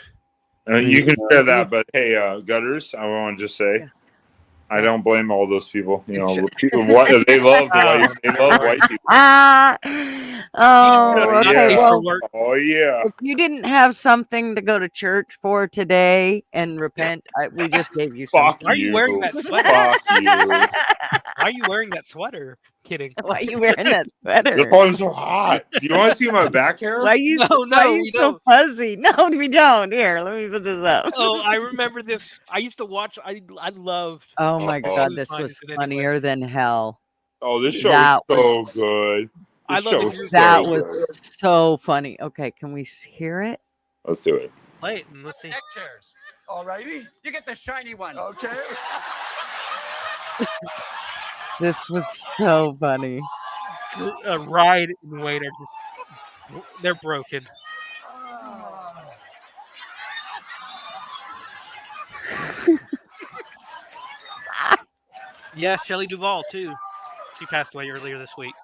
You can share that, but hey, Gutters, I want to just say, I don't blame all those people. You know, people they love white people. Oh, okay. Well, oh yeah. if you didn't have something to go to church for today and repent, we just gave you Fuck something. why are you wearing that sweater? Fuck you. Why are you wearing that sweater? Kidding. Why are you wearing that sweater? That's why I'm so hot. Do you want to see my back hair? Why are you so fuzzy? No, we don't. Here, let me put this up. Oh, I remember this. I used to watch. I loved. Oh my god, this was funnier than hell. Oh, this show was so good. That was so funny. Okay, can we hear it? Let's do it. Play it and let's see. Deck chairs. Alrighty. You get the shiny one. Okay. This was so funny. Ride and Wayne they're broken. Yeah, Shelley Duvall too. She passed away earlier this week.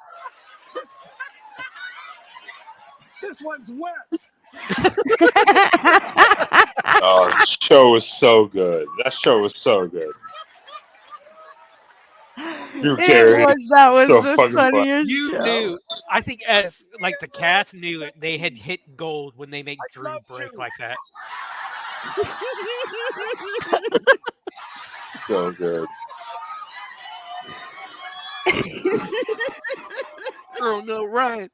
This one's wet. Oh, the show was so good. That show was so good. That was so the fucking funniest You show. knew. I think as like the cast knew it, they had hit gold when they make Drew break like that. So good. Oh no, right.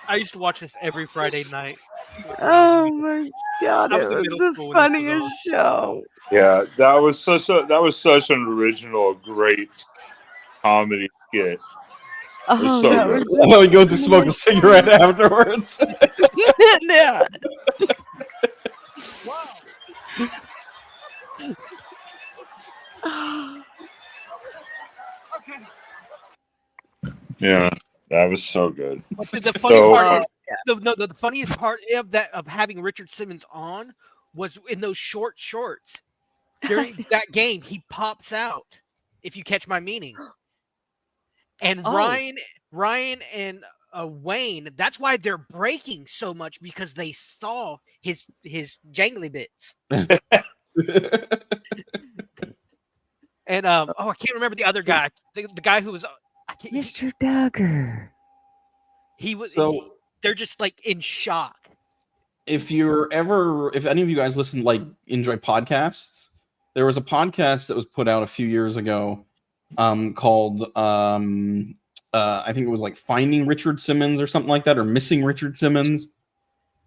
I used to watch this every Friday night. Oh my god, I it was in was middle the school when this was funniest show. Yeah, that was such an original, great comedy skit. Oh, so that good. was Oh, he goes to smoke a cigarette afterwards. yeah. Yeah, that was so good. But the funny part, the funniest part of having Richard Simmons on was in those short shorts. During that game, he pops out, if you catch my meaning. And Ryan and Wayne, that's why they're breaking so much, because they saw his jangly bits. And I can't remember the other guy. The guy who was Mr. Duggar. He was. They're just like in shock. If any of you guys enjoy podcasts, there was a podcast that was put out a few years ago, called I think it was like Finding Richard Simmons or something like that, or Missing Richard Simmons.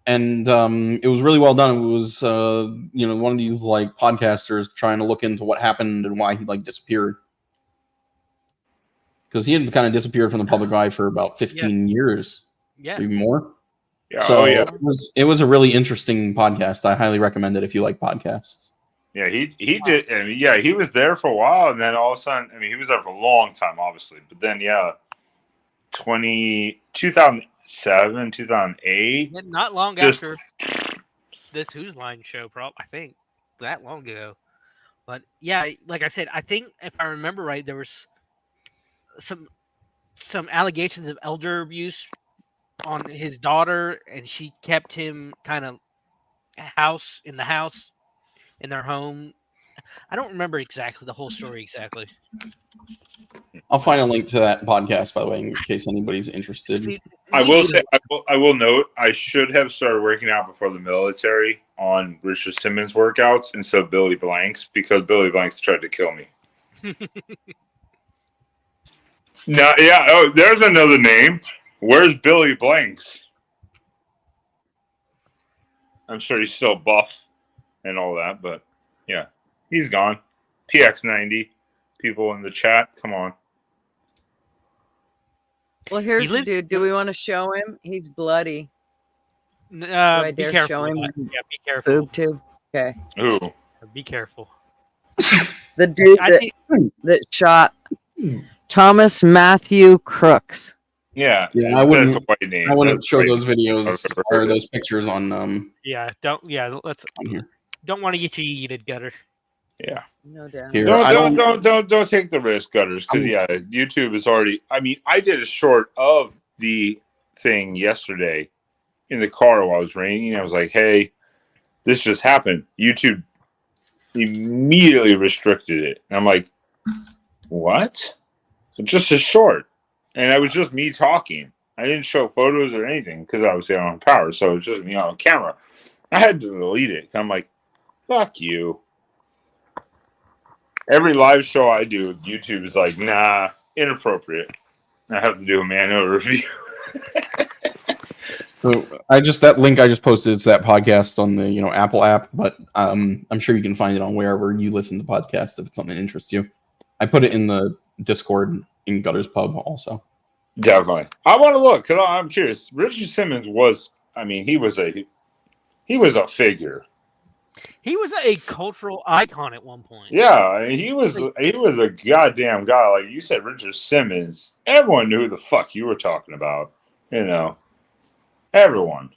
And it was really well done. It was one of these like podcasters trying to look into what happened and why he disappeared, because he had kind of disappeared from the public eye for about 15 years, maybe more. Yeah. So it was a really interesting podcast. I highly recommend it if you like podcasts. Yeah, he did, and he was there for a while, and then all of a sudden, he was there for a long time, obviously, but then 2007, 2008. Not long after this Who's Line show, I think that long ago. But yeah, like I said, I think if I remember right, there was some some allegations of elder abuse on his daughter, and she kept him kind of in their home. I don't remember exactly the whole story exactly. I'll find a link to that podcast, by the way, in case anybody's interested. See, I will say, I will note, I should have started working out before the military on Richard Simmons workouts instead of Billy Blanks, because Billy Blanks tried to kill me. No, yeah. Oh, there's another name. Where's Billy Blanks? I'm sure he's still buff and all that, but yeah, he's gone. PX90. People in the chat, come on. Well, here's the dude. Do we want to show him? He's bloody. Do I dare careful show him? Yeah, be careful. Boob too. Okay. Ooh. Be careful. The dude that shot Thomas Matthew Crooks. Yeah, I wouldn't. That's a white name. I wouldn't That's show white those videos name. or those pictures on. Yeah, don't. Yeah, let's. Don't want to get you yeeted, Gutter. Yeah. No doubt. Here, don't take the risk, Gutters, because YouTube is already. I mean, I did a short of the thing yesterday in the car while I was raining. I was like, "Hey, this just happened." YouTube immediately restricted it, and I'm like, "What?" Just a short, and it was just me talking. I didn't show photos or anything because obviously I don't have power, so it's just me on camera. I had to delete it. I'm like, "Fuck you." Every live show I do, YouTube is like, nah, inappropriate. I have to do a manual review. So that link I just posted to that podcast on the Apple app, but I'm sure you can find it on wherever you listen to podcasts if it's something that interests you. I put it in the Discord in Gutters Pub also. Definitely, I want to look because I'm curious. Richard Simmons was, I mean, he was a figure. He was a cultural icon at one point. Yeah, he was a goddamn guy. Like you said, Richard Simmons. Everyone knew who the fuck you were talking about. Everyone.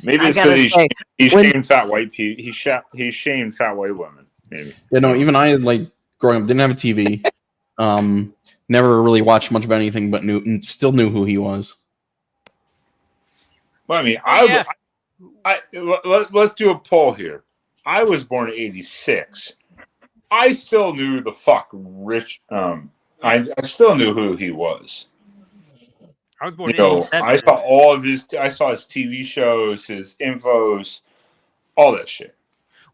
Maybe it's because he shamed fat white people. He shamed fat white women. Maybe. Yeah, even I growing up didn't have a TV. Never really watched much of anything, but still knew who he was. Well, I mean, let's do a poll here. I was born in '86. I still knew the fuck Rich. I still knew who he was. I was born in '87. I saw all of his. I saw his TV shows, his infos, all that shit.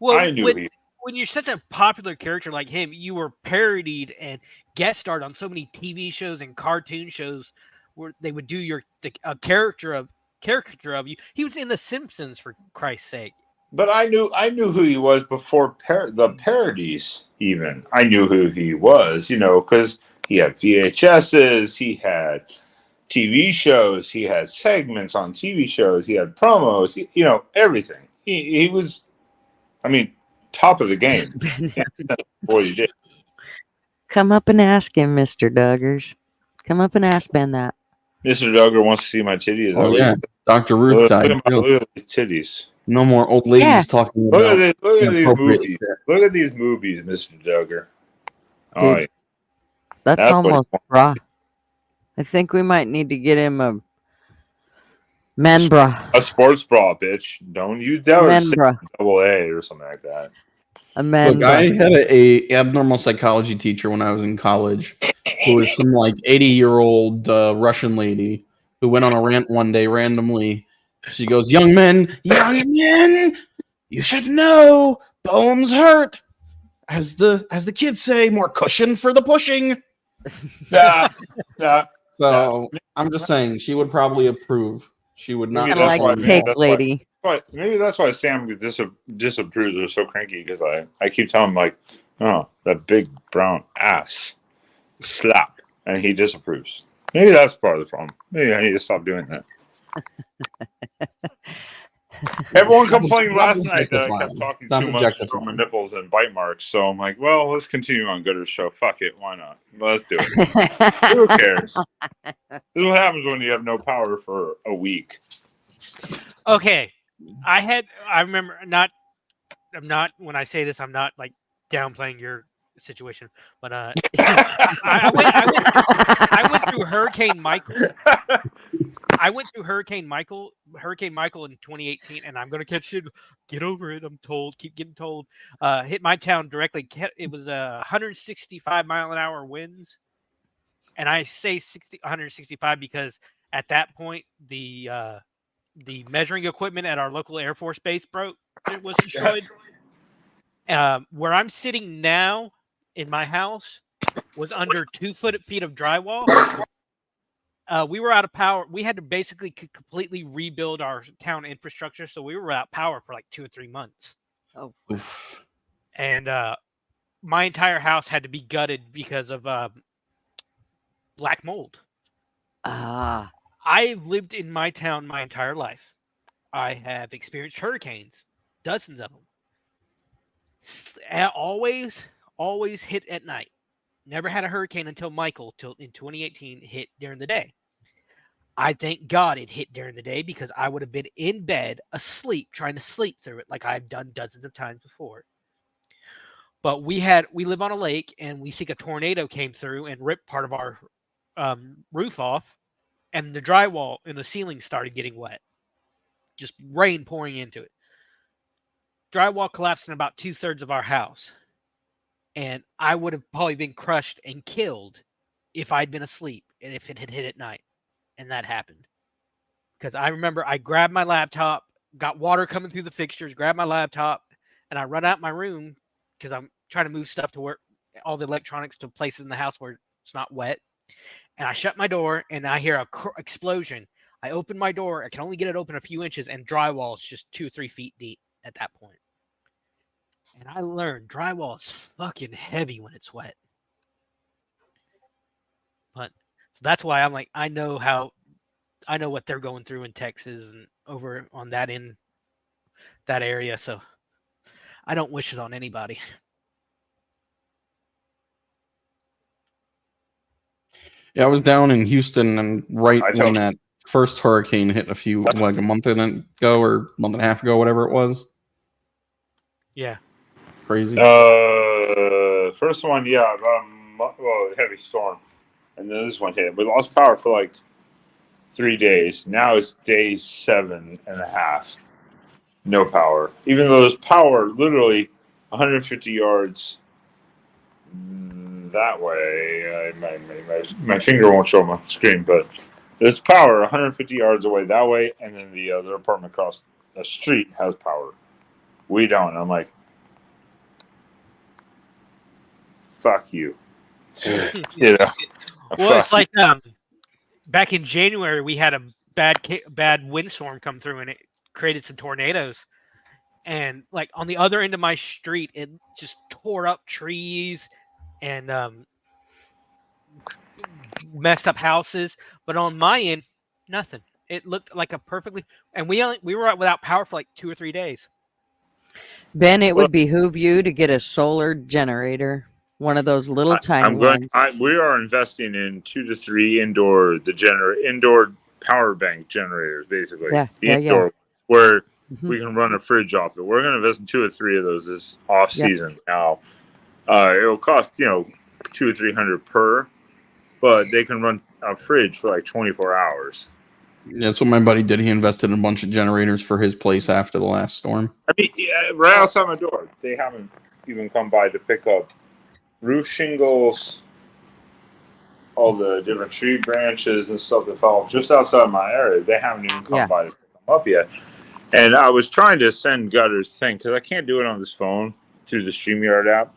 Well, I knew when you're such a popular character like him, you were parodied and guest starred on so many TV shows and cartoon shows where they would do a caricature of you. He was in The Simpsons, for Christ's sake. But I knew who he was before the parodies. Even I knew who he was, because he had VHSs, he had TV shows, he had segments on TV shows, he had promos, everything. He was, I mean, top of the game. What he did. Come up and ask him, Mr. Duggars. Come up and ask Ben that. Mr. Duggar wants to see my titties. Oh yeah, Dr. Ruth died. Look at these titties. No more old ladies talking about. Look at these movies. Look at these movies, Mr. Duggar. Oh, Dude, that's almost raw. I think we might need to get him a men bra. A sports bra, bitch. Don't use that or double A or something like that. A men Look, I had a abnormal psychology teacher when I was in college who was some 80-year-old Russian lady who went on a rant one day randomly. She goes, young men, you should know bones hurt. As the kids say, more cushion for the pushing. So I'm just saying she would probably approve. She would not. I like cake lady. Maybe that's why Sam disapproves or so cranky, because I keep telling him oh, that big brown ass slap, and he disapproves. Maybe that's part of the problem. Maybe I need to stop doing that. Everyone complained last night that I kept talking too much about my nipples and bite marks. So I'm like, well, let's continue on Gooder's show. Fuck it. Why not? Let's do it. Who cares? This is what happens when you have no power for a week. Okay. I remember I'm not, when I say this, I'm not downplaying your situation. But I went through Hurricane Michael. I went through Hurricane Michael in 2018, and I'm gonna catch it. Get over it. I'm told. Keep getting told. Hit my town directly. It was 165-mile-an-hour winds, and I say 165 because at that point the measuring equipment at our local Air Force base broke. It was destroyed. Where I'm sitting now in my house was under 2 feet of drywall. We were out of power. We had to basically completely rebuild our town infrastructure, so we were without power for like 2 or 3 months. Oh, and my entire house had to be gutted because of black mold. Ah. I've lived in my town my entire life. I have experienced hurricanes, dozens of them. Always hit at night. Never had a hurricane until Michael, till in 2018, hit during the day. I thank God it hit during the day because I would have been in bed, asleep, trying to sleep through it like I've done dozens of times before. But we live on a lake, and we think a tornado came through and ripped part of our roof off, and the drywall in the ceiling started getting wet. Just rain pouring into it. Drywall collapsed in about 2/3 of our house. And I would have probably been crushed and killed if I'd been asleep and if it had hit at night. And that happened. Because I remember I grabbed my laptop, got water coming through the fixtures, grabbed my laptop, and I run out my room because I'm trying to move stuff to where all the electronics to places in the house where it's not wet. And I shut my door, and I hear a explosion. I open my door. I can only get it open a few inches, and drywall is just 2 or 3 feet deep at that point. And I learned drywall is fucking heavy when it's wet. But so that's why I'm like, I know what they're going through in Texas and over on that area. So I don't wish it on anybody. Yeah, I was down in Houston, and when that first hurricane hit like a month ago or month and a half ago, whatever it was. Yeah. Crazy. First one, yeah, heavy storm, and then this one hit. We lost power for like 3 days. Now it's day 7.5. No power, even though there's power literally 150 yards that way. My finger won't show my screen, but there's power 150 yards away that way, and then the other apartment across the street has power. We don't. I'm like, fuck you. You know. Well, it's like back in January we had a bad windstorm come through, and it created some tornadoes. And like on the other end of my street, it just tore up trees and messed up houses. But on my end, nothing. It looked like a perfectly, and we were without power for like 2 or 3 days. Ben, it would behoove you to get a solar generator, one of those little tiny ones. We are investing in 2 to 3 indoor power bank generators, basically. Yeah. Where we can run a fridge off it. We're going to invest in 2 or 3 of those this off season. Now, it'll cost $200 or $300 per, but they can run a fridge for like 24 hours. Yeah, that's what my buddy did. He invested in a bunch of generators for his place after the last storm. I mean, right outside my door. They haven't even come by to pick up roof shingles, all the different tree branches and stuff that fell just outside my area. They haven't even come by to pick them up yet. And I was trying to send Gutter's thing because I can't do it on this phone through the StreamYard app.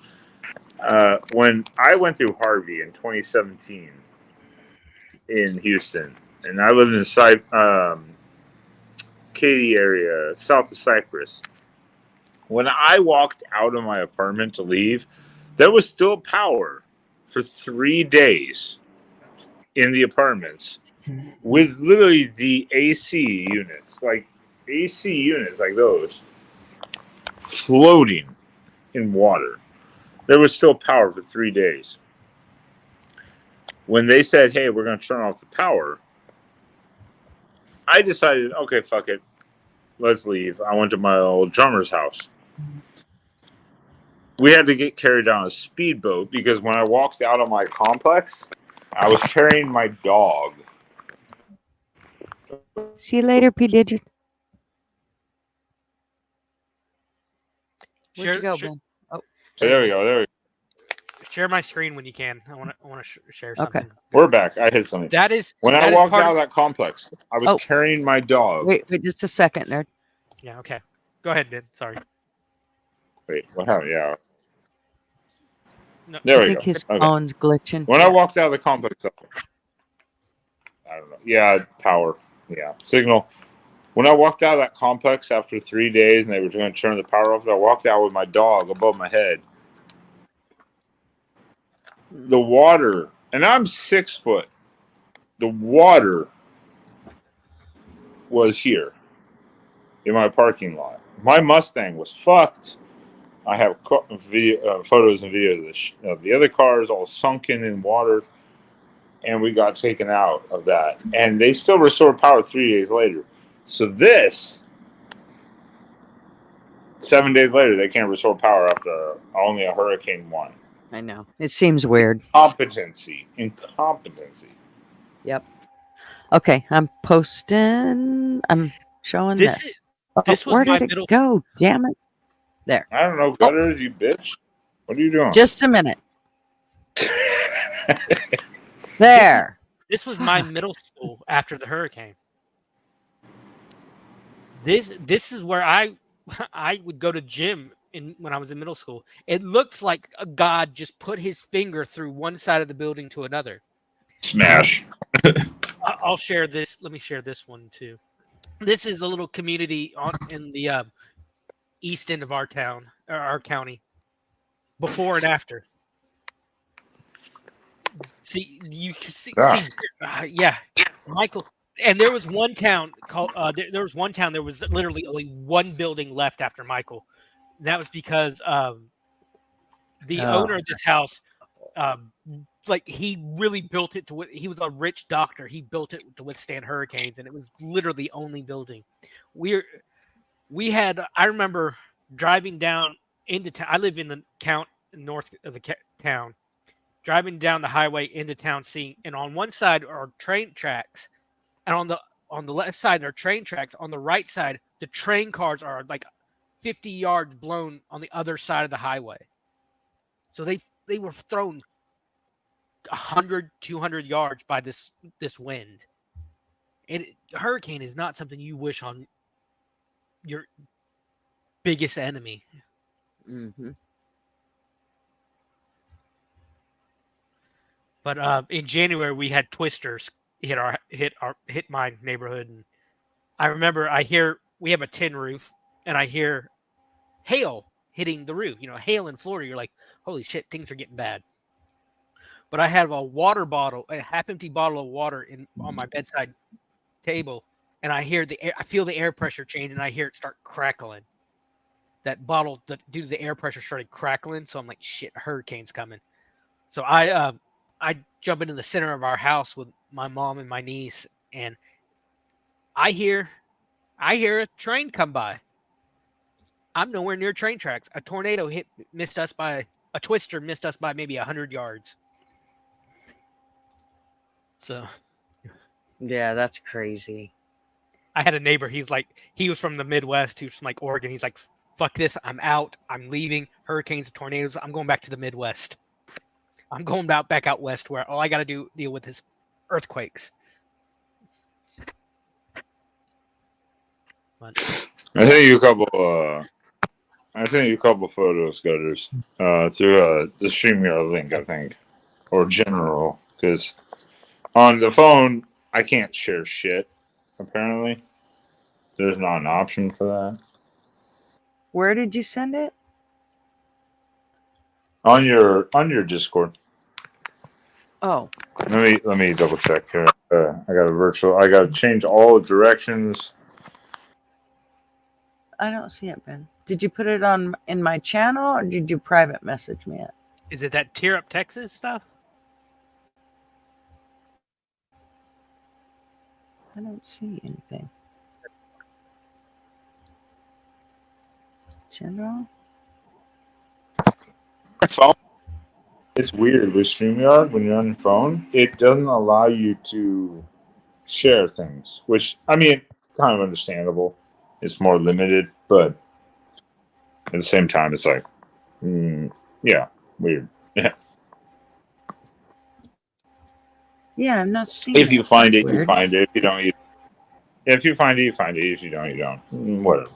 When I went through Harvey in 2017 in Houston, and I lived in Katy area, south of Cypress. When I walked out of my apartment to leave, there was still power for 3 days in the apartments with literally the AC units like those, floating in water. There was still power for 3 days. When they said, hey, we're going to turn off the power, I decided, okay, fuck it. Let's leave. I went to my old drummer's house. we had to get carried on a speedboat because when I walked out of my complex, I was carrying my dog. See you later, P. Digit. Where'd you go, Ben? Oh, there we go. There we go. Share my screen when you can. I want to share something. Okay. We're back. I hit something. That is when that I is walked part out of of that complex. I was carrying my dog. Wait, just a second, nerd. Yeah. Okay. Go ahead, Ben. Sorry. Wait. What happened? Yeah. No. There I we think go. his Okay. phone's glitching. When I walked out of the complex, I don't know. Yeah, power. Yeah, signal. When I walked out of that complex after 3 days and they were going to turn the power off, I walked out with my dog above my head. The water, and I'm 6 foot. The water was here in my parking lot. My Mustang was fucked. I have video, photos and videos of the other cars all sunken in water, and we got taken out of that. And they still restored power 3 days later. So this, 7 days later, they can't restore power after only a hurricane one. I know. It seems weird. Incompetency. Yep. Okay, I'm posting. I'm showing this. This was where my did it middle. go? Damn it! There. I don't know, Gutter, you bitch. What are you doing? Just a minute. There. This was my middle school after the hurricane. This is where I would go to gym when I was in middle school. It looks like a God just put his finger through one side of the building to another. Smash. I'll share this. Let me share this one too. This is a little community in the east end of our town, or our county, before and after. See, you see, yeah, Michael. And there was one town called. There was one town. There was literally only one building left after Michael. And that was because the owner of this house, like he really built it to. He was a rich doctor. He built it to withstand hurricanes, and it was literally the only building. We had. I remember driving down into town. I live in the north of the town. Driving down the highway into town, seeing, and on one side are train tracks, and on the left side are train tracks. On the right side, the train cars are like 50 yards blown on the other side of the highway. So they were thrown 100, 200 yards by this wind. And a hurricane is not something you wish on your biggest enemy. Mm-hmm. But in January we had twisters hit my neighborhood, and I remember we have a tin roof, and I hear hail hitting the roof. You know, hail in Florida, you're like, holy shit, things are getting bad. But I have a water bottle, a half-empty bottle of water on my bedside table, and I feel the air pressure change, and I hear it start crackling. That bottle, due to the air pressure, started crackling. So I'm like, shit, a hurricane's coming. So I jump into the center of our house with my mom and my niece, and I hear a train come by. I'm nowhere near train tracks. A tornado a twister missed us by maybe 100 yards. So, yeah, that's crazy. I had a neighbor. He was from the Midwest. He was from like Oregon. He's like, fuck this. I'm out. I'm leaving. Hurricanes, tornadoes. I'm going back to the Midwest. I'm going back out west where all I got to deal with is earthquakes. But I sent you a couple. I sent you a couple photos, Gutters, through the StreamYard link, I think, or general, because on the phone I can't share shit. Apparently, there's not an option for that. Where did you send it? On your Discord. Oh. Let me double check here. I got to change all the directions. I don't see it, Ben. Did you put it in my channel, or did you private message me it? Is it that Tear Up Texas stuff? I don't see anything. General? phone. It's weird with StreamYard when you're on your phone. It doesn't allow you to share things, which I mean, kind of understandable. It's more limited, but at the same time, it's like, yeah, weird. Yeah. Yeah, I'm not seeing If you find That's it, you weird. find it. If you don't, if you find it, you find it. If you don't, you don't. Whatever.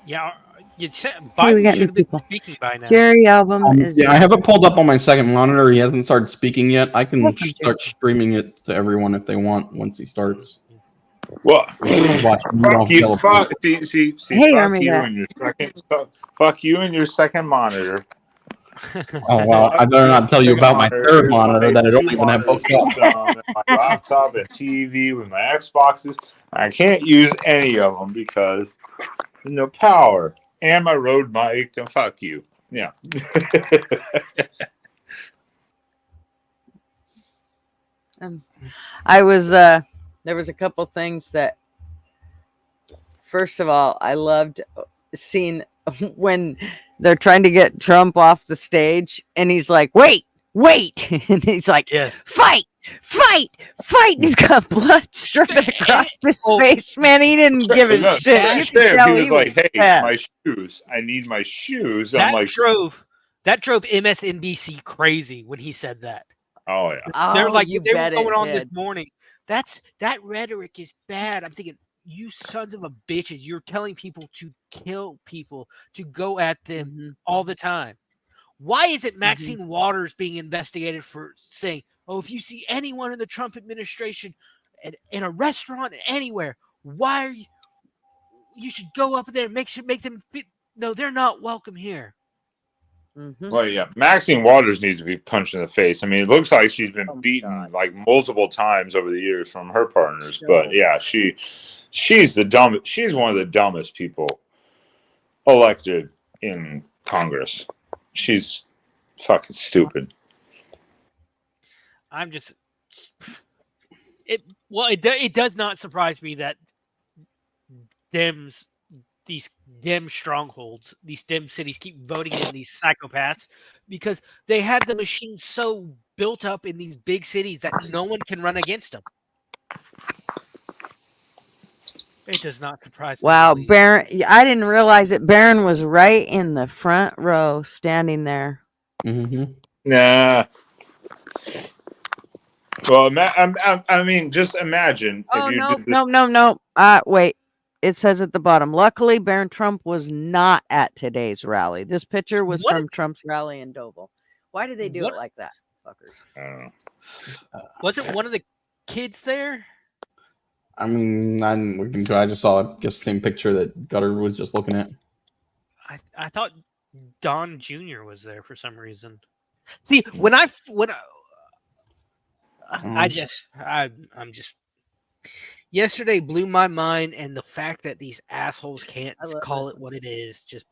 Yeah, you said Hey, we Biden got should new have been people. speaking by now. Jerry Album is Yeah, I have it pulled up on my second monitor. He hasn't started speaking yet. I can Welcome, start streaming it to everyone if they want once he starts. Well, Watch fuck you. Fuck, see, Hey, fuck Army you Vet. and your second. Fuck you and your second monitor. Oh well, I better not tell you about my third monitor that I don't even have hooked up. System, and my laptop and TV with my Xboxes. I can't use any of them because there's no power. And my Rode mic, and fuck you. Yeah. I was there was a couple things that, first of all, I loved seeing when they're trying to get Trump off the stage and he's like, wait, and he's like, fight, and he's got blood dripping across his face, man. He didn't give a shit. You could tell he was like, hey, pissed. my shoes. I need my shoes. That I'm like, drove MSNBC crazy when he said that. oh yeah. They're like, you they were bet going it on this did. morning. That rhetoric is bad. I'm thinking, you sons of a bitches, you're telling people to kill people, to go at them all the time. Why isn't Maxine Waters being investigated for saying, oh, if you see anyone in the Trump administration in a restaurant, anywhere, why are you should go up there and make them fit. No, they're not welcome here. Well, yeah, Maxine Waters needs to be punched in the face. I mean, it looks like she's been beaten like multiple times over the years from her partners. But yeah, she's the dumbest. She's one of the dumbest people elected in Congress. She's fucking stupid. I'm just it does not surprise me that these Dem strongholds, these Dem cities keep voting in these psychopaths because they had the machine so built up in these big cities that no one can run against them. It does not surprise me. Wow, Baron, I didn't realize it. Baron was right in the front row standing there. Nah. Well, I mean, just imagine if you did this. No. Wait. It says at the bottom, luckily, Baron Trump was not at today's rally. This picture was from Trump's rally in Deauville. Why did they do it like that, fuckers? I don't know. Wasn't one of the kids there? I mean, I'm looking to. I just saw, I guess, the same picture that Gutter was just looking at. I thought Don Jr. was there for some reason. See, I'm just. Yesterday blew my mind, and the fact that these assholes can't call it what it is just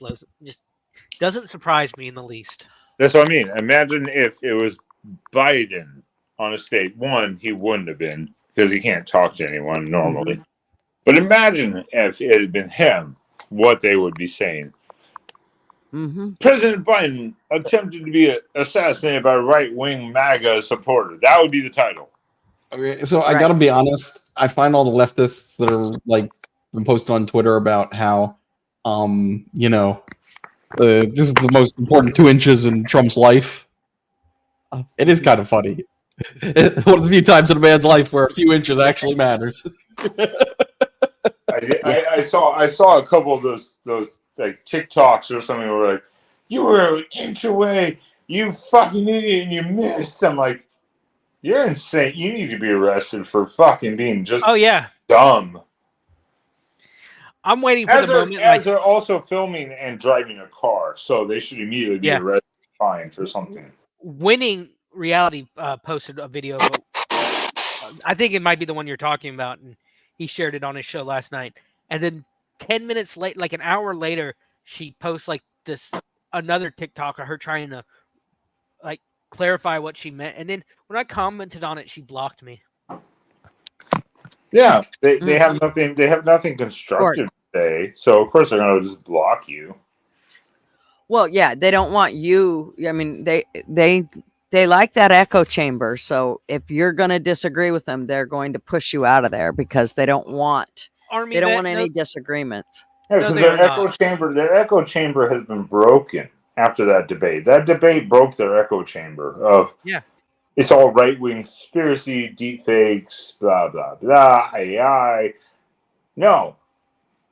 doesn't surprise me in the least. That's what I mean. Imagine if it was Biden on a stage. One, he wouldn't have been because he can't talk to anyone normally. But imagine if it had been him, what they would be saying. President Biden attempted to be assassinated by a right-wing MAGA supporter. That would be the title. Okay, so I gotta be honest. I find all the leftists that are like been posting on Twitter about how, this is the most important 2 inches in Trump's life. It is kind of funny. One of the few times in a man's life where a few inches actually matters. I saw a couple of those like TikToks or something where like, you were an inch away, you fucking idiot, and you missed. I'm like, you're insane. You need to be arrested for fucking being just dumb. I'm waiting for the moment. As they're also filming and driving a car, so they should immediately be arrested and fined for something. Winning Reality posted a video. I think it might be the one you're talking about, and he shared it on his show last night. And then 10 minutes late, like an hour later, she posts like another TikTok of her trying to like clarify what she meant. And then when I commented on it, she blocked me. Yeah, they have nothing. They have nothing constructive to say, so of course they're going to just block you. Well, yeah, they don't want you. I mean, they like that echo chamber. So if you're going to disagree with them, they're going to push you out of there because they don't want Army any disagreements. Yeah, because their echo chamber has been broken after that debate. That debate broke their echo chamber of it's all right wing conspiracy, deep fakes, blah blah blah, AI. No,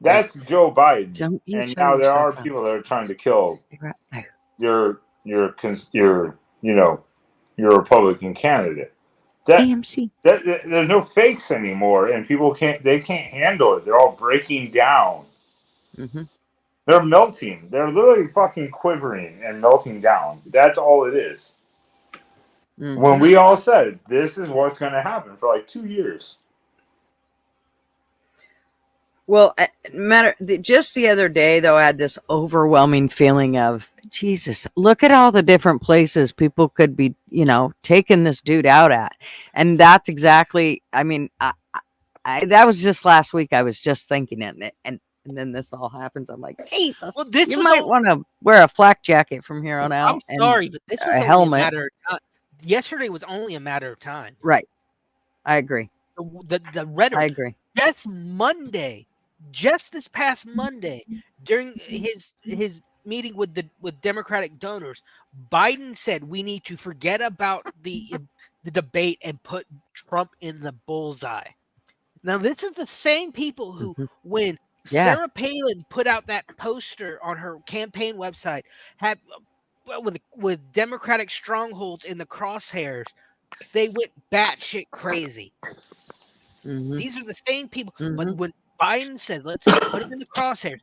that's Joe Biden, and now there are people that are trying to kill your your Republican candidate. AMC. There's no fakes anymore, and people can't handle it. They're all breaking down. Mm-hmm. They're melting. They're literally fucking quivering and melting down. That's all it is. Mm-hmm. When we all said this is what's going to happen for like 2 years. Well, just the other day, though, I had this overwhelming feeling of, Jesus, look at all the different places people could be, taking this dude out at. And that's exactly, I mean, that was just last week. I was just thinking it. And then this all happens. I'm like, Jesus, well, you might want to wear a flak jacket from here on out. I'm sorry, but this was a helmet. A matter of time. Yesterday was only a matter of time. Right. I agree. The rhetoric. I agree. That's Monday. Just this past Monday, during his meeting with Democratic donors, Biden said we need to forget about the debate and put Trump in the bullseye. Now, this is the same people who, when Sarah Palin put out that poster on her campaign website, had with Democratic strongholds in the crosshairs, they went batshit crazy. Mm-hmm. These are the same people, but when Biden said, let's put it in the crosshairs,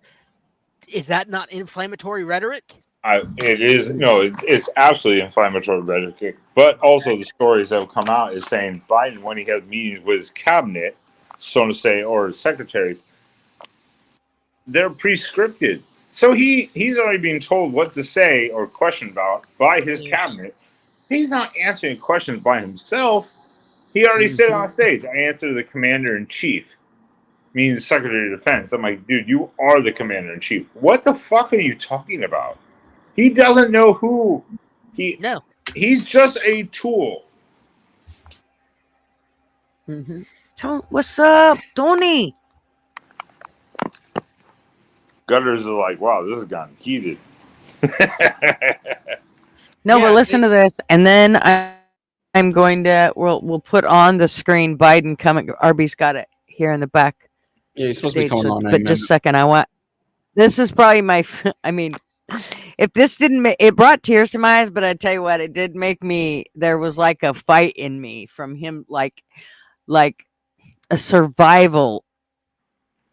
is that not inflammatory rhetoric? It is. No, it's absolutely inflammatory rhetoric. But also the stories that have come out is saying Biden, when he has meetings with his cabinet, so to say, or secretaries, they're pre-scripted. So he's already being told what to say or questioned about by his cabinet. He's not answering questions by himself. He already said on stage, I answer the commander-in-chief. Meaning the Secretary of Defense. I'm like, dude, you are the Commander-in-Chief. What the fuck are you talking about? He doesn't know who. He's just a tool. Mm-hmm. What's up, Tony? Gutters is like, wow, this has gotten heated. No, but listen to this, and then I'm going to we'll put on the screen Biden coming. Arby's got it here in the back. Yeah, he's supposed to be coming on. But just a second, this is probably I mean, if this didn't it brought tears to my eyes, but I tell you what, it did make me, there was like a fight in me from him, like a survival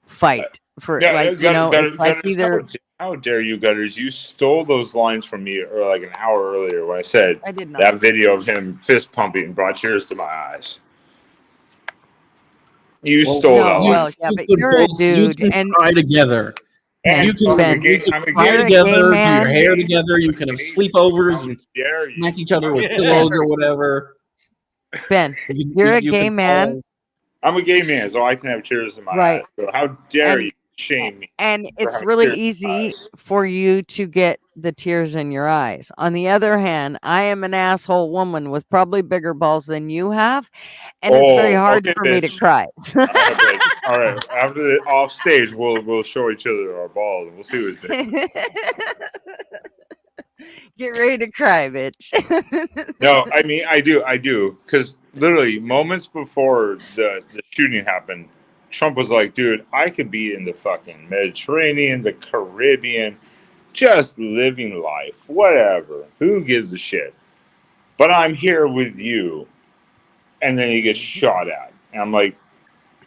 fight for Gutters, how dare you, Gutters? You stole those lines from me like an hour earlier when I said I did not. That video of him fist pumping brought tears to my eyes. You stole that line. Well, yeah, but you're a dude, you can and cry together. And you can cry together, do your hair together. You can have sleepovers and smack each other with pillows or whatever. Ben, you're a gay man. I'm a gay man, so I can have tears in my eyes. So how dare you shame me? And it's really easy for you to get the tears in your eyes. On the other hand, I am an asshole woman with probably bigger balls than you have, and it's very hard for me to cry. All right. After the off stage, we'll show each other our balls and we'll see what's there. Get ready to cry, bitch. No, I mean I do, because literally moments before the shooting happened, Trump was like, dude, I could be in the fucking Mediterranean, the Caribbean, just living life, whatever. Who gives a shit? But I'm here with you. And then he gets shot at. And I'm like,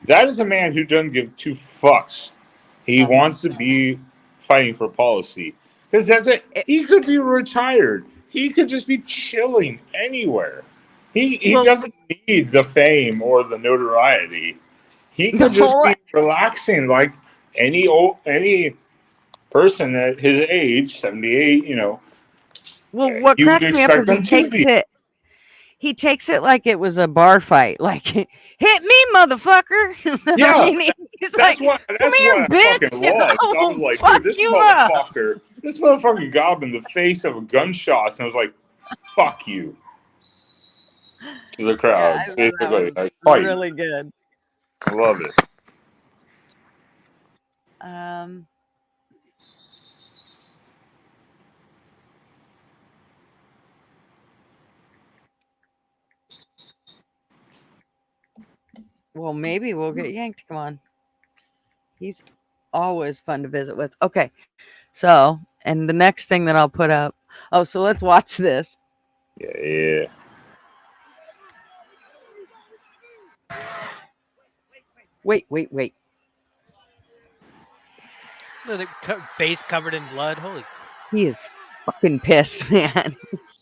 that is a man who doesn't give two fucks. He wants to be fighting for policy. Because that's it. He could be retired. He could just be chilling anywhere. He doesn't need the fame or the notoriety. He could just be relaxing like any person at his age, 78, Well, what cracks me up is he takes it like it was a bar fight. Like, hit me, motherfucker. Yeah, I mean, he's like, come here, bitch. I was like, dude, this motherfucker This motherfucker got up in the face of a gunshot, and I was like, "Fuck you." To the crowd, Yeah, I thought basically, that was fight. really good. I love it. Well, maybe we'll get yanked. Come on. He's always fun to visit with. Okay. So, and the next thing that I'll put up. Oh, so let's watch this. Yeah. Wait. The face covered in blood. Holy. He is fucking pissed, man.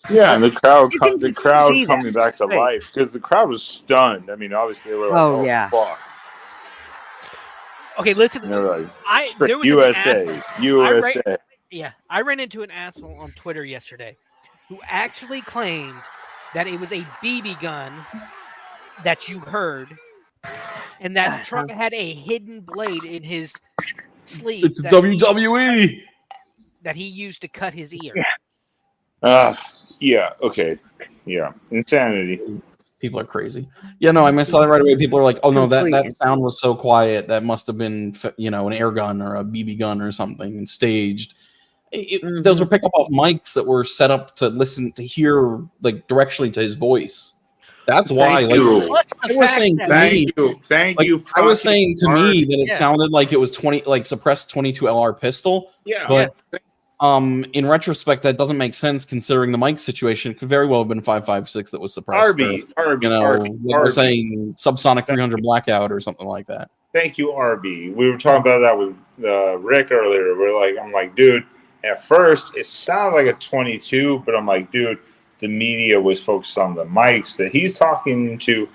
Yeah, and the crowd, You can the just crowd see coming that. back to Wait. life because the crowd was stunned. I mean, obviously they were like, Oh, "Oh yeah. fuck!" Okay, listen. And they were like, There was USA. I ran into an asshole on Twitter yesterday who actually claimed that it was a BB gun that you heard, and that Trump had a hidden blade in his sleeve. It's WWE. That he used to cut his ear. Yeah. Okay. Yeah. Insanity. People are crazy. Yeah, no, I saw that right away. People are like, "Oh no, that Complete sound was so quiet. That must have been, an air gun or a BB gun or something, and staged." Those were picked up off mics that were set up to listen to hear like directionally to his voice. That's why. Thank you. I was saying to me, Thank you. I was saying to me that it Yeah. sounded like it was suppressed 22 LR pistol. Yeah. But in retrospect, that doesn't make sense considering the mic situation. Could very well have been 5.56 that was suppressed. We're saying subsonic 300 blackout or something like that. Thank you, RB. We were talking about that with Rick earlier. I'm like, dude. At first, it sounded like a 22, but I'm like, dude, the media was focused on the mics that he's talking to.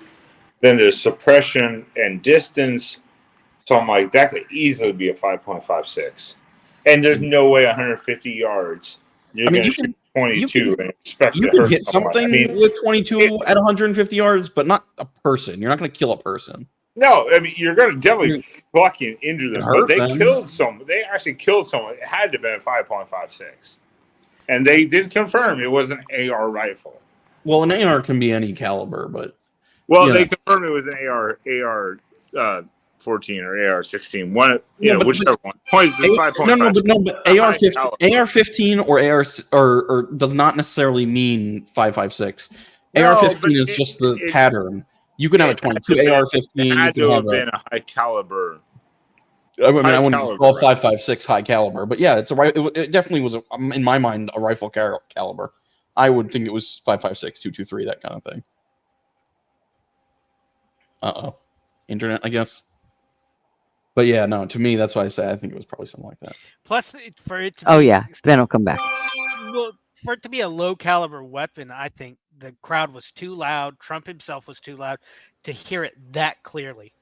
Then there's suppression and distance. So I'm like, that could easily be a 5.56. And there's no way 150 yards you're going to shoot 22 and expect you to can hurt hit someone. something with 22 at 150 yards, but not a person. You're not going to kill a person. No, I mean, you're going to definitely fucking injure them. But they them. killed someone. They actually killed someone. It had to have been a 5.56. And they did confirm it was an AR rifle. Well, an AR can be any caliber, but... Well, they confirmed it was an AR 14 or AR 16. One, whichever one. Point is 5.5. But AR 15 or AR does not necessarily mean 5.56. AR 15 is just the pattern. You can have a 22 AR 15. It had to have been a high caliber. I wouldn't call 5.56 high caliber, but yeah, it definitely was in my mind a rifle caliber. I would think it was 5.56, 223, that kind of thing. Internet, I guess. But yeah, no, to me, that's why I say I think it was probably something like that. Plus, for it to be, Ben will come back. Well, for it to be a low caliber weapon, I think the crowd was too loud. Trump himself was too loud to hear it that clearly.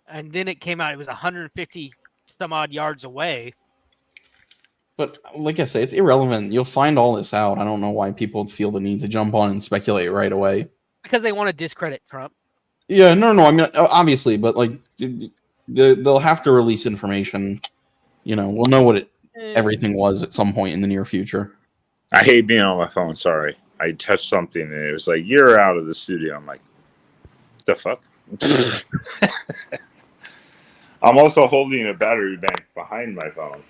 And then it came out, it was 150 some odd yards away. But like I say, it's irrelevant. You'll find all this out. I don't know why people feel the need to jump on and speculate right away. Because they want to discredit Trump. Yeah, no. I mean, obviously, but like, they'll have to release information. We'll know what everything was at some point in the near future. I hate being on my phone. Sorry. I touched something and it was like, you're out of the studio. I'm like, the fuck? I'm also holding a battery bank behind my phone.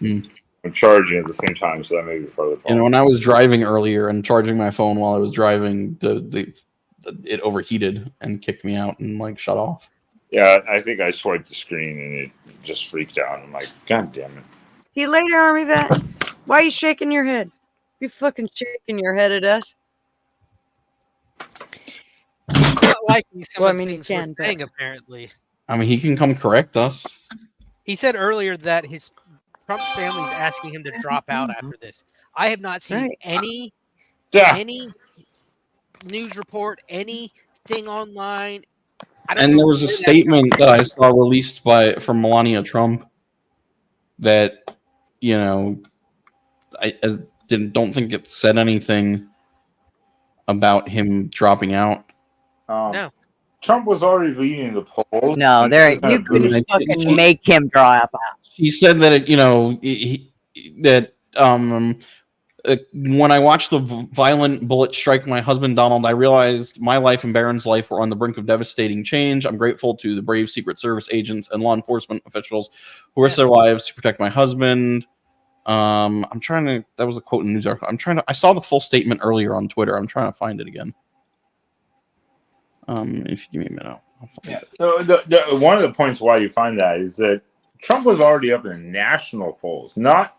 I'm charging at the same time, so that may be part of the phone. When I was driving earlier and charging my phone while I was driving, it overheated and kicked me out and shut off. Yeah, I think I swiped the screen and it just freaked out. I'm like, God damn it. See you later, Army vet. Why are you shaking your head? You fucking shaking your head at us. He's not liking some of the he things can, we're saying, apparently. I mean, he can come correct us. He said earlier that Trump's family is asking him to drop out after this. I have not seen any news report, anything online. And there was a statement that I saw released from Melania Trump that, I don't think it said anything about him dropping out. No. Trump was already leading the polls. No, you couldn't fucking make him drop out. He said that that when I watched the violent bullet strike my husband Donald, I realized my life and Barron's life were on the brink of devastating change. I'm grateful to the brave Secret Service agents and law enforcement officials who risked their lives to protect my husband. I'm trying to. That was a quote in the news article. I saw the full statement earlier on Twitter. I'm trying to find it again. If you give me a minute, I'll find it. One of the points why you find that is that Trump was already up in the national polls, not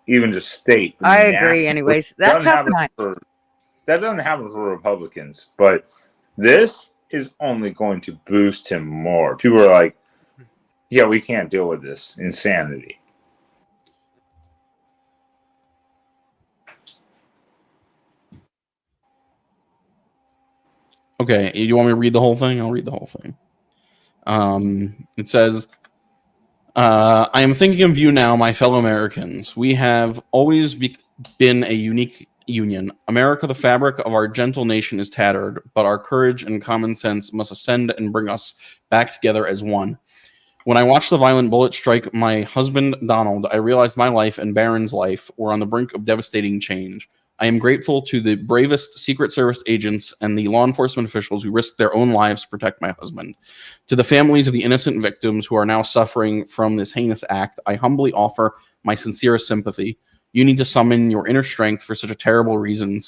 even just state. I agree. Anyways, that's how that doesn't happen for Republicans, but this is only going to boost him more. People are like, "Yeah, we can't deal with this insanity." Okay, you want me to read the whole thing? I'll read the whole thing. It says, I am thinking of you now, my fellow Americans. We have always been a unique union. America, the fabric of our gentle nation, is tattered, but our courage and common sense must ascend and bring us back together as one. When I watched the violent bullet strike my husband, Donald, I realized my life and Barron's life were on the brink of devastating change. I am grateful to the bravest Secret Service agents and the law enforcement officials who risked their own lives to protect my husband. To the families of the innocent victims who are now suffering from this heinous act, I humbly offer my sincerest sympathy. You need to summon your inner strength for such a terrible reason.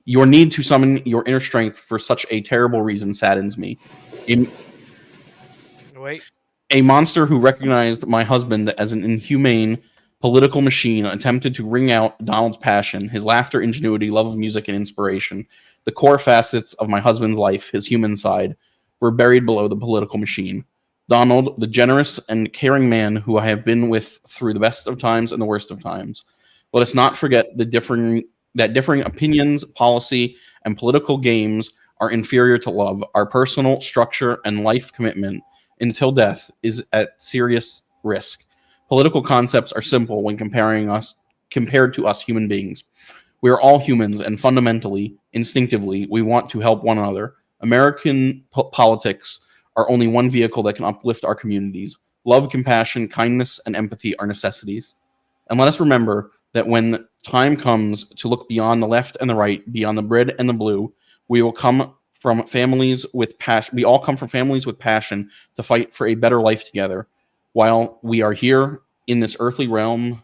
Your need to summon your inner strength for such a terrible reason saddens me. A monster who recognized my husband as an inhumane political machine attempted to wring out Donald's passion, his laughter, ingenuity, love of music, and inspiration. The core facets of my husband's life, his human side, were buried below the political machine. Donald, the generous and caring man who I have been with through the best of times and the worst of times. Let us not forget that differing opinions, policy, and political games are inferior to love. Our personal structure and life commitment until death is at serious risk. Political concepts are simple when compared to us human beings. We are all humans, and fundamentally, instinctively, we want to help one another. American politics are only one vehicle that can uplift our communities. Love, compassion, kindness, and empathy are necessities. And let us remember that when time comes to look beyond the left and the right, beyond the red and the blue, we will come from families with passion. We all come from families with passion to fight for a better life together. While we are here in this earthly realm,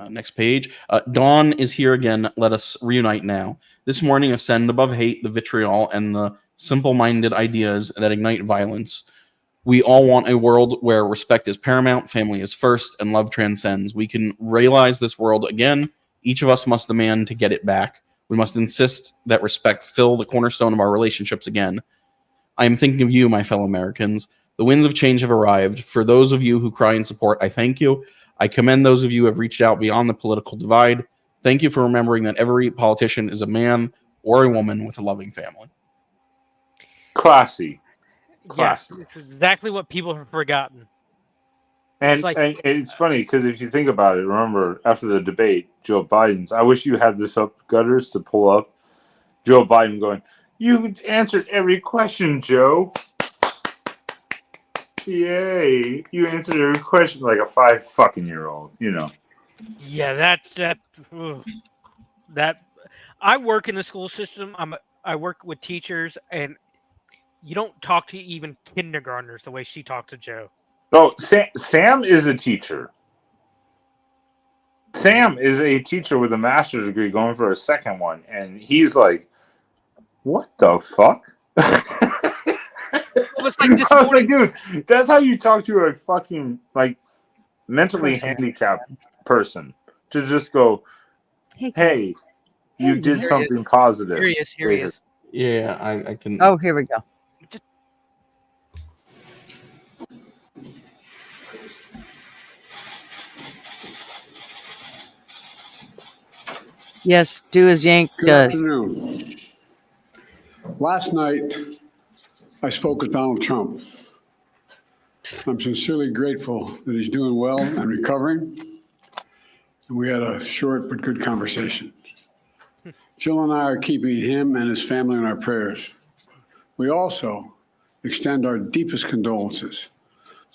next page, dawn is here again. Let us reunite now. This morning, ascend above hate, the vitriol, and the simple-minded ideas that ignite violence. We all want a world where respect is paramount, family is first, and love transcends. We can realize this world again. Each of us must demand to get it back. We must insist that respect fill the cornerstone of our relationships again. I am thinking of you, my fellow Americans. The winds of change have arrived. For those of you who cry in support, I thank you. I commend those of you who have reached out beyond the political divide. Thank you for remembering that every politician is a man or a woman with a loving family. Classy. Yes, it's exactly what people have forgotten. And it's funny because if you think about it, remember after the debate, Joe Biden's, I wish you had this up, Gutters, to pull up. Joe Biden going, "You answered every question, Joe. Yay. You answered every question," like a 5-fucking-year-old, you know. Yeah, that. I work in the school system. I work with teachers, and you don't talk to even kindergartners the way she talked to Joe. Oh, Sam is a teacher. Sam is a teacher with a master's degree going for a second one, and he's like, "What the fuck?" It was like this I was like, dude, that's how you talk to a fucking like mentally handicapped person, to just go, "Hey, you did something positive." Here he is. Here he is. Yeah, I can. Oh, here we go. Yes, do as Yank does. Good afternoon. Last night, I spoke with Donald Trump. I'm sincerely grateful that he's doing well and recovering. And we had a short but good conversation. Jill and I are keeping him and his family in our prayers. We also extend our deepest condolences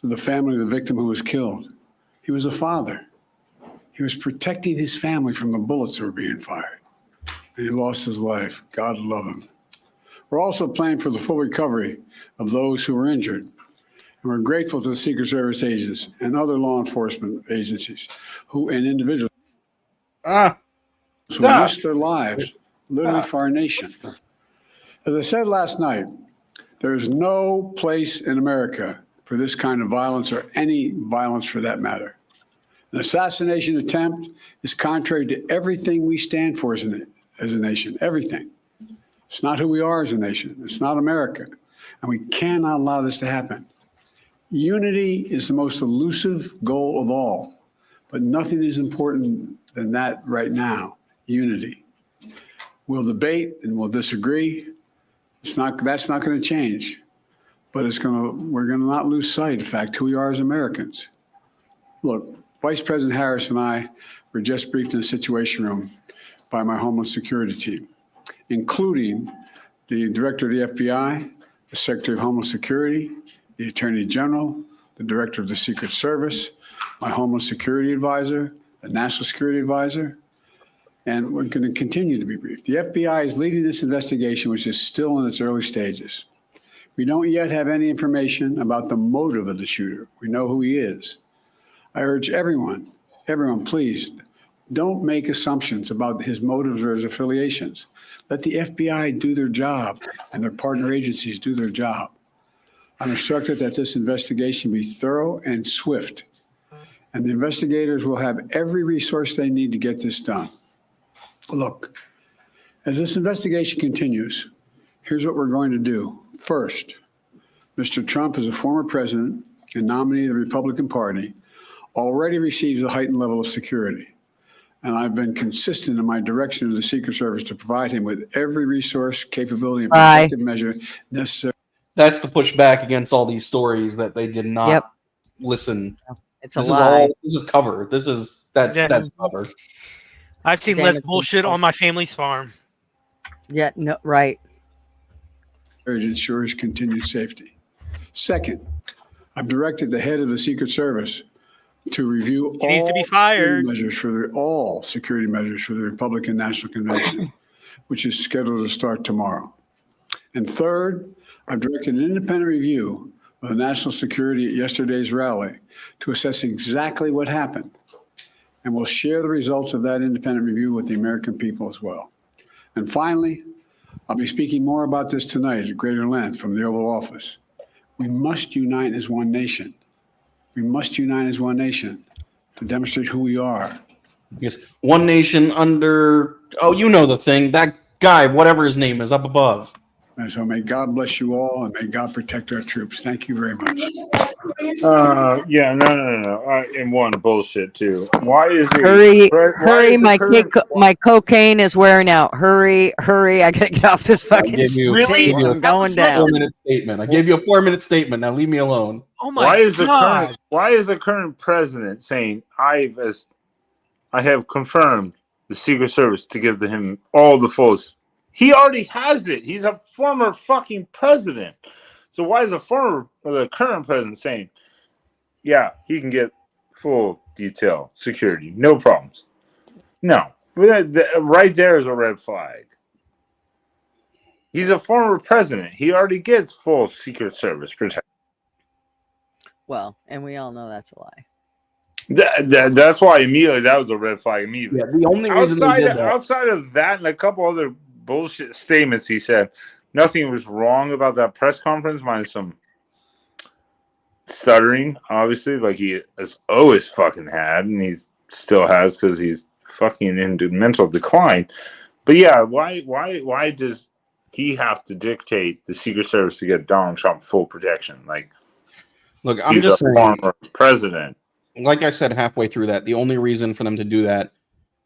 to the family of the victim who was killed. He was a father. He was protecting his family from the bullets that were being fired. And he lost his life. God love him. We're also praying for the full recovery of those who were injured. And we're grateful to the Secret Service agents and other law enforcement agencies and individuals who risked their lives literally for our nation. As I said last night, there is no place in America for this kind of violence or any violence for that matter. An assassination attempt is contrary to everything we stand for as a nation, everything. It's not who we are as a nation. It's not America. And we cannot allow this to happen. Unity is the most elusive goal of all, but nothing is important than that right now, unity. We'll debate and we'll disagree. That's not going to change, but we're going to not lose sight, in fact, who we are as Americans. Look, Vice President Harris and I were just briefed in the Situation Room by my Homeland Security team, including the Director of the FBI, the Secretary of Homeland Security, the Attorney General, the Director of the Secret Service, my Homeland Security Advisor, the National Security Advisor, and we're going to continue to be briefed. The FBI is leading this investigation, which is still in its early stages. We don't yet have any information about the motive of the shooter. We know who he is. I urge everyone, please, don't make assumptions about his motives or his affiliations. Let the FBI do their job and their partner agencies do their job. I'm instructed that this investigation be thorough and swift, and the investigators will have every resource they need to get this done. Look, as this investigation continues, here's what we're going to do. First, Mr. Trump, as a former president and nominee of the Republican Party, already receives a heightened level of security. And I've been consistent in my direction to the Secret Service to provide him with every resource, capability, and protective measure necessary. That's the pushback against all these stories that they did not listen. It's a lie. This is cover. That's cover. I've seen less bullshit on my family's farm. Yeah, no, right. It ensures continued safety. Second, I've directed the head of the Secret Service to review all security measures for the Republican National Convention, which is scheduled to start tomorrow. And third, I've directed an independent review of the national security at yesterday's rally to assess exactly what happened. And we'll share the results of that independent review with the American people as well. And finally, I'll be speaking more about this tonight at greater length from the Oval Office. We must unite as one nation. We must unite as one nation to demonstrate who we are. Yes, one nation under, you know the thing, that guy, whatever his name is, up above. And so may God bless you all, and may God protect our troops. Thank you very much. No. And one bullshit too. Why is it? Hurry! My cocaine is wearing out. Hurry! I gotta get off this fucking stage. I'm going down. 4-minute statement. I gave you a 4-minute statement. Now leave me alone. Oh my God! Why is the current president saying I have confirmed the Secret Service to give to him all the fullest? He already has it. He's a former fucking president. So why is the current president saying, yeah, he can get full detail security, no problems? No. Right there is a red flag. He's a former president. He already gets full Secret Service protection. Well, and we all know that's a lie. That's why immediately that was a red flag immediately. Yeah, the only reason outside of that and a couple other bullshit statements he said, nothing was wrong about that press conference, minus some stuttering, obviously, like he has always fucking had, and he still has because he's fucking into mental decline. But yeah, why does he have to dictate the Secret Service to get Donald Trump full protection? Like, look, I'm just saying, former president. Like I said halfway through that, the only reason for them to do that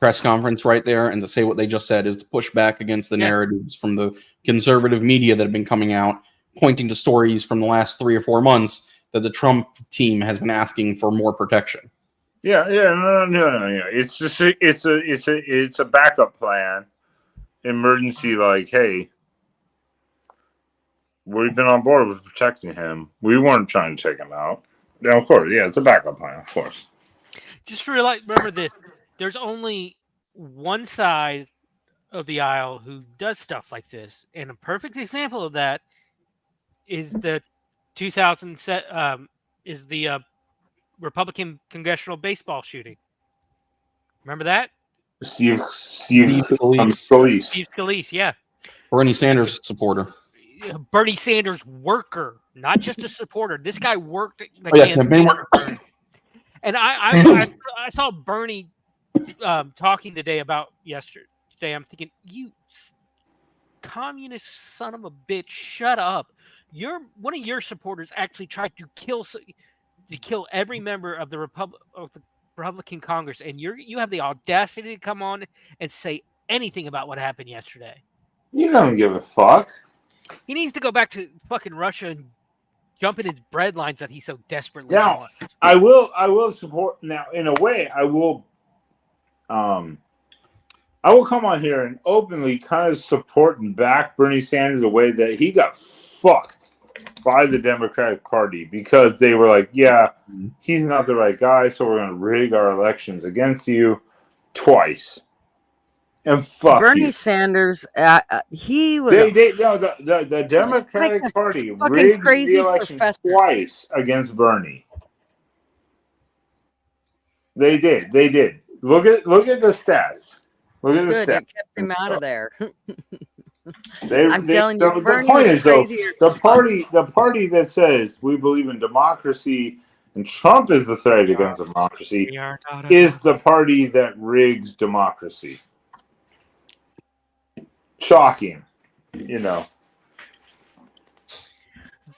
press conference right there and to say what they just said is to push back against the narratives from the conservative media that have been coming out, pointing to stories from the last 3 or 4 months that the Trump team has been asking for more protection. No. It's just it's a backup plan, emergency. Like, hey, we've been on board with protecting him. We weren't trying to take him out. Now, of course, it's a backup plan, of course. Just remember this. there's only one side of the aisle who does stuff like this, and a perfect example of that is the 2000 is the Republican congressional baseball shooting. Remember that? Steve Scalise. Scalise. Steve Scalise, yeah. Bernie Sanders supporter. Bernie Sanders worker, not just a supporter. This guy worked the campaign worker. And I saw Bernie talking today about yesterday. I'm thinking, you communist son of a bitch, shut up. One of your supporters actually tried to kill every member of the Republican Congress, and you have the audacity to come on and say anything about what happened yesterday. You don't give a fuck. He needs to go back to fucking Russia and jump in his bread lines that he so desperately Now, wants. I will support. Now, in a way, I will come on here and openly kind of support and back Bernie Sanders the way that he got fucked by the Democratic Party, because they were like, yeah, he's not the right guy, so we're going to rig our elections against you twice. And fuck Bernie you. Sanders, he was. The Democratic Party rigged the election twice against Bernie. They did. Look at the stats. Look at the stats. It kept him out of there. I'm telling you, the point is though, the party that says we believe in democracy and Trump is the threat against democracy is the party that rigs democracy. Shocking, you know.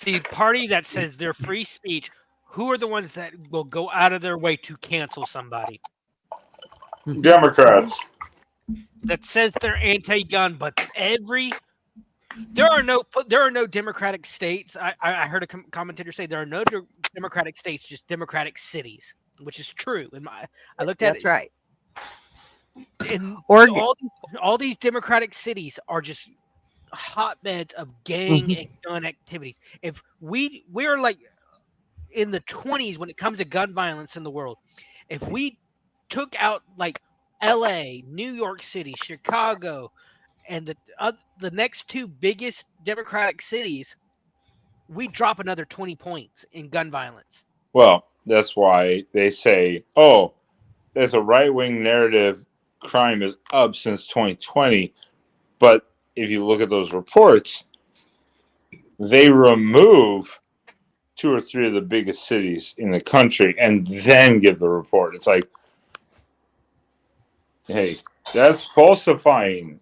The party that says they're free speech, who are the ones that will go out of their way to cancel somebody? Democrats. That says they're anti-gun, but there are no Democratic states. I heard a commentator say there are no Democratic states, just Democratic cities, which is true. I looked at That's right. And all these Democratic cities are just hotbeds of gang and gun activities. If we're like in the 20s when it comes to gun violence in the world, if we took out like LA, New York City, Chicago, and the next two biggest Democratic cities, we drop another 20 points in gun violence. Well, that's why they say, oh, there's a right-wing narrative. Crime is up since 2020. But if you look at those reports, they remove 2 or 3 of the biggest cities in the country and then give the report. It's like, hey, that's falsifying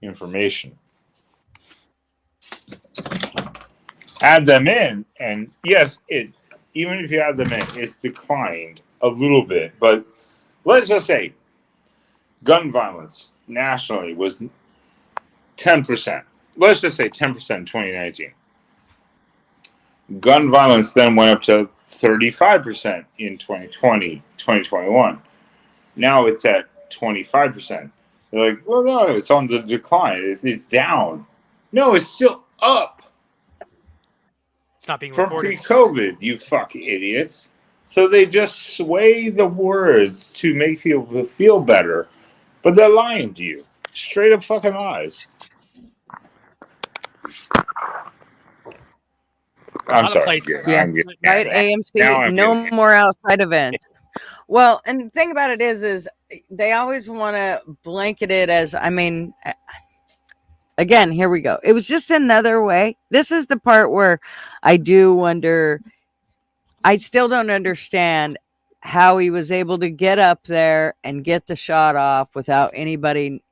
information. Add them in, and yes, even if you add them in, it's declined a little bit. But let's just say gun violence nationally was 10%. Let's just say 10% in 2019. Gun violence then went up to 35% in 2020, 2021. Now it's at 25%. They're like, well, no, it's on the decline. It's down. No, it's still up. It's not being from reported. pre-COVID, you fucking idiots. So they just sway the words to make people feel better, but they're lying to you. Straight up fucking lies. I'm sorry. Right, AMC, no more outside events. Well, and the thing about it is they always want to blanket it as, I mean, again, here we go. It was just another way. This is the part where I do wonder, I still don't understand how he was able to get up there and get the shot off without anybody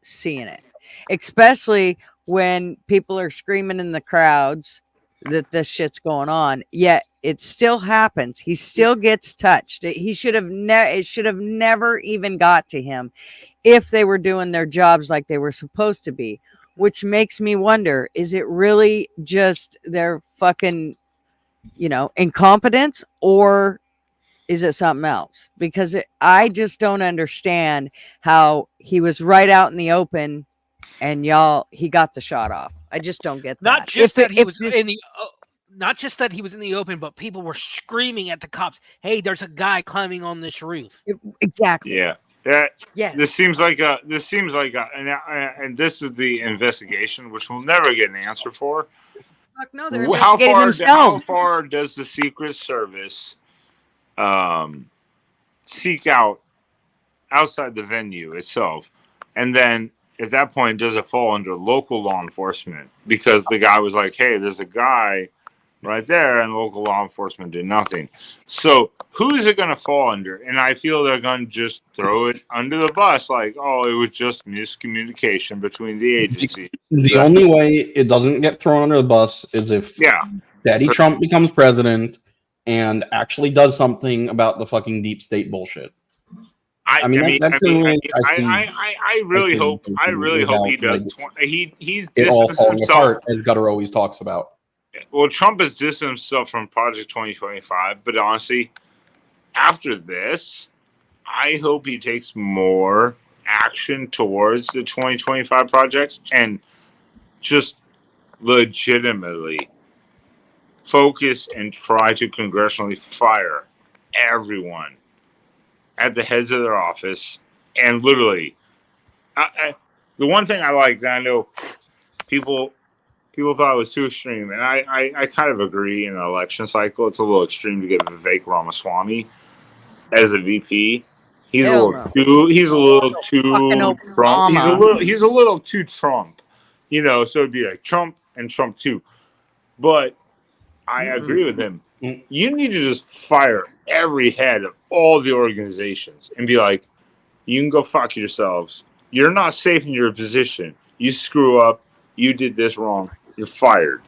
seeing it, especially when people are screaming in the crowds that this shit's going on, yet it still happens. He still gets touched. He should have it should have never even got to him if they were doing their jobs like they were supposed to be, which makes me wonder, is it really just their fucking, incompetence, or is it something else? Because I just don't understand how he was right out in the open and he got the shot off. I just don't get that. Not just that he was in the open, but people were screaming at the cops, "Hey, there's a guy climbing on this roof." Exactly. Yeah. Yeah. Yes. This seems like and this is the investigation, which we'll never get an answer for. Fuck no, they're investigating themselves. How far does the Secret Service seek out outside the venue itself, and then at that point, does it fall under local law enforcement? Because the guy was like, "Hey, there's a guy right there," and local law enforcement did nothing. So who is it going to fall under? And I feel they're going to just throw it under the bus, like, "Oh, it was just miscommunication between the agencies." The only way it doesn't get thrown under the bus is if Daddy Trump becomes president and actually does something about the fucking deep state bullshit. I really hope he does. He's it all falling himself. apart, as Gutter always talks about. Well, Trump has distanced himself from Project 2025, but honestly, after this, I hope he takes more action towards the 2025 project and just legitimately focus and try to congressionally fire everyone at the heads of their office. And literally, the one thing I like that I know people thought it was too extreme, and I kind of agree. In an election cycle, it's a little extreme to get Vivek Ramaswamy as a VP. He's a little too Trump. He's a little too Trump. So it'd be like Trump and Trump too. But I agree with him. You need to just fire every head of all the organizations and be like, you can go fuck yourselves. You're not safe in your position. You screw up. You did this wrong. You're fired.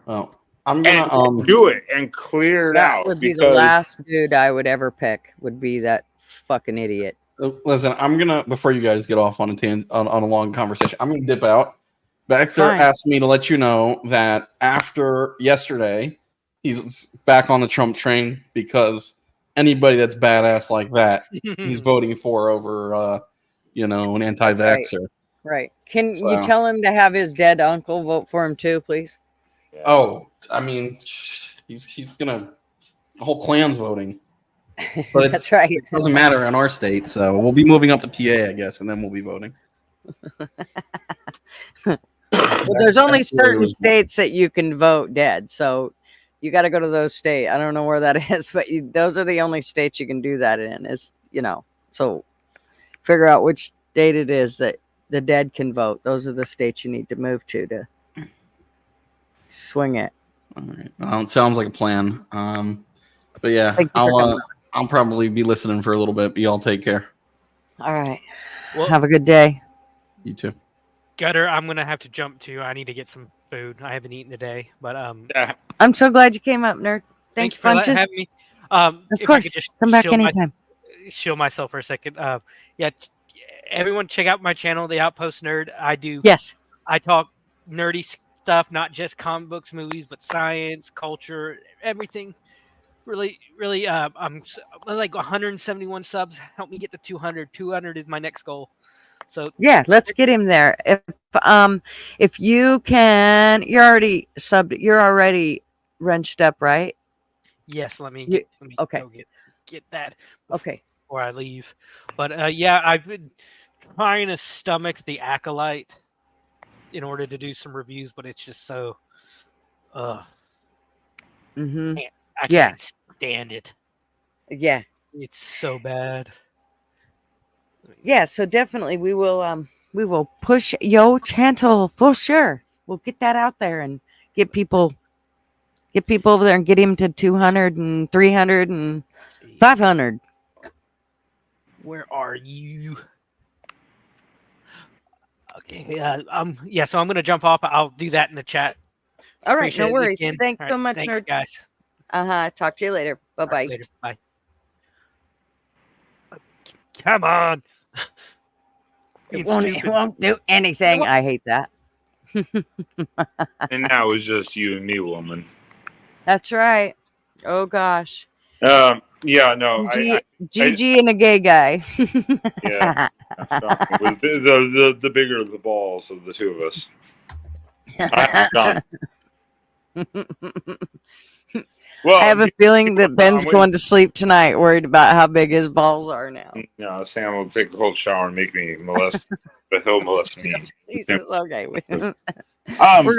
Oh, I'm gonna do it and clear it out. That would be the last dude I would ever pick. Would be that fucking idiot. Listen, I'm gonna, before you guys get off on a long conversation, I'm gonna dip out. Baxter asked me to let you know that after yesterday, he's back on the Trump train because anybody that's badass like that, he's voting for over, an anti-vaxxer. Right. Can you tell him to have his dead uncle vote for him too, please? Oh, I mean, he's gonna, the whole clan's voting. But that's right. It doesn't matter in our state, so we'll be moving up to PA, I guess, and then we'll be voting. Well, there's only certain states that you can vote dead, so you got to go to those states. I don't know where that is, but those are the only states you can do that in. So figure out which state it is that the dead can vote. Those are the states you need to move to swing it. All right. Well, it sounds like a plan. But yeah, I'll probably be listening for a little bit. But y'all take care. All right. Well, have a good day. You too. Gutter, I'm gonna have to jump too. I need to get some food. I haven't eaten today, but I'm so glad you came up, nerd. Thanks for bunches. having me. Of course, just come back anytime. Show myself for a second. Everyone check out my channel, The Outpost Nerd. I talk nerdy stuff, not just comic books, movies, but science, culture, everything. Really, I'm like 171 subs. Help me get to 200. 200 is my next goal. So yeah, let's get him there. If you can, you're already subbed. You're already wrenched up, right? Yes. Let me okay. Go get that. Okay. Before I leave, but I've been trying to stomach the Acolyte in order to do some reviews, but it's just so. I can't stand it. Yeah, it's so bad. Yeah, so definitely we will push your channel for sure. We'll get that out there and get people over there and get him to 200 and 300 and 500. Where are you? Okay, so I'm gonna jump off. I'll do that in the chat. All right, no worries. Thanks so much, thanks, nerd. Guys. Talk to you later. Bye-bye. Later. Bye. Come on. It won't do anything. I hate that. And now it's just you and me, woman. That's right. Oh gosh. No. GG and a gay guy. Yeah. The bigger the balls of the two of us. I'm done. Well, I have a feeling that Ben's going to sleep tonight, worried about how big his balls are now. No, Sam will take a cold shower and make me molest, but he'll molest me. Jesus, okay. We're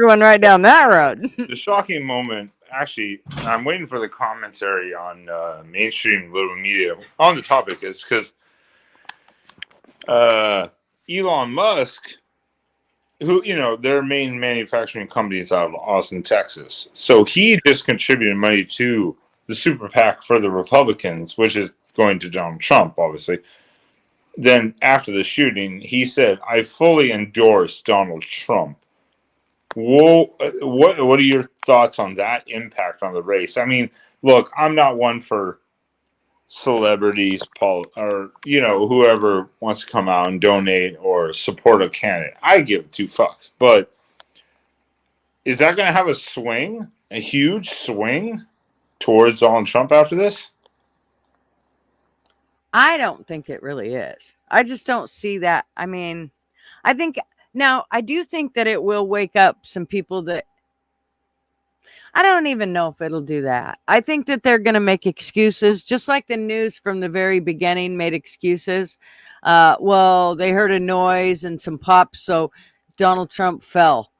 going right down that road. The shocking moment, actually, I'm waiting for the commentary on mainstream liberal media on the topic, is because Elon Musk, who, their main manufacturing company is out of Austin, Texas. So he just contributed money to the super PAC for the Republicans, which is going to Donald Trump, obviously. Then after the shooting, he said, "I fully endorse Donald Trump." Whoa, what are your thoughts on that impact on the race? I mean, look, I'm not one for celebrities, or whoever wants to come out and donate or support a candidate. I give two fucks, but is that going to have a huge swing towards Donald Trump after this? I don't think it really is. I just don't see that. I mean, I do think that it will wake up some people that I don't even know if it'll do that. I think that they're going to make excuses, just like the news from the very beginning made excuses. Well, they heard a noise and some pops, so Donald Trump fell.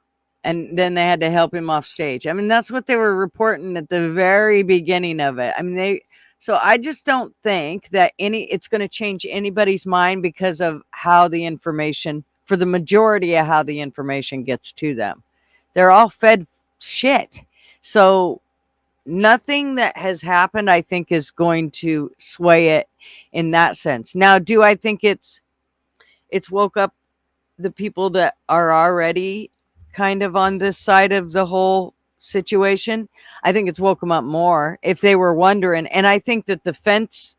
And then they had to help him off stage. I mean, that's what they were reporting at the very beginning of it. I mean, so I just don't think that it's going to change anybody's mind because of how the information, for the majority of how the information gets to them. They're all fed shit. So nothing that has happened, I think, is going to sway it in that sense. Now, do I think it's woke up the people that are already kind of on this side of the whole situation? I think it's woke them up more if they were wondering. And I think that the fence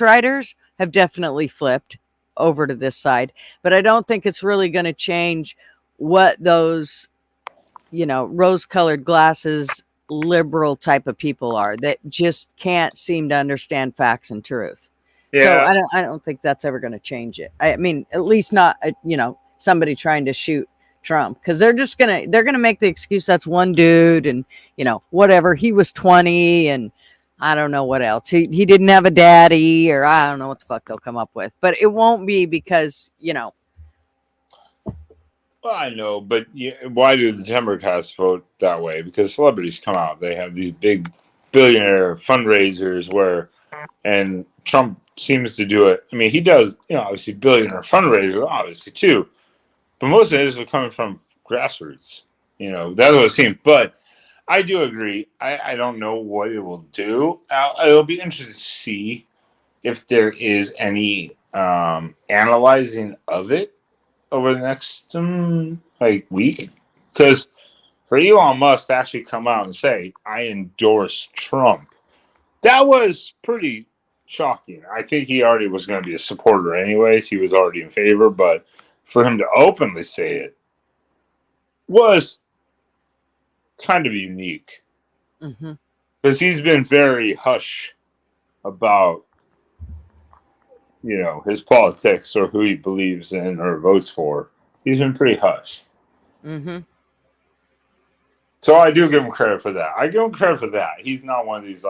riders have definitely flipped over to this side, but I don't think it's really going to change what those, rose-colored glasses liberal type of people are that just can't seem to understand facts and truth. Yeah. So I don't think that's ever going to change it. I mean, at least not, somebody trying to shoot Trump, because they're going to make the excuse that's one dude and, whatever. He was 20 and I don't know what else. He didn't have a daddy, or I don't know what the fuck they'll come up with. But it won't be because, Well, I know, but why do the Democrats vote that way? Because celebrities come out. They have these big billionaire fundraisers and Trump seems to do it. I mean, he does, obviously billionaire fundraiser, obviously too. But most of this is coming from grassroots. That's what it seems. But I do agree. I don't know what it will do. It'll be interesting to see if there is any analyzing of it over the next week. Because for Elon Musk to actually come out and say, "I endorse Trump," that was pretty shocking. I think he already was going to be a supporter anyways. He was already in favor, but for him to openly say it was kind of unique. Because he's been very hush about, his politics or who he believes in or votes for. He's been pretty hush. So I do give him credit for that. I give him credit for that. He's not one of these,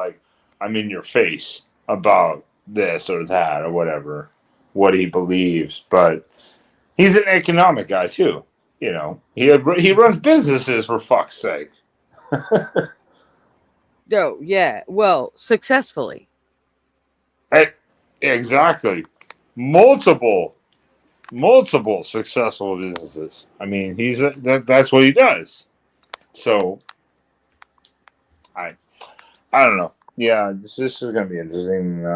I'm in your face about this or that or whatever, what he believes. But he's an economic guy, too. He runs businesses, for fuck's sake. Oh, yeah. Well, successfully. Exactly. Multiple successful businesses. I mean, that's what he does. So, I don't know. Yeah, this is going to be interesting.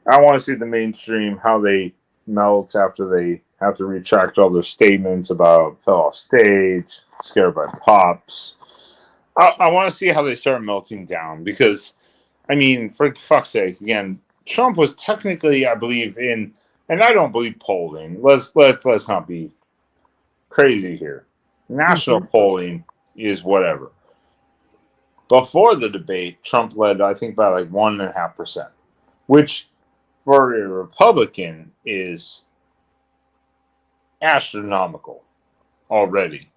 I want to see the mainstream, how they melt after they have to retract all their statements about fell off stage, scared by pops. I want to see how they start melting down because, I mean, for fuck's sake, again, Trump was technically, I believe, and I don't believe polling. Let's not be crazy here. National polling is whatever. Before the debate, Trump led, I think, by 1.5%, which for a Republican is astronomical already.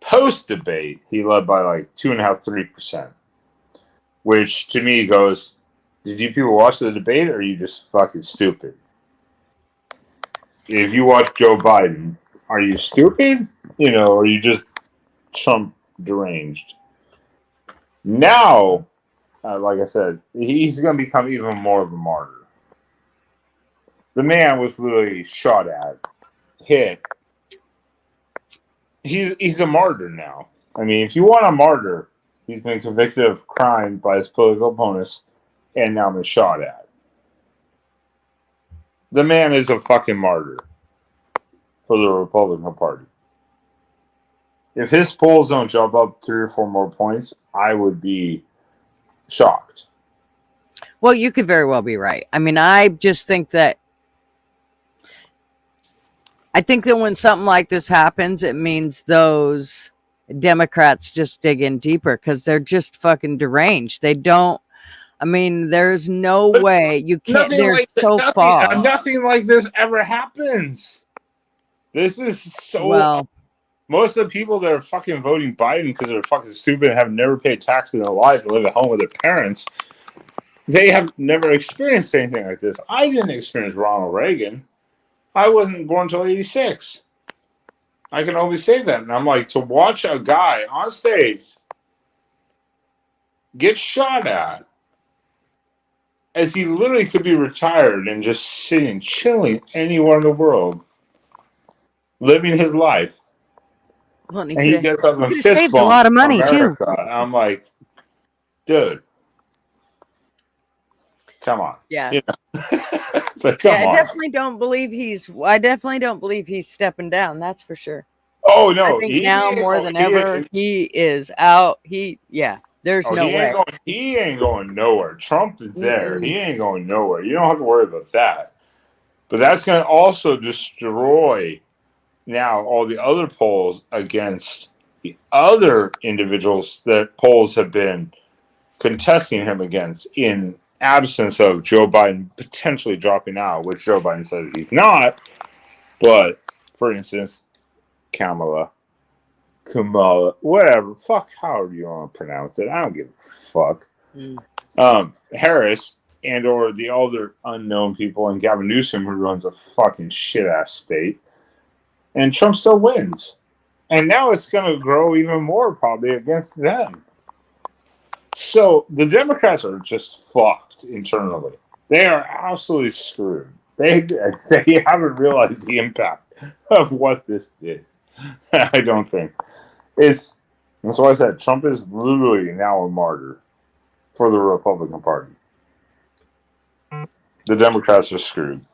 Post debate, he led by like 2.5–3%, which to me goes, did you people watch the debate, or are you just fucking stupid? If you watch Joe Biden, are you stupid? Or are you just Trump deranged? Now, like I said, he's going to become even more of a martyr. The man was literally shot at, hit. He's a martyr now. I mean, if you want a martyr, he's been convicted of crime by his political opponents and now been shot at. The man is a fucking martyr for the Republican Party. If his polls don't jump up 3 or 4 more points, I would be shocked. Well, you could very well be right. I mean, I think that when something like this happens, it means those Democrats just dig in deeper because they're just fucking deranged. They don't. I mean, there's no way you can't. They're so far. Nothing like this ever happens. This is so. Well, most of the people that are fucking voting Biden because they're fucking stupid and have never paid taxes in their life and live at home with their parents, they have never experienced anything like this. I didn't experience Ronald Reagan. I wasn't born until 86. I can always say that. And I'm like, to watch a guy on stage get shot at as he literally could be retired and just sitting, chilling anywhere in the world, living his life. well, And he gets up and fist saved a lot of money too. I'm like, dude, come on. Yeah. But come on. I definitely don't believe he's stepping down. That's for sure. Oh no! I think now more than ever he is out. There's no way. He ain't going nowhere. Trump is there. He ain't going nowhere. You don't have to worry about that. But that's going to also destroy now all the other polls against the other individuals that polls have been contesting him against in absence of Joe Biden potentially dropping out, which Joe Biden said he's not. But, for instance, Kamala, whatever, fuck, however you want to pronounce it. I don't give a fuck. Harris and or the other unknown people, and Gavin Newsom, who runs a fucking shit-ass state. And Trump still wins. And now it's going to grow even more probably against them. So the Democrats are just fucked internally. They are absolutely screwed. They haven't realized the impact of what this did. I don't think. That's why I said Trump is literally now a martyr for the Republican Party. The Democrats are screwed.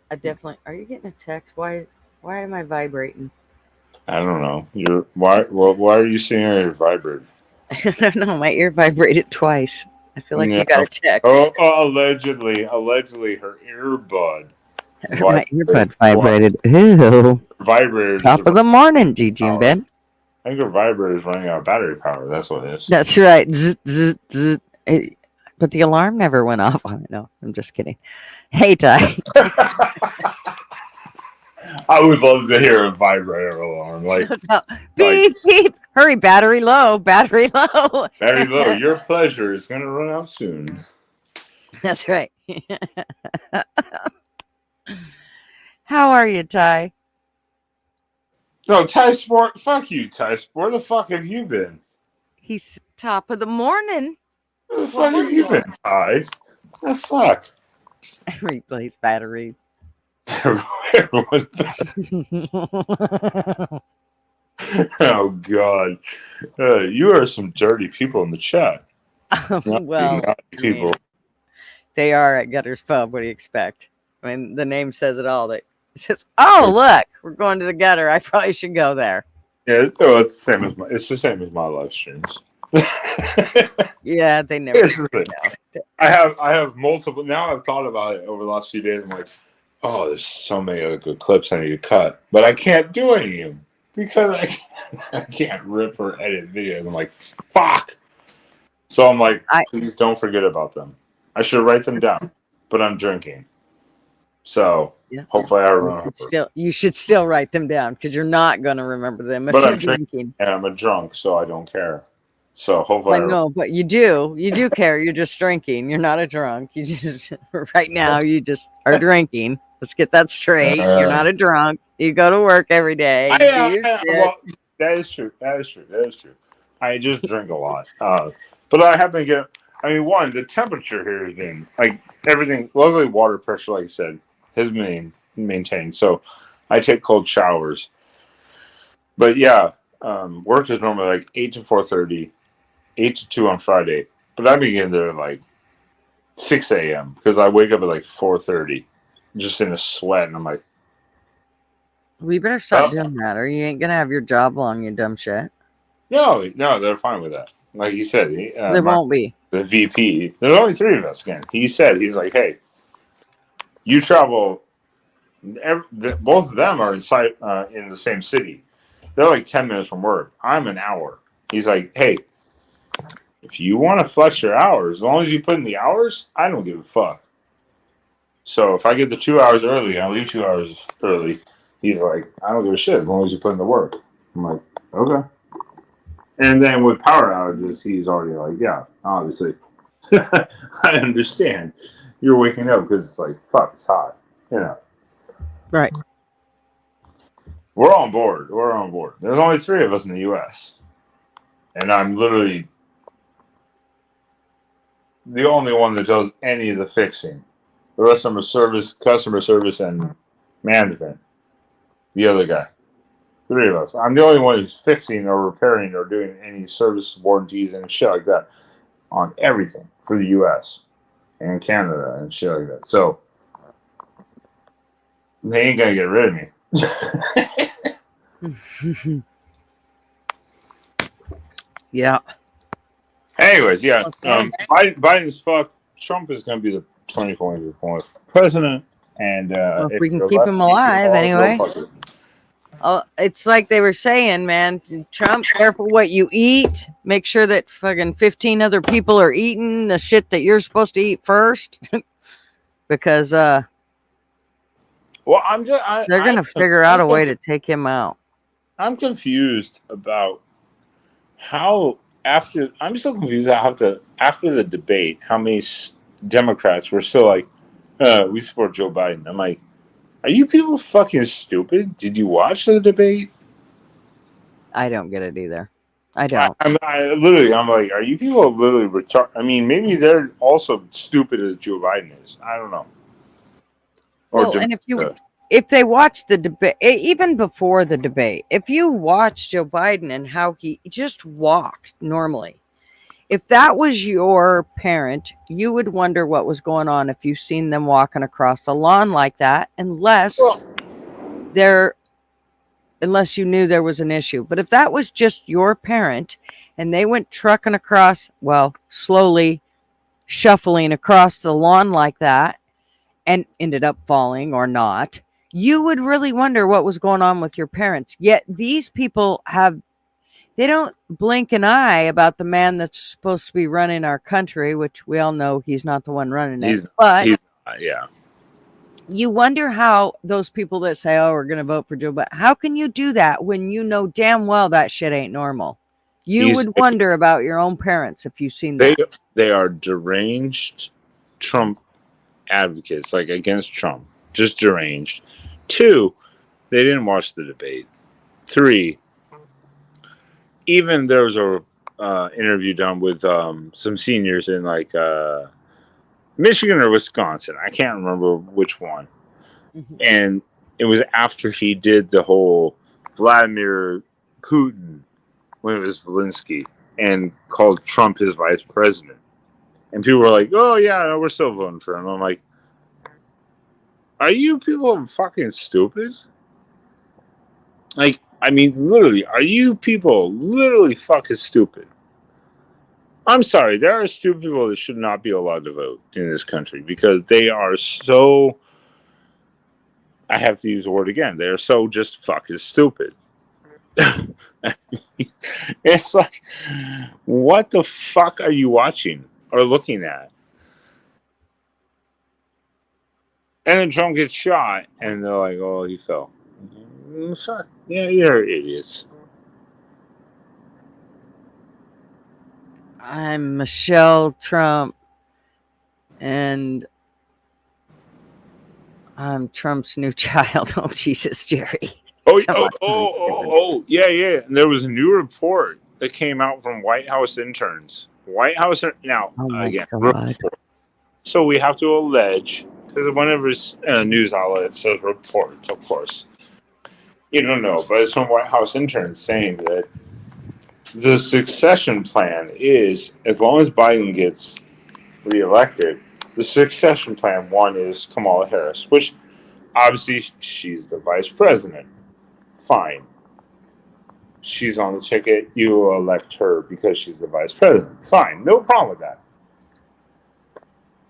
Are you getting a text? Why am I vibrating? I don't know. Why are you seeing your vibrate? I don't know. My ear vibrated twice. I feel like you got a text. Oh, allegedly, her earbud. My earbud vibrated. Ew. Vibrators. Top of the morning, Gigi and Ben. I think her vibrator is running out of battery power. That's what it is. That's right. But the alarm never went off on it. No, I'm just kidding. Hey, Ty. I would love to hear a vibrator alarm. Like, beep, beep. Hurry, battery low. Battery low. Battery low. Your pleasure is going to run out soon. That's right. How are you, Ty? No, Ty Sport. Fuck you, Ty Sport. Where the fuck have you been? He's top of the morning. Where the fuck have you been, Ty? The fuck? Replace batteries. Oh God, you are some dirty people in the chat. Well, people. They are at Gutter's Pub. What do you expect? I mean, the name says it all. It says, "Oh, look, we're going to the Gutter. I probably should go there." Yeah, it's the same as it's the same as my live streams. Yeah, they never. I have multiple. Now I've thought about it over the last few days. I'm like, oh, there's so many other good clips I need to cut, but I can't do any of them because I can't rip or edit videos. I'm like, fuck. So I'm like, please don't forget about them. I should write them down, but I'm drinking. So Yeah. Hopefully, I remember. You should still write them down because you're not going to remember them if But you're I'm drinking. and I'm a drunk, so I don't care. So I hopefully, know, but you do care. You're just drinking. You're not a drunk. You just right now you just are drinking. Let's get that straight. You're not a drunk. You go to work every day. You do your shit. well, that is true. That is true. That is true. I just drink a lot. But I have been getting. I mean, one, the temperature here has been like everything. Luckily, water pressure, like I said, has been maintained. So I take cold showers. But yeah, work is normally like 8 to 4:30, 8 to 2 on Friday. But I begin there at like 6 a.m. because I wake up at like 4:30, just in a sweat, and I'm like, We better stop doing that, or you ain't gonna have your job long, you dumb shit. no, they're fine with that. Like he said, There won't be. The VP. There's only three of us again. He said, he's like, hey, you travel. Both of them are in the same city. They're like 10 minutes from work. I'm an hour. He's like, hey, if you want to flex your hours, as long as you put in the hours, I don't give a fuck. So if I get the 2 hours early, I leave 2 hours early. He's like, I don't give a shit as long as you put in the work. I'm like, okay. And then with power outages, he's already like, yeah, obviously. I understand. You're waking up because it's like, fuck, it's hot. You know. Right. We're on board. We're on board. There's only three of us in the U.S. And I'm literally the only one that does any of the fixing. The rest of them are customer service, and management. The other guy. Three of us. I'm the only one who's fixing or repairing or doing any service warranties and shit like that on everything for the U.S. and Canada and shit like that. So they ain't gonna get rid of me. Yeah. Anyways, yeah. Okay. Biden's fuck. Trump is gonna be the 2024 president, and Well, if if we can you're keep him lefty, alive anyway. go fuck it. It's like they were saying, man. Trump, careful what you eat. Make sure that fucking 15 other people are eating the shit that you're supposed to eat first, because well, they're gonna figure out a way to take him out. I'm confused about how I'm still confused after the debate, how many Democrats were still like, we support Joe Biden. I'm like, are you people fucking stupid? Did you watch the debate? I don't get it either. I don't. I'm like, are you people literally retarded? I mean, maybe they're also stupid as Joe Biden is. I don't know. And if they watch the debate, even before the debate, if you watch Joe Biden and how he just walked normally, if that was your parent, you would wonder what was going on if you've seen them walking across a lawn like that, unless you knew there was an issue. But if that was just your parent and they went trucking across, well, slowly shuffling across the lawn like that and ended up falling or not, you would really wonder what was going on with your parents. Yet these people they don't blink an eye about the man that's supposed to be running our country, which we all know he's not the one running it. Yeah. You wonder how those people that say, oh, we're going to vote for Joe Biden, how can you do that when you know damn well that shit ain't normal? You would wonder about your own parents if you've seen that. They are deranged Trump advocates, like against Trump. Just deranged. 2, they didn't watch the debate. 3, even there was a interview done with some seniors in like Michigan or Wisconsin. I can't remember which one. Mm-hmm. And it was after he did the whole Vladimir Putin when it was Zelensky and called Trump his vice president. And people were like, oh, yeah, no, we're still voting for him. I'm like, are you people fucking stupid? Like, I mean, literally, are you people literally fucking stupid? I'm sorry, there are stupid people that should not be allowed to vote in this country because they are so, I have to use the word again, they're so just fucking stupid. It's like, what the fuck are you watching or looking at? And then Trump gets shot, and they're like, "Oh, he fell." Yeah, you're idiots. I'm Michelle Trump, and I'm Trump's new child. Oh, Jesus, Jerry. Yeah. And there was a new report that came out from White House interns. Now, Oh, my again, God. so we have to allege, because whenever it's a news outlet, it says reports, of course. You don't know, but it's from White House interns saying that the succession plan is, as long as Biden gets reelected, the succession plan, one, is Kamala Harris, which obviously she's the vice president. Fine. She's on the ticket. You elect her because she's the vice president. Fine. No problem with that.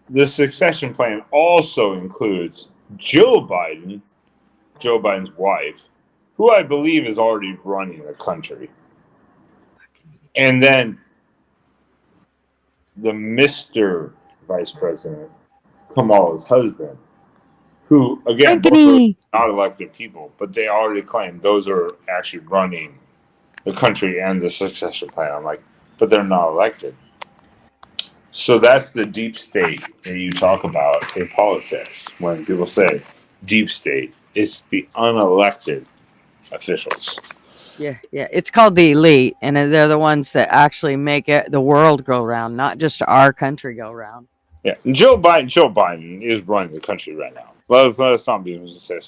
The succession plan also includes Joe Biden's wife, who I believe is already running the country. And then the Mr. Vice President, Kamala's husband, who, again, both are not elected people, but they already claim those are actually running the country and the succession plan. I'm like, but they're not elected. So that's the deep state that you talk about in politics when people say deep state. It's the unelected officials. Yeah. It's called the elite, and they're the ones that actually make the world go round, not just our country go round. Yeah, Joe Biden is running the country right now. Let's not be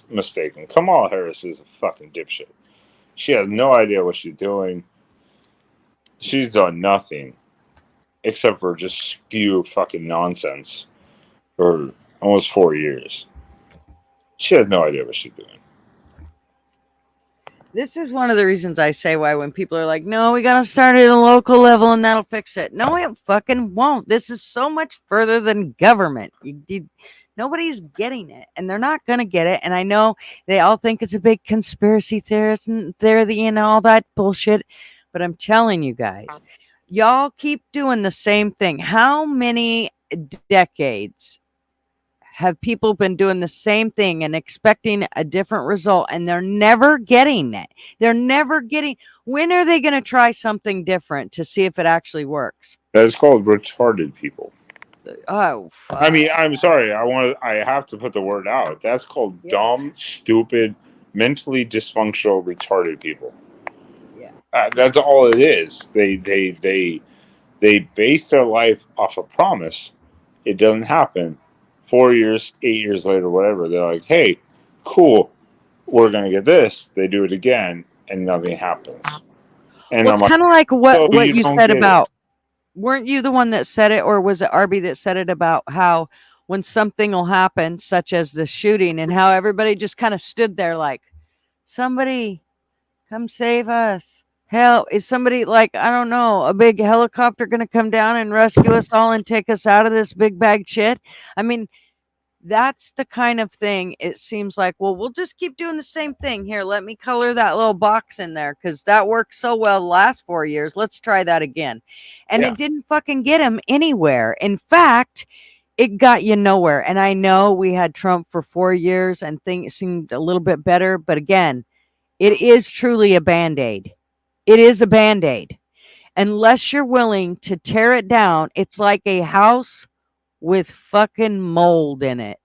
mistaken. Kamala Harris is a fucking dipshit. She has no idea what she's doing. She's done nothing except for just spew fucking nonsense for almost 4 years. She has no idea what she's doing. This is one of the reasons I say why when people are like, no, we got to start at a local level and that'll fix it. No, it fucking won't. This is so much further than government. Nobody's getting it, and they're not going to get it. And I know they all think it's a big conspiracy theorist and theory and all that bullshit. But I'm telling you guys, y'all keep doing the same thing. How many decades have people been doing the same thing and expecting a different result, and they're never getting it? When are they going to try something different to see if it actually works? That's called retarded people. Oh, fuck. I mean, I'm sorry. I have to put the word out. That's called dumb, stupid, mentally dysfunctional, retarded people. Yeah. That's all it is. They base their life off a promise. It doesn't happen. 4 years, 8 years later, whatever, they're like, hey, cool, we're going to get this. They do it again, and nothing happens. And well, it's kind of like what you said about, weren't you the one that said it, or was it Arby that said it about how when something will happen, such as the shooting, and how everybody just kind of stood there like, somebody come save us. Hell, is somebody like, I don't know, a big helicopter going to come down and rescue us all and take us out of this big bag shit? I mean, that's the kind of thing it seems like. Well, we'll just keep doing the same thing. Here, let me color that little box in there because that worked so well the last 4 years. Let's try that again. And it didn't fucking get him anywhere. In fact, it got you nowhere. And I know we had Trump for 4 years and things seemed a little bit better. But again, it is truly a Band-Aid. It is a Band-Aid. Unless you're willing to tear it down, it's like a house with fucking mold in it.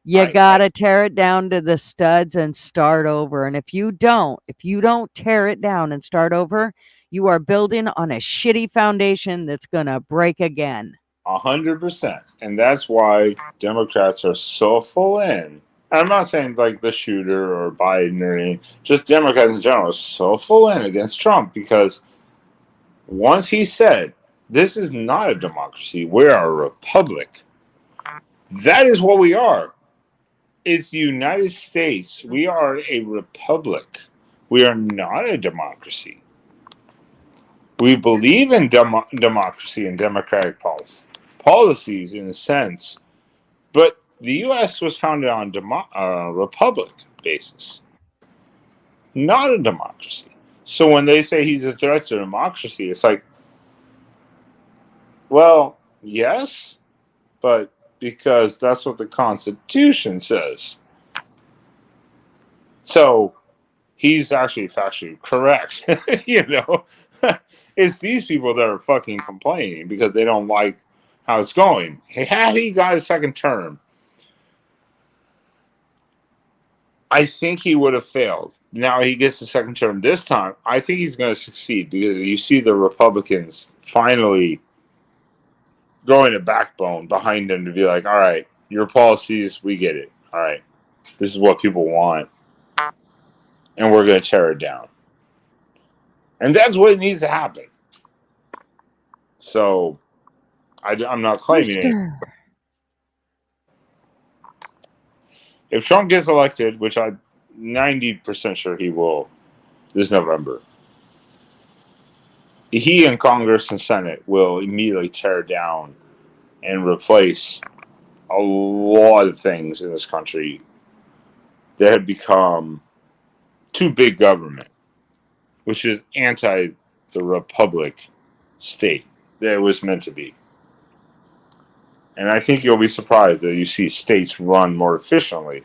You gotta tear it down to the studs and start over. And if you don't tear it down and start over, you are building on a shitty foundation that's gonna break again. 100%. And that's why Democrats are so full in. I'm not saying like the shooter or Biden or anything, just Democrats in general are so full in against Trump because once he said, this is not a democracy, we are a republic. That is what we are. It's the United States. We are a republic. We are not a democracy. We believe in democracy and democratic policies in a sense, but the U.S. was founded on a republic basis, not a democracy. So when they say he's a threat to democracy, it's like, well, yes, but because that's what the Constitution says. So he's actually factually correct. It's these people that are fucking complaining because they don't like how it's going. Had he got a second term, I think he would have failed. Now he gets the second term this time. I think he's going to succeed because you see the Republicans finally growing a backbone behind him to be like, all right, your policies, we get it. All right, this is what people want, and we're going to tear it down. And that's what needs to happen. So I'm not claiming it. If Trump gets elected, which I'm 90% sure he will this November, he and Congress and Senate will immediately tear down and replace a lot of things in this country that have become too big government, which is anti the republic state that it was meant to be. And I think you'll be surprised that you see states run more efficiently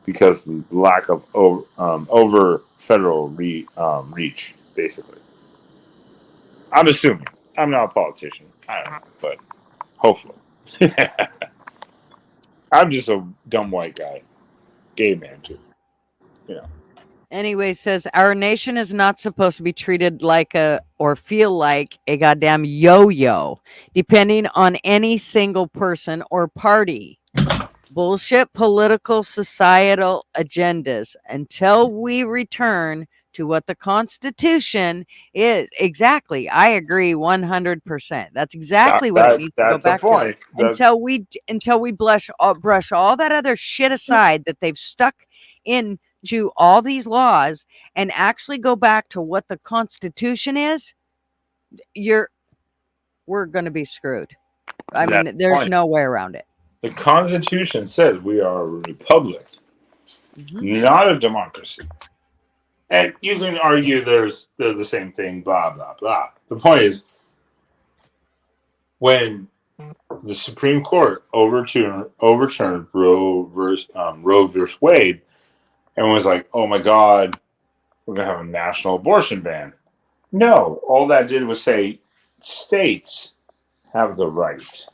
because of the lack of over federal reach, basically. I'm assuming. I'm not a politician. I don't know, but hopefully. I'm just a dumb white guy. Gay man, too. Anyway, says our nation is not supposed to be treated like or feel like a goddamn yo-yo, depending on any single person or party. Bullshit political societal agendas until we return to what the Constitution is. Exactly. I agree 100%. That's exactly what it needs to go back to. Until we brush all that other shit aside that they've stuck in to all these laws and actually go back to what the Constitution is, we're going to be screwed. I mean, there's no way around it. The Constitution says we are a republic, not a democracy. And you can argue they're the same thing, blah, blah, blah. The point is, when the Supreme Court overturned Roe versus Wade, and was like, oh my God, we're going to have a national abortion ban. No, all that did was say states have the right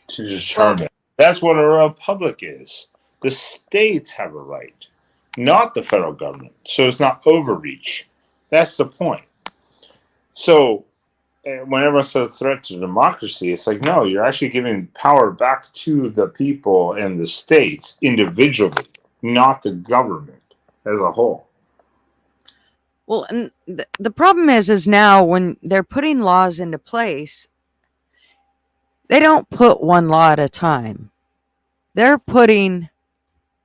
to determine. That's what a republic is. The states have a right, not the federal government. So it's not overreach. That's the point. So whenever it's a threat to democracy, it's like, no, you're actually giving power back to the people and the states individually, not the government as a whole. Well, and the problem is now when they're putting laws into place, they don't put one law at a time. They're putting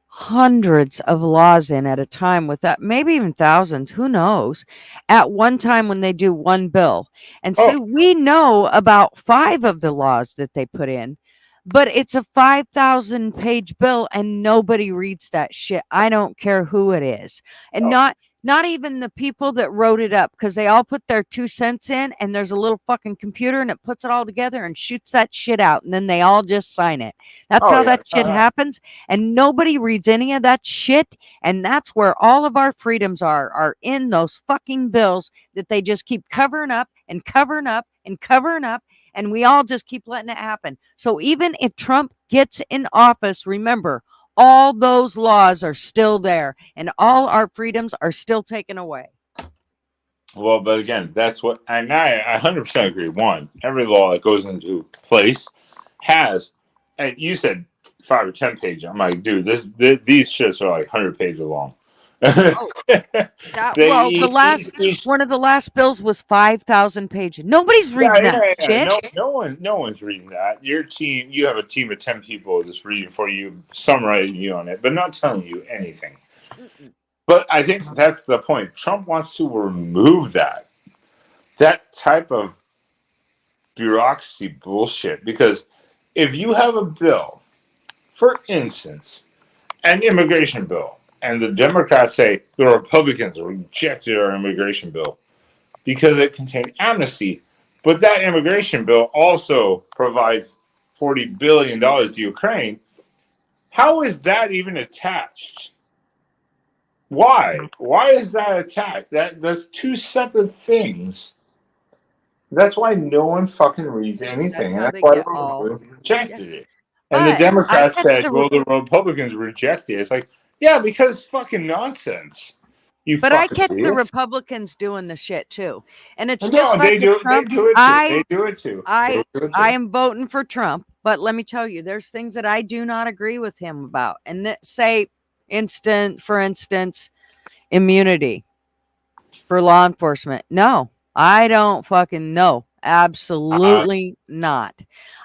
hundreds of laws in at a time with that, maybe even thousands, who knows, at one time when they do one bill. And so we know about 5 of the laws that they put in, but it's a 5,000 page bill and nobody reads that shit. I don't care who it is. And not even the people that wrote it up, because they all put their 2 cents in and there's a little fucking computer and it puts it all together and shoots that shit out. And then they all just sign it. That's how that shit happens. And nobody reads any of that shit. And that's where all of our freedoms are in those fucking bills that they just keep covering up and covering up and covering up. And we all just keep letting it happen. So even if Trump gets in office, remember, all those laws are still there and all our freedoms are still taken away. Well, but again, that's what, and I 100% agree. One, every law that goes into place has, and you said 5 or 10 pages. I'm like, dude, these shits are like 100 pages long. One of the last bills was 5,000 pages. Nobody's reading that shit. No one's reading that. Your team, you have a team of 10 people that's reading for you, summarizing you on it, but not telling you anything. But I think that's the point. Trump wants to remove that type of bureaucracy bullshit, because if you have a bill, for instance, an immigration bill, and the Democrats say the Republicans rejected our immigration bill because it contained amnesty, but that immigration bill also provides $40 billion to Ukraine. How is that even attached? Why? Why is that attached? That's two separate things. That's why no one fucking reads anything. And that's why the Republicans rejected it. And the Democrats said, well, the Republicans reject it. It's like, yeah, because it's fucking nonsense. But I catch the Republicans doing the shit too. And it's just they like do, Trump. they do it too. They do it too. I am voting for Trump, but let me tell you, there's things that I do not agree with him about. And that say, for instance, immunity for law enforcement. No, I don't fucking know. Absolutely not.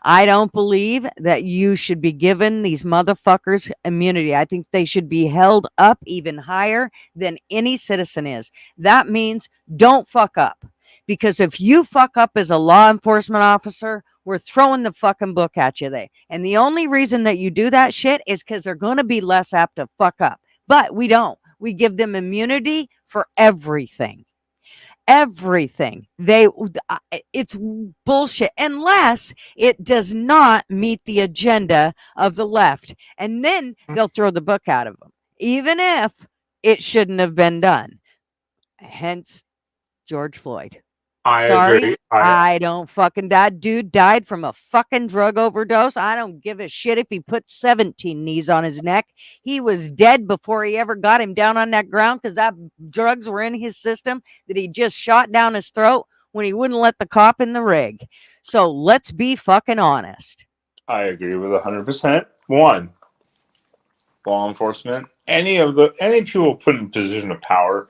I don't believe that you should be given these motherfuckers immunity. I think they should be held up even higher than any citizen is. That means don't fuck up. Because if you fuck up as a law enforcement officer, we're throwing the fucking book at you there. And the only reason that you do that shit is because they're going to be less apt to fuck up. But we don't. We give them immunity for everything. Everything. It's bullshit unless it does not meet the agenda of the left. And then they'll throw the book out of them, even if it shouldn't have been done. Hence George Floyd. Sorry, agree. I don't fucking. That dude died from a fucking drug overdose. I don't give a shit if he put 17 knees on his neck. He was dead before he ever got him down on that ground because that drugs were in his system that he just shot down his throat when he wouldn't let the cop in the rig. So let's be fucking honest. I agree with 100%. One, law enforcement, any people put in a position of power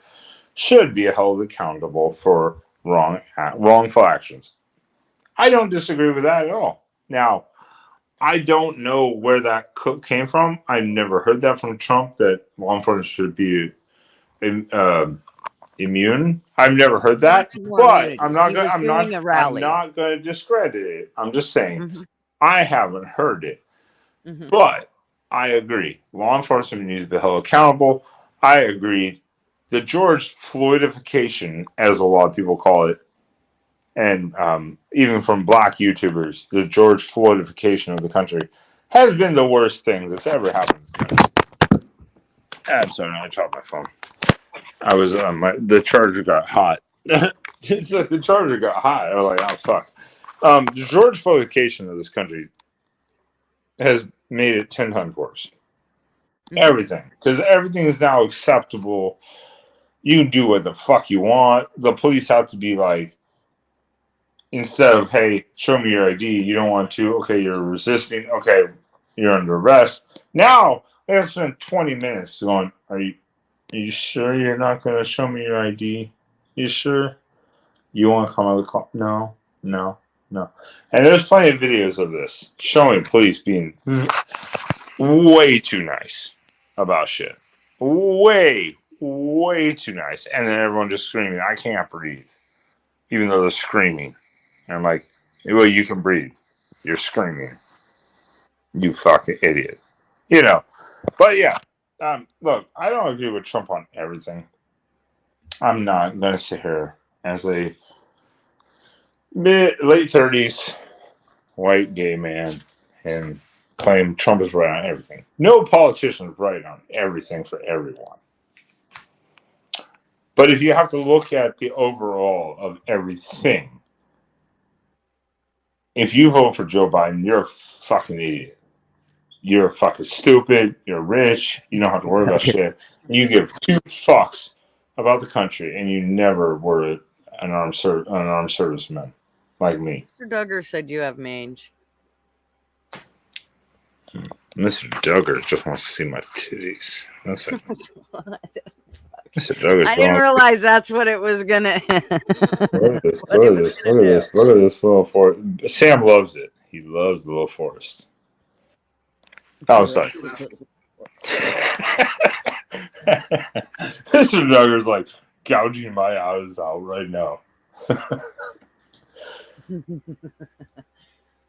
should be held accountable for wrongful actions. I don't disagree with that at all. Now, I don't know where that came from. I never heard that from Trump, that law enforcement should be immune. I've never heard that, but I'm not going to discredit it. I'm just saying I haven't heard it. But I agree. Law enforcement needs to be held accountable. I agree. The George Floydification, as a lot of people call it, and even from black YouTubers, the George Floydification of the country has been the worst thing that's ever happened. I'm sorry, I dropped my phone. I was the charger got hot. It's like the charger got hot. I was like, oh fuck. The George Floydification of this country has made it 10 times worse. Everything, because everything is now acceptable. You can do what the fuck you want. The police have to be like, instead of, hey, show me your ID, you don't want to, okay, you're resisting, okay, you're under arrest. Now they have to spend 20 minutes going, are you sure you're not going to show me your ID? You sure? You want to come out of the car? No. And there's plenty of videos of this showing police being way too nice about shit. Way too nice. And then everyone just screaming, I can't breathe. Even though they're screaming. And I'm like, well, you can breathe. You're screaming. You fucking idiot. You know. But yeah. Look, I don't agree with Trump on everything. I'm not going to sit here as a late 30s white gay man and claim Trump is right on everything. No politician is right on everything for everyone. But if you have to look at the overall of everything, if you vote for Joe Biden, you're a fucking idiot. You're fucking stupid. You're rich. You don't have to worry about shit. You give two fucks about the country, and you never were an armed serviceman like me. Mr. Duggar said you have mange. Mr. Duggar just wants to see my titties. That's what. Mr. Duggar. I didn't realize that's what it was gonna. Look at this! Look at this little forest. Sam loves it. He loves the little forest. Oh, sorry. Mr. Duggar's like gouging my eyes out right now.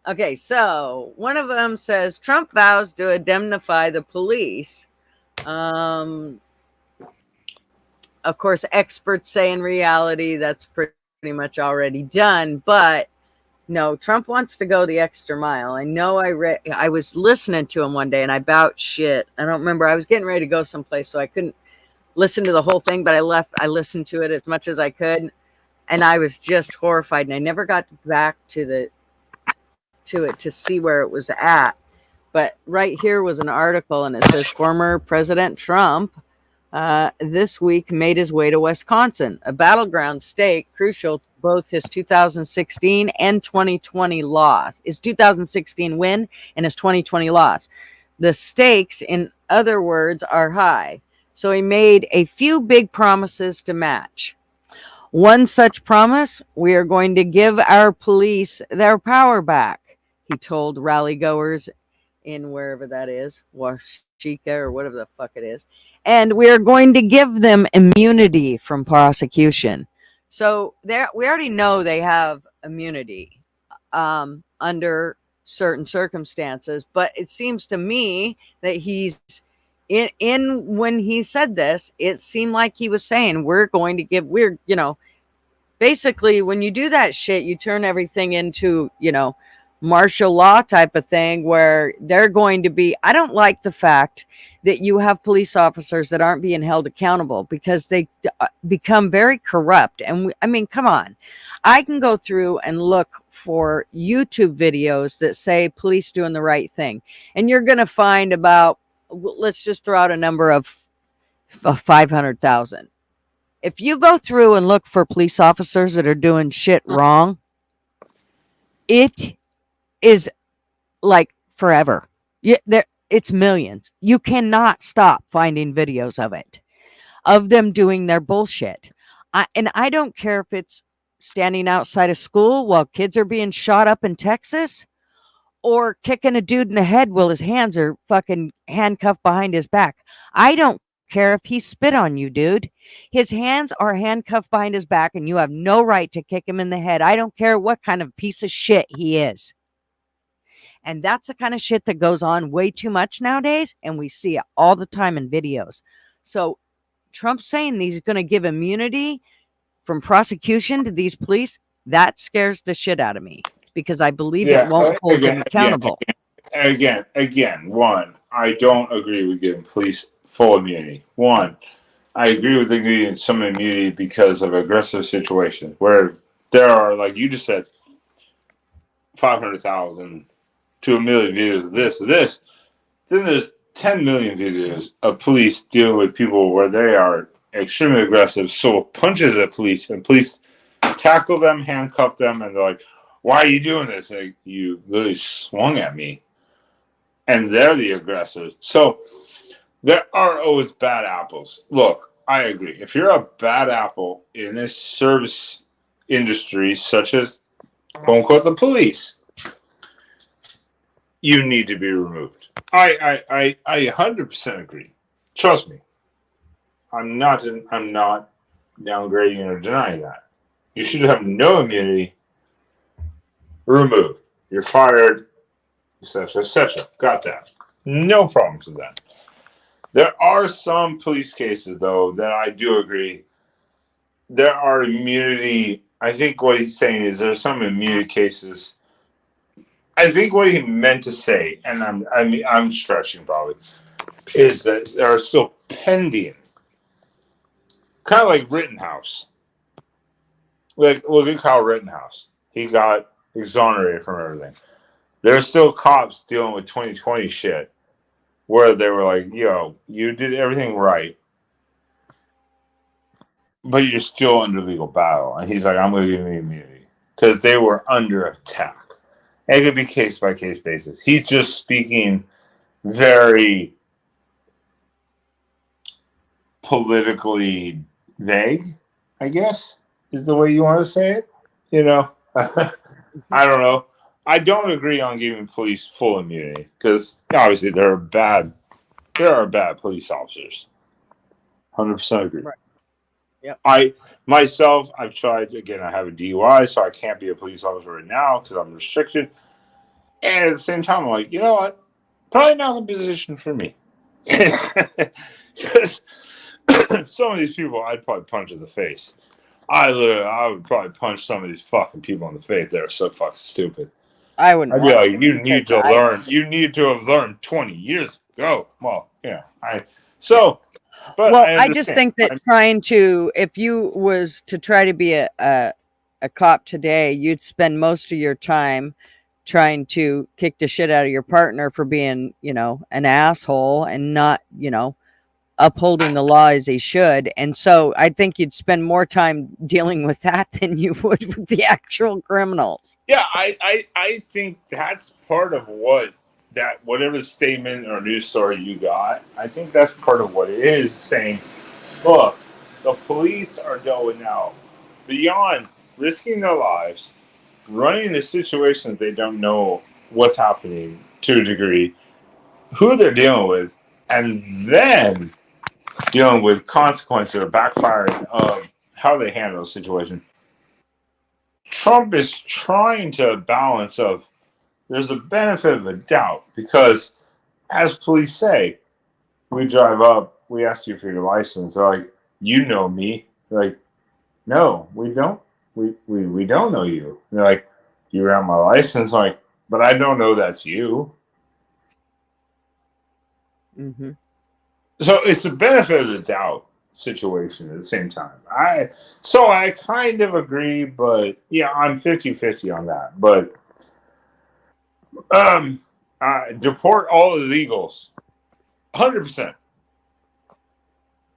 Okay, so one of them says Trump vows to indemnify the police. Of course, experts say in reality that's pretty much already done, but No, Trump wants to go the extra mile. I know I was listening to him one day and I about shit. I don't remember. I was getting ready to go someplace, so I couldn't listen to the whole thing, but I listened to it as much as I could, and I was just horrified, and I never got back to it to see where it was at. But right here was an article, and it says former President Trump this week made his way to Wisconsin, a battleground state crucial to both his 2016 and 2020 loss. His 2016 win and his 2020 loss. The stakes, in other words, are high. So he made a few big promises to match. One such promise: we are going to give our police their power back, he told rally goers in wherever that is, Washika or whatever the fuck it is. And we are going to give them immunity from prosecution. So there, we already know they have immunity under certain circumstances, but it seems to me that he's in when he said this, it seemed like he was saying basically when you do that shit, you turn everything into, martial law type of thing where they're going to be. I don't like the fact that you have police officers that aren't being held accountable because they become very corrupt. And come on, I can go through and look for YouTube videos that say police doing the right thing, and you're going to find about, let's just throw out a number of 500,000. If you go through and look for police officers that are doing shit wrong, it is like forever. It's millions. You cannot stop finding videos of them doing their bullshit. And I don't care if it's standing outside of school while kids are being shot up in Texas, or kicking a dude in the head while his hands are fucking handcuffed behind his back. I don't care if he spit on you, dude. His hands are handcuffed behind his back and you have no right to kick him in the head. I don't care what kind of piece of shit he is. And that's the kind of shit that goes on way too much nowadays, and we see it all the time in videos. So Trump's saying he's going to give immunity from prosecution to these police. That scares the shit out of me because I believe it won't hold them accountable. Again, one, I don't agree with giving police full immunity. One, I agree with giving some immunity because of aggressive situations where there are, like you just said, 500,000 to 1 million videos of this. Then there's 10 million videos of police dealing with people where they are extremely aggressive, so punches at police, and police tackle them, handcuff them, and they're like, "Why are you doing this?" Like, you literally swung at me. And they're the aggressors. So there are always bad apples. Look, I agree. If you're a bad apple in this service industry, such as, quote unquote, the police, you need to be removed. I 100% agree. Trust me. I'm not downgrading or denying that. You should have no immunity. Removed. You're fired, etc., etc. Got that. No problems with that. There are some police cases, though, that I do agree. There are immunity. I think what he's saying is there's some immunity cases. I think what he meant to say, and I'm stretching probably, is that there are still pending, kind of like Rittenhouse. Like, look at Kyle Rittenhouse. He got exonerated from everything. There's still cops dealing with 2020 shit where they were like, yo, you did everything right, but you're still under legal battle. And he's like, I'm going to give you immunity because they were under attack. And it could be case by case basis. He's just speaking very politically vague, I guess, is the way you want to say it. You know, I don't know. I don't agree on giving police full immunity because obviously there are bad police officers. 100% agree. Right. Yep. I've tried, again, I have a DUI, so I can't be a police officer right now because I'm restricted. And at the same time, I'm like, you know what? Probably not the position for me. Because some of these people I'd probably punch in the face. I would probably punch some of these fucking people in the face. They're so fucking stupid. I wouldn't I'd be want like, to you need to because learn. You need to have learned 20 years ago. Well, Yeah. but Well, I I just understand. think that trying to, if you was to try to be a cop today, you'd spend most of your time trying to kick the shit out of your partner for being, an asshole and not, upholding the law as he should. And so I think you'd spend more time dealing with that than you would with the actual criminals. Yeah, I think that's part of whatever statement or news story you got, I think that's part of what it is saying, look, the police are going out beyond risking their lives, running a situation that they don't know what's happening to a degree, who they're dealing with, and then dealing with consequences or backfiring of how they handle the situation. Trump is trying to balance of there's a benefit of a doubt because, as police say, we drive up, we ask you for your license. They're like, you know me. They're like, no, we don't. We don't know you. And they're like, you ran my license. I'm like, but I don't know that's you. Mm-hmm. So it's a benefit of the doubt situation at the same time. I kind of agree, but yeah, I'm 50-50 on that. But deport all illegals. 100%.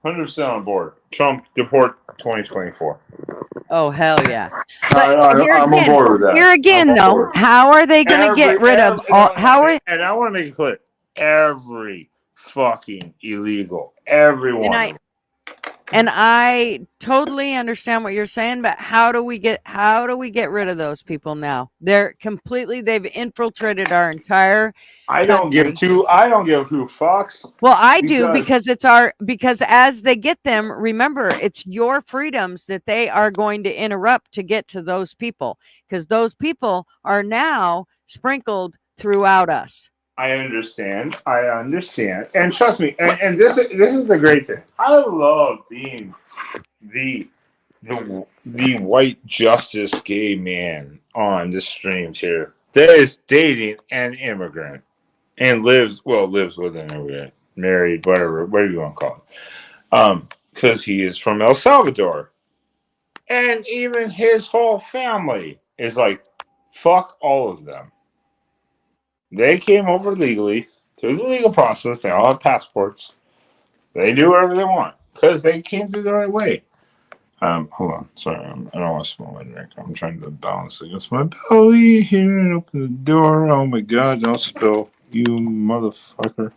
100% on board. Trump deport 2024. Oh, hell yeah. But I'm on board with that. Here again, though, how are they going to get rid of all? And I want to make it clear, every fucking illegal, everyone. And I totally understand what you're saying, but how do we get rid of those people now? They've infiltrated our entire I don't give two fucks. Well, I do because as they get them, remember, it's your freedoms that they are going to interrupt to get to those people, because those people are now sprinkled throughout us. I understand. And trust me, and this is the great thing. I love being the white justice gay man on the streams here that is dating an immigrant and lives with an immigrant, married, whatever you want to call it. Because he is from El Salvador. And even his whole family is like, fuck all of them. They came over legally through the legal process. They all have passports. They do whatever they want because they came through the right way. Hold on. Sorry, I don't want to smell my drink. I'm trying to balance against my belly here and open the door. Oh my god, don't spill. You motherfucker.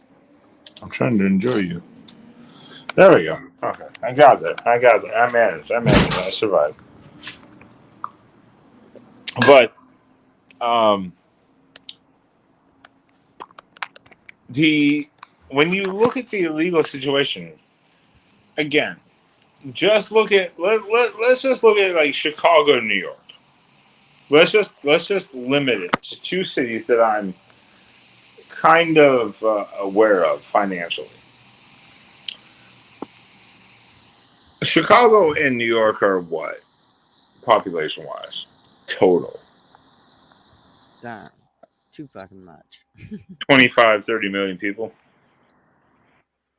I'm trying to enjoy you. There we go. Okay. I got there. I managed. I survived. But, when you look at the illegal situation, again, just look at let's just look at like Chicago and New York. Let's just limit it to two cities that I'm kind of aware of financially. Chicago and New York are what, population wise, total? Damn, too fucking much. 25-30 million people.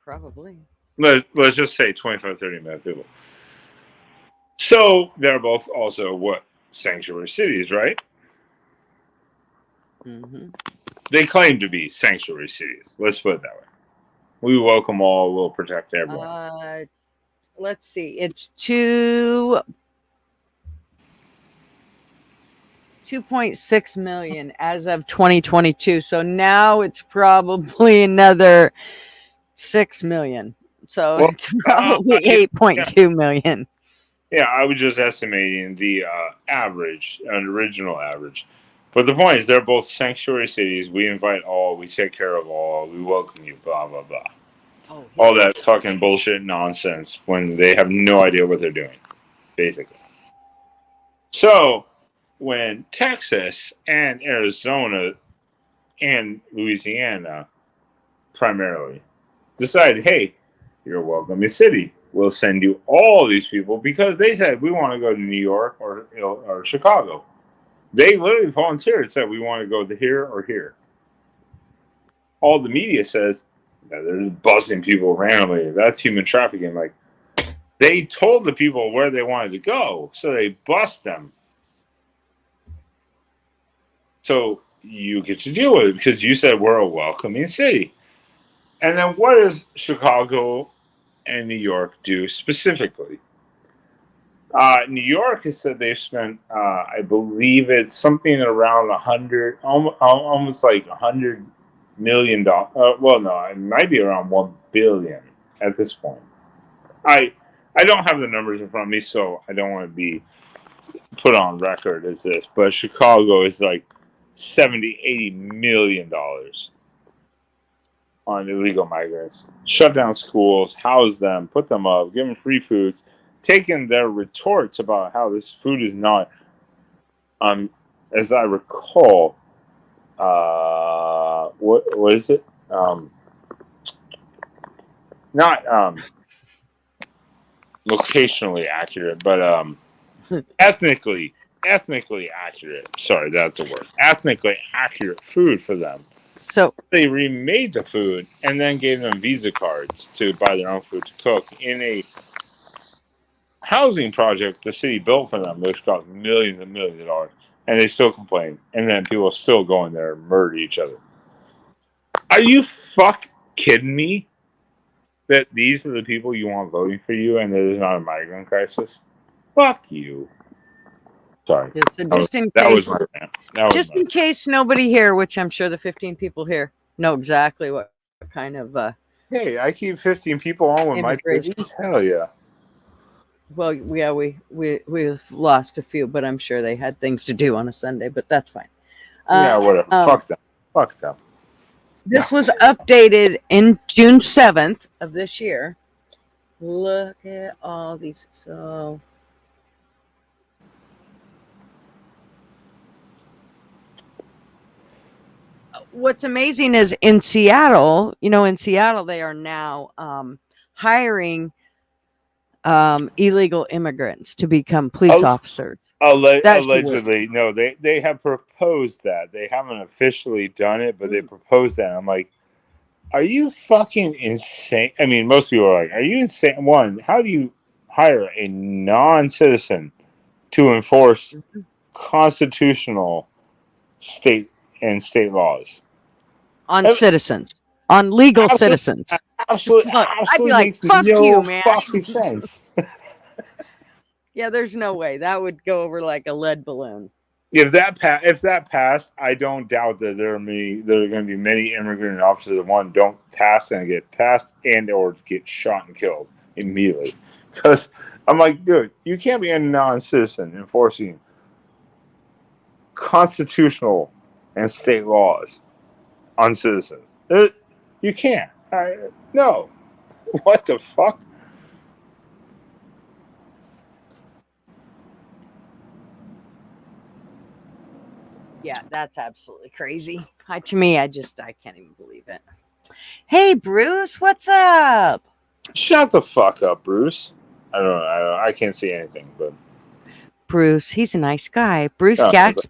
Probably. Let's just say 25-30 million people. So they're both also what, sanctuary cities, right? Mm-hmm. They claim to be sanctuary cities. Let's put it that way. We welcome all. We'll protect everyone. Let's see. It's 2.6 million as of 2022. So now it's probably another 6 million. So it's probably 8.2 million. Yeah, I was just estimating the average, an original average. But the point is, they're both sanctuary cities. We invite all. We take care of all. We welcome you. Blah blah blah. Oh, yeah. All that fucking bullshit nonsense when they have no idea what they're doing, basically. So when Texas and Arizona and Louisiana primarily decide, hey, you're a welcoming city. we'll send you all these people because they said we want to go to New York or Chicago. They literally volunteered and said we want to go to here or here. All the media says that they're just busting people randomly. That's human trafficking. Like, they told the people where they wanted to go, so they bust them. So you get to deal with it because you said we're a welcoming city. And then what does Chicago and New York do specifically? New York has said they've spent, I believe it's something around almost like $100 million. Well, no, it might be around $1 billion at this point. I don't have the numbers in front of me, so I don't want to be put on record as this. But Chicago is like $70-80 million on illegal migrants. Shut down schools, house them, put them up, give them free food, taking their retorts about how this food is not, as I recall, what is it? Not locationally accurate, but ethnically accurate. Sorry, that's the word. Ethnically accurate food for them. So they remade the food and then gave them Visa cards to buy their own food to cook in a housing project the city built for them, which cost millions and millions of dollars, and they still complain. And then people still go in there and murder each other. Are you kidding me? That these are the people you want voting for you, and there's not a migrant crisis? Fuck you. Sorry. So just in in case nobody here, which I'm sure the 15 people here know exactly what kind of hey, I keep 15 people on with my babies. Hell yeah. Well, yeah, we've lost a few, but I'm sure they had things to do on a Sunday, but that's fine. Yeah, whatever. Fuck them. This was updated in June 7th of this year. Look at all these. So what's amazing is in Seattle, they are now hiring illegal immigrants to become police officers. Allegedly, no, they have proposed that. They haven't officially done it, but they proposed that. I'm like, are you fucking insane? I mean, most people are like, are you insane? One, how do you hire a non-citizen to enforce constitutional state laws? On citizens. On legal citizens. Absolutely I'd be like, fuck you, man. Fucking sense. Yeah, there's no way. That would go over like a lead balloon. If that passed, I don't doubt that there are going to be many immigrant officers that don't pass and get passed and or get shot and killed immediately. Because I'm like, dude, you can't be a non-citizen enforcing constitutional and state laws on citizens. You can't. No. What the fuck? Yeah, that's absolutely crazy. To me, I can't even believe it. Hey, Bruce, what's up? Shut the fuck up, Bruce. I don't know. I can't see anything, but Bruce, he's a nice guy. Bruce Gax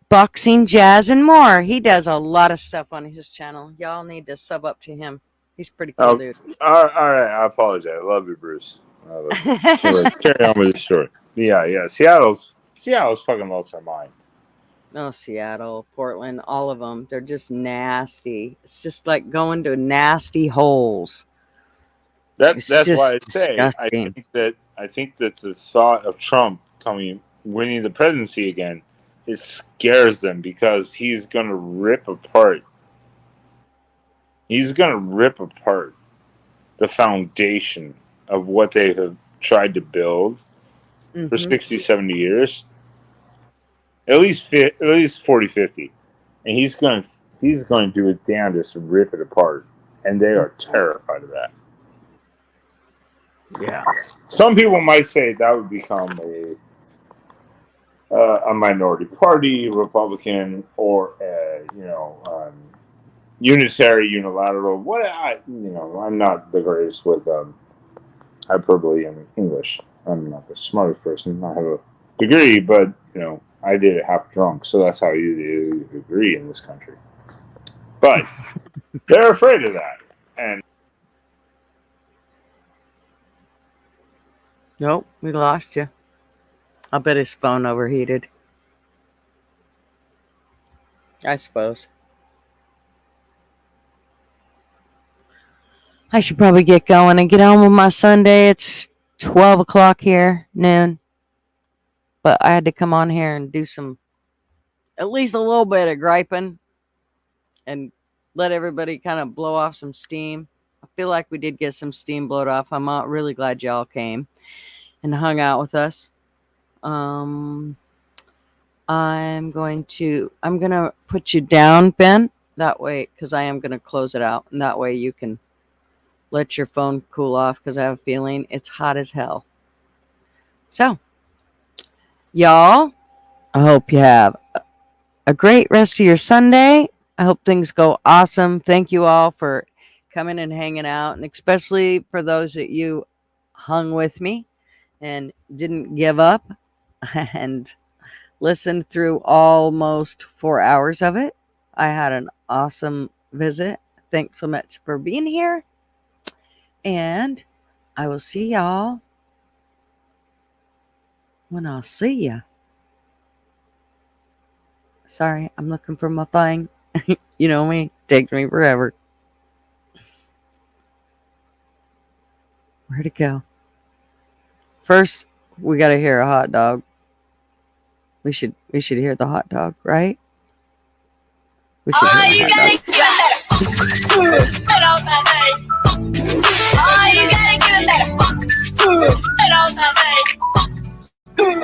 boxing, jazz, and more. He does a lot of stuff on his channel. Y'all need to sub up to him. He's pretty cool, dude. All right. I apologize. I love you, Bruce. Let's carry on with the story. Yeah. Seattle's fucking lost their mind. Oh, Seattle, Portland, all of them. They're just nasty. It's just like going to nasty holes. That's why I say I think that the thought of Trump winning the presidency again, it scares them because he's going to rip apart. He's going to rip apart the foundation of what they have tried to build for 60, 70 years. At least 40, 50. And he's going to do his damnedest to rip it apart. And they are terrified of that. Yeah. Some people might say that would become a minority party, Republican, or unitary, unilateral. I'm not the greatest with hyperbole in English. I'm not the smartest person. I have a degree, but I did it half drunk, so that's how easy it is to get a degree in this country. But they're afraid of that, and Nope, we lost you. I bet his phone overheated. I suppose. I should probably get going and get on with my Sunday. It's 12 o'clock here, noon. But I had to come on here and do at least a little bit of griping and let everybody kind of blow off some steam. I feel like we did get some steam blowed off. I'm really glad y'all came and hung out with us. I'm gonna put you down, Ben. That way, because I am gonna close it out, and that way you can let your phone cool off, because I have a feeling it's hot as hell. So, y'all, I hope you have a great rest of your Sunday. I hope things go awesome. Thank you all for coming and hanging out, and especially for those that you hung with me and didn't give up and listened through almost 4 hours of it. I had an awesome visit. Thanks so much for being here. And I will see y'all when I'll see ya. Sorry, I'm looking for my thing. You know me, takes me forever. Where'd it go? First, we gotta hear a hot dog. We should hear the hot dog, right? We should hear a hot dog. Spit on that thing. Oh, you gotta give that a fuck. Spit on that thing.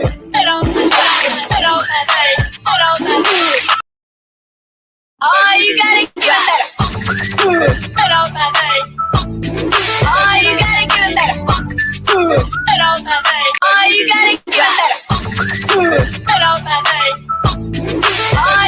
Spit on that thing. Spit on that thing. Spit on that thing. Oh, you gotta give that a fuck. Spit on that thing. Oh, you gotta give that a fuck. Spit on that thing. Oh, you gotta give that a fuck. Spit on that thing. Oh,